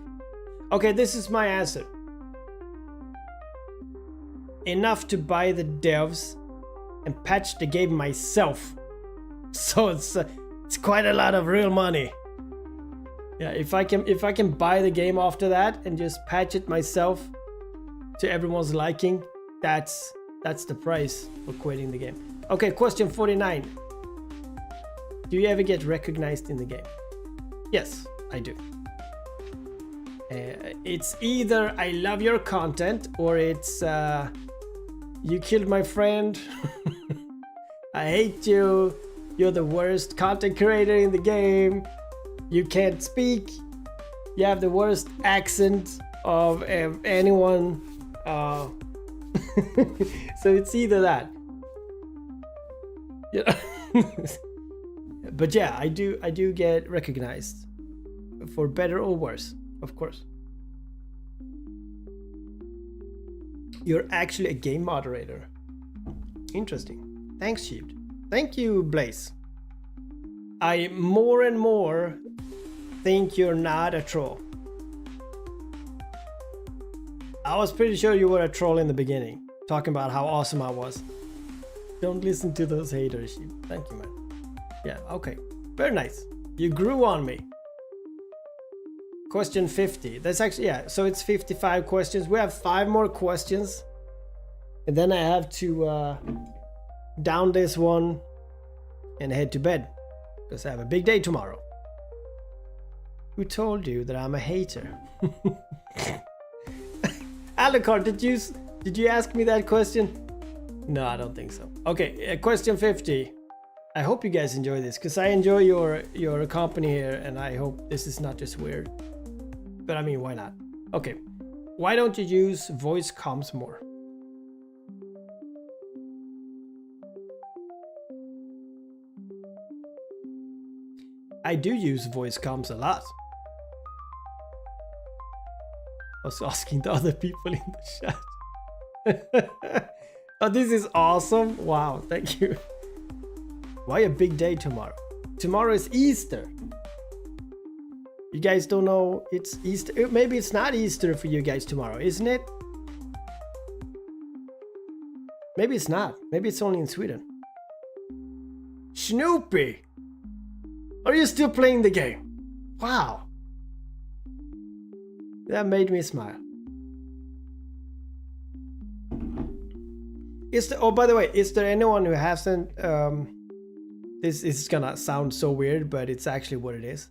Okay, this is my answer. Enough to buy the devs and patch the game myself. So it's quite a lot of real money. Yeah, if I can buy the game after that and just patch it myself to everyone's liking, that's the price for quitting the game. Okay, question 49. Do you ever get recognized in the game? Yes, I do. It's either I love your content or it's you killed my friend. I hate you. You're the worst content creator in the game. You can't speak. You have the worst accent of anyone. So it's either that. Yeah. But yeah, I do get recognized, for better or worse, of course. You're actually a game moderator. Interesting. Thanks, Sheev. Thank you, Blaze. I more and more think you're not a troll. I was pretty sure you were a troll in the beginning, talking about how awesome I was. Don't listen to those haters, Sheev. Thank you, man. Yeah, okay. Very nice. You grew on me. Question 50. That's actually, yeah, so it's 55 questions. We have 5 more questions. And then I have to down this one and head to bed, because I have a big day tomorrow. Who told you that I'm a hater? Alucard, did you ask me that question? No, I don't think so. Okay, question 50. I hope you guys enjoy this, because I enjoy your company here, and I hope this is not just weird. But I mean, why not? Okay, why don't you use voice comms more? I do use voice comms a lot. I was asking the other people in the chat. Oh, this is awesome. Wow, thank you. Why a big day tomorrow? Tomorrow is Easter. You guys don't know it's Easter? Maybe it's not Easter for you guys tomorrow, isn't it? Maybe it's not. Maybe it's only in Sweden. Snoopy! Are you still playing the game? Wow. That made me smile. Oh, by the way, is there anyone who hasn't... this is gonna sound so weird, but it's actually what it is.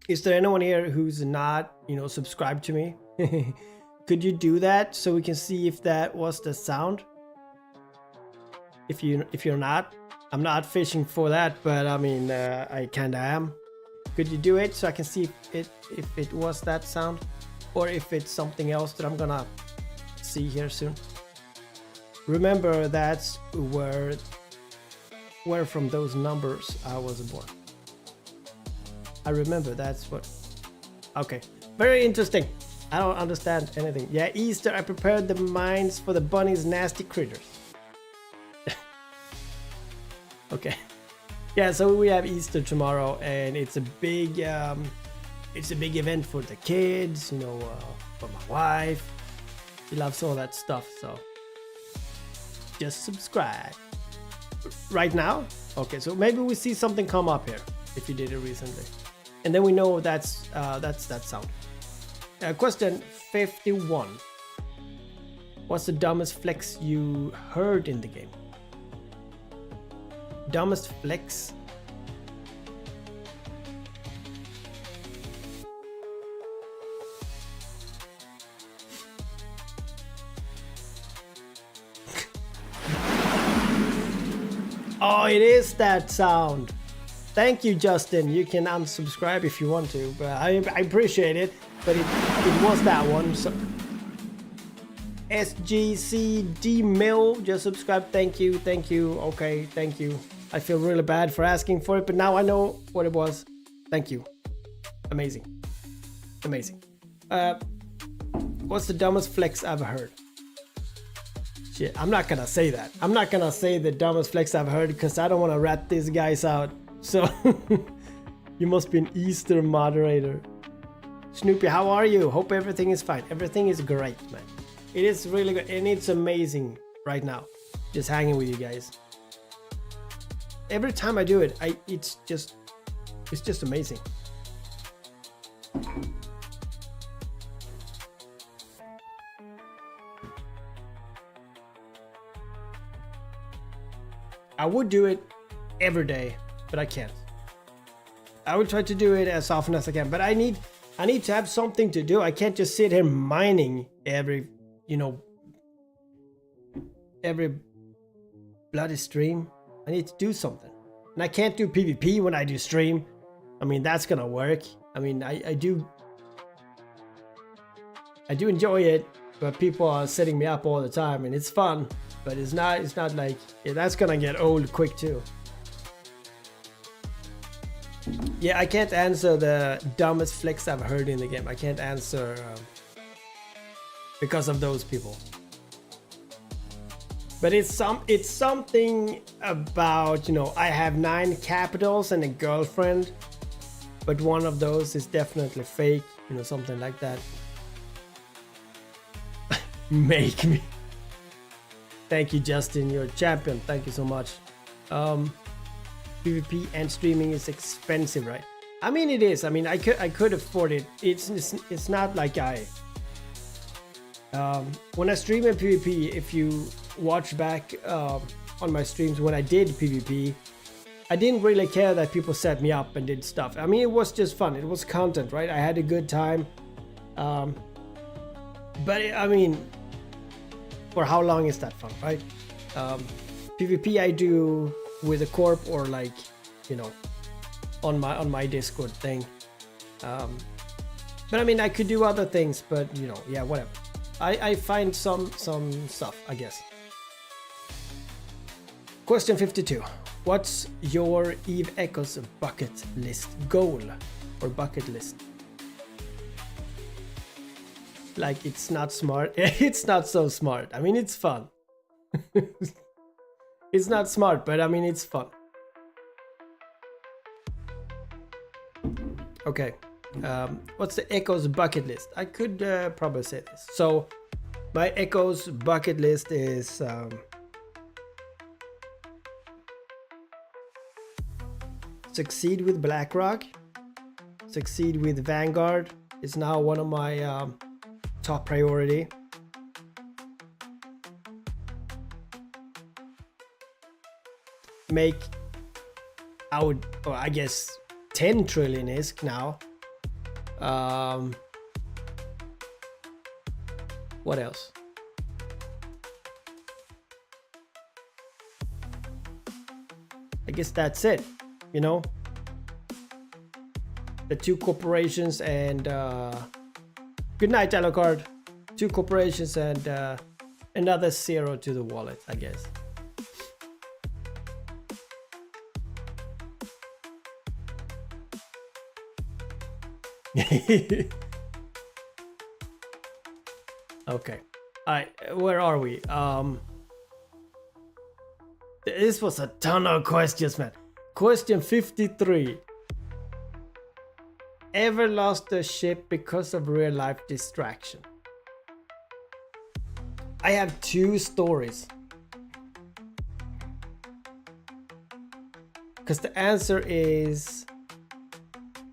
Is there anyone here who's not, subscribed to me? Could you do that so we can see if that was the sound? If you're not, I'm not fishing for that, but I mean, I kinda am. Could you do it so I can see if it was that sound, or if it's something else that I'm gonna see here soon? Remember, that's where from those numbers I was born. I remember that's what. Okay, very interesting. I don't understand anything. Yeah, Easter, I prepared the mines for the bunny's nasty critters. Okay. Yeah, so we have Easter tomorrow, and it's a big event for the kids, you know, for my wife. She loves all that stuff, so just subscribe. Right now? Okay, so maybe we see something come up here if you did it recently, and then we know that's that sound. Question 51. What's the dumbest flex you heard in the game? Dumbest flex? Oh, it is that sound. Thank you, Justin. You can unsubscribe if you want to, but I appreciate it. But it was that one. So SGCD Mill just subscribed. Thank you. Okay, thank you. I feel really bad for asking for it, but now I know what it was. Thank you. Amazing. What's the dumbest flex I've heard? Shit, I'm not gonna say that. I'm not gonna say the dumbest flex I've heard because I don't want to rat these guys out. So you must be an Easter moderator. Snoopy, how are you? Hope everything is fine. Everything is great, man. It is really good, and it's amazing right now. Just hanging with you guys. Every time I do it, it's just amazing. I would do it every day, but I can't. I will try to do it as often as I can, but I need to have something to do. I can't just sit here mining every bloody stream. I need to do something. And I can't do PvP when I do stream. I mean, that's gonna work. I mean, I do enjoy it, but people are setting me up all the time and it's fun, but it's not like, yeah, that's gonna get old quick too. Yeah, I can't answer the dumbest flex I've heard in the game. I can't answer because of those people. But it's something about, I have 9 capitals and a girlfriend, but one of those is definitely fake, something like that. Make me. Thank you, Justin. You're a champion. Thank you so much. PvP and streaming is expensive, right? I mean, it is. I mean, I could afford it. It's not like when I stream in PvP, if you watch back on my streams when I did PvP, I didn't really care that people set me up and did stuff. I mean, it was just fun. It was content, right? I had a good time. But I mean, for how long is that fun, right? PvP I do with a corp or like, on my Discord thing. But I mean, I could do other things, but yeah, whatever. I find some stuff, I guess. Question 52. What's your Eve Echoes bucket list goal or bucket list? Like, it's not smart. It's not so smart. I mean, it's fun. It's not smart, but I mean, it's fun. Okay. What's the Echoes bucket list? I could probably say this. So, my Echoes bucket list is succeed with BlackRock, succeed with Vanguard is now one of my top priority. Make I guess 10 trillion ISK now. What else? I guess that's it, the 2 corporations and good night Alucard. 2 corporations and another 0 to the wallet, I guess. Okay. Alright, where are we? This was a ton of questions, man. Question 53. Ever lost a ship because of real life distraction? I have 2 stories. Because the answer is...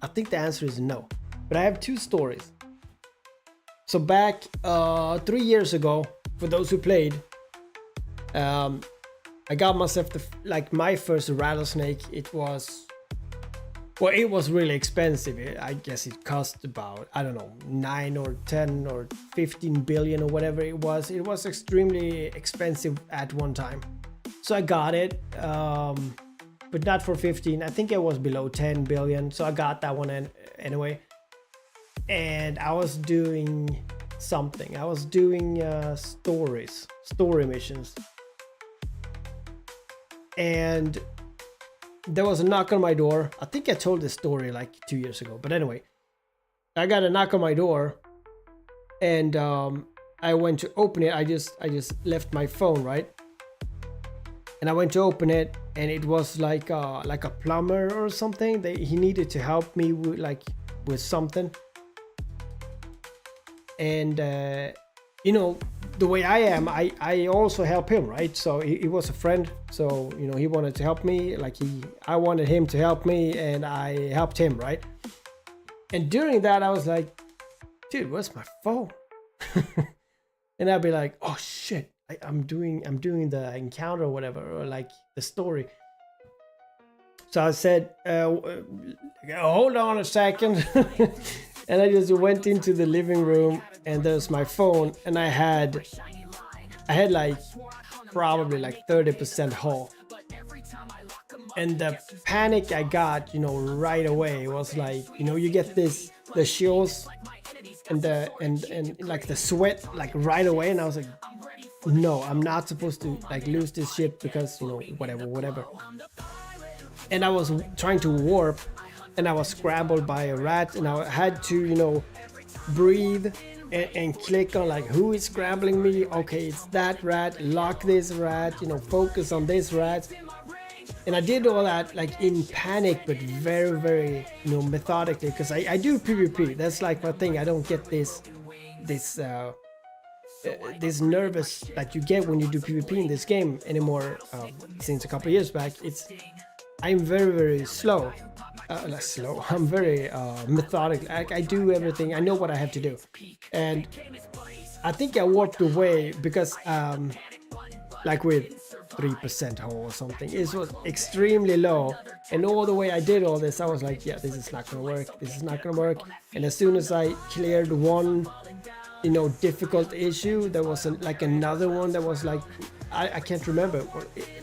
I think the answer is no. But I have 2 stories. So back 3 years ago, for those who played, I got myself my first rattlesnake. It was really expensive. I guess it cost about, I don't know, 9 or 10 or 15 billion or whatever it was. It was extremely expensive at one time. So I got it, but not for 15. I think it was below 10 billion. So I got that one anyway. And I was doing something. I was doing story missions. And there was a knock on my door. I think I told this story like 2 years ago. But anyway, I got a knock on my door. And I went to open it. I just left my phone, right? And I went to open it. And it was like a plumber or something. He needed to help me with something. And you know, the way I am, I also help him, right? So he was a friend, so you know, he wanted to help me, I wanted him to help me, and I helped him, right? And during that I was like, dude, where's my phone? And I'd be like, oh shit, I'm doing the encounter or whatever, or like the story. So I said, hold on a second. And I just went into the living room, and there's my phone, and I had like probably like 30% hull. And the panic I got, you know, right away was like, you know, you get the chills and like the sweat like right away, and I was like, no, I'm not supposed to like lose this shit because, you know, whatever. And I was trying to warp, and I was scrambled by a rat, and I had to, you know, breathe and click on like who is scrambling me. Okay, it's that rat, lock this rat, you know, focus on this rat. And I did all that like in panic, but very, very, you know, methodically, because I do PvP. That's like my thing. I don't get this nervous that you get when you do PvP in this game anymore. Since a couple of years back, I'm very, very slow. I'm very methodical. I do everything. I know what I have to do, and I think I walked away because like with 3% hull or something, it was extremely low, and all the way I did all this, I was like, yeah, this is not gonna work, this is not gonna work. And as soon as I cleared one, you know, difficult issue, there was like another one that was like, I can't remember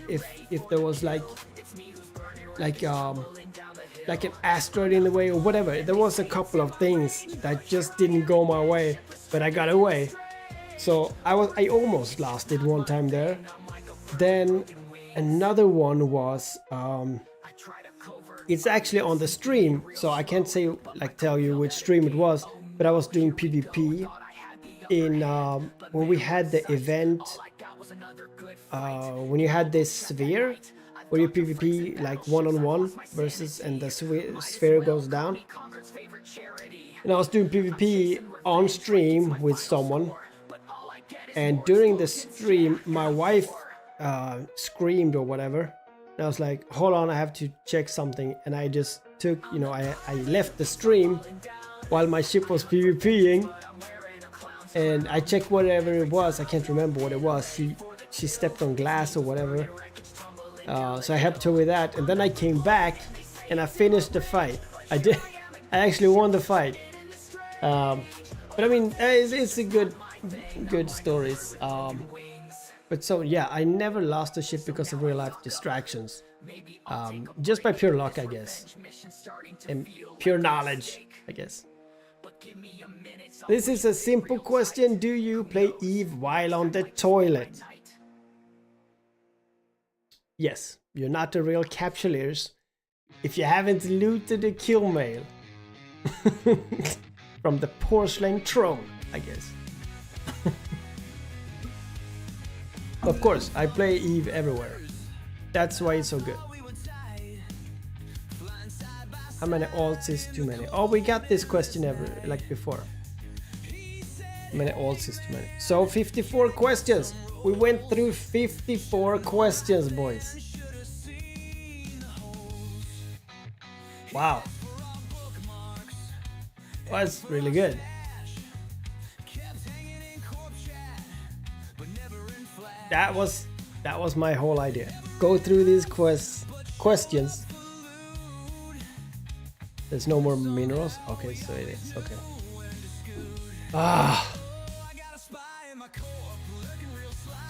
if there was like an asteroid in the way or whatever. There was a couple of things that just didn't go my way, but I got away. So I almost lost it one time there. Then another one was it's actually on the stream, so I can't tell you which stream it was, but I was doing PvP in when we had the event, when you had this sphere where you PvP like one-on-one versus, and the sphere goes down. And I was doing PvP on stream with someone, and during the stream my wife screamed or whatever, and I was like, hold on, I have to check something. And I just took, you know, I left the stream while my ship was PvPing, and I checked whatever it was. I can't remember what it was. She stepped on glass or whatever. So I helped her with that, and then I came back and I finished the fight. I actually won the fight. But I mean, it's a good stories. But so yeah, I never lost a ship because of real life distractions. Just by pure luck, I guess, and pure knowledge, I guess. This is a simple question. Do you play Eve while on the toilet? Yes, you're not the real capsuleers if you haven't looted the kill mail from the porcelain throne, I guess. Of course, I play Eve everywhere. That's why it's so good. How many alts is too many? Oh, we got this question ever, like before. How many alts is too many? So 54 questions. We went through 54 questions, boys. Wow. That's really good. That was my whole idea. Go through these questions. There's no more minerals? Okay, so it is. Okay. Ah.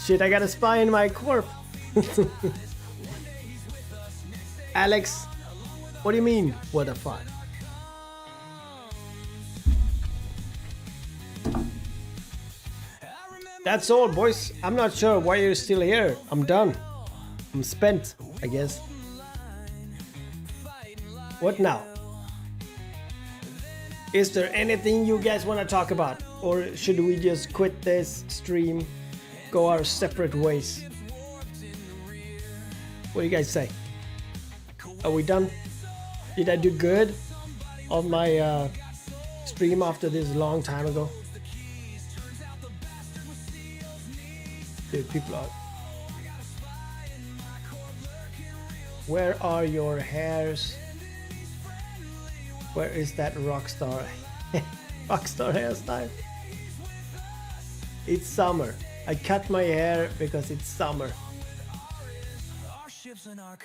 Shit, I got a spy in my corp. Alex, what do you mean, what the fuck? That's all, boys. I'm not sure why you're still here. I'm done. I'm spent, I guess. What now? Is there anything you guys want to talk about? Or should we just quit this stream, go our separate ways? What do you guys say? Are we done? Did I do good on my stream after this long time ago? Dude, people are... Where are your hairs? Where is that rockstar hairstyle? It's summer. I cut my hair because it's summer. Our ships and our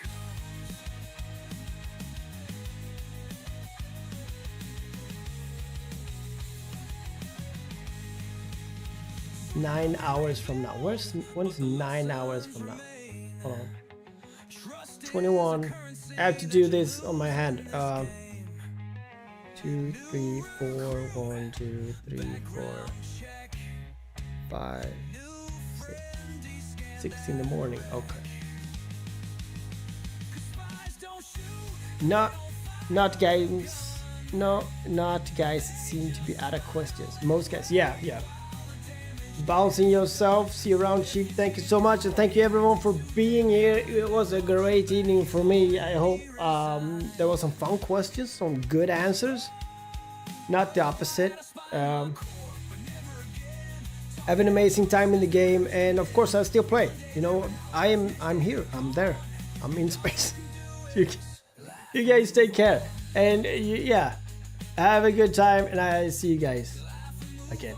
9 hours from now. When's 9 hours from now? Hold on. 21. I have to do this on my hand. 2, 3, 4. 1, 2, 3, 4, 5, 6 in the morning. Okay. Not guys. No, not guys seem to be out of questions. Most guys. Yeah. Bouncing yourself. See you around, Sheev. Thank you so much, and thank you everyone for being here. It was a great evening for me. I hope there was some fun questions, some good answers. Not the opposite. Have an amazing time in the game, and of course I still play. You know, I'm here. I'm there. I'm in space. You guys take care, and yeah, have a good time, and I see you guys again.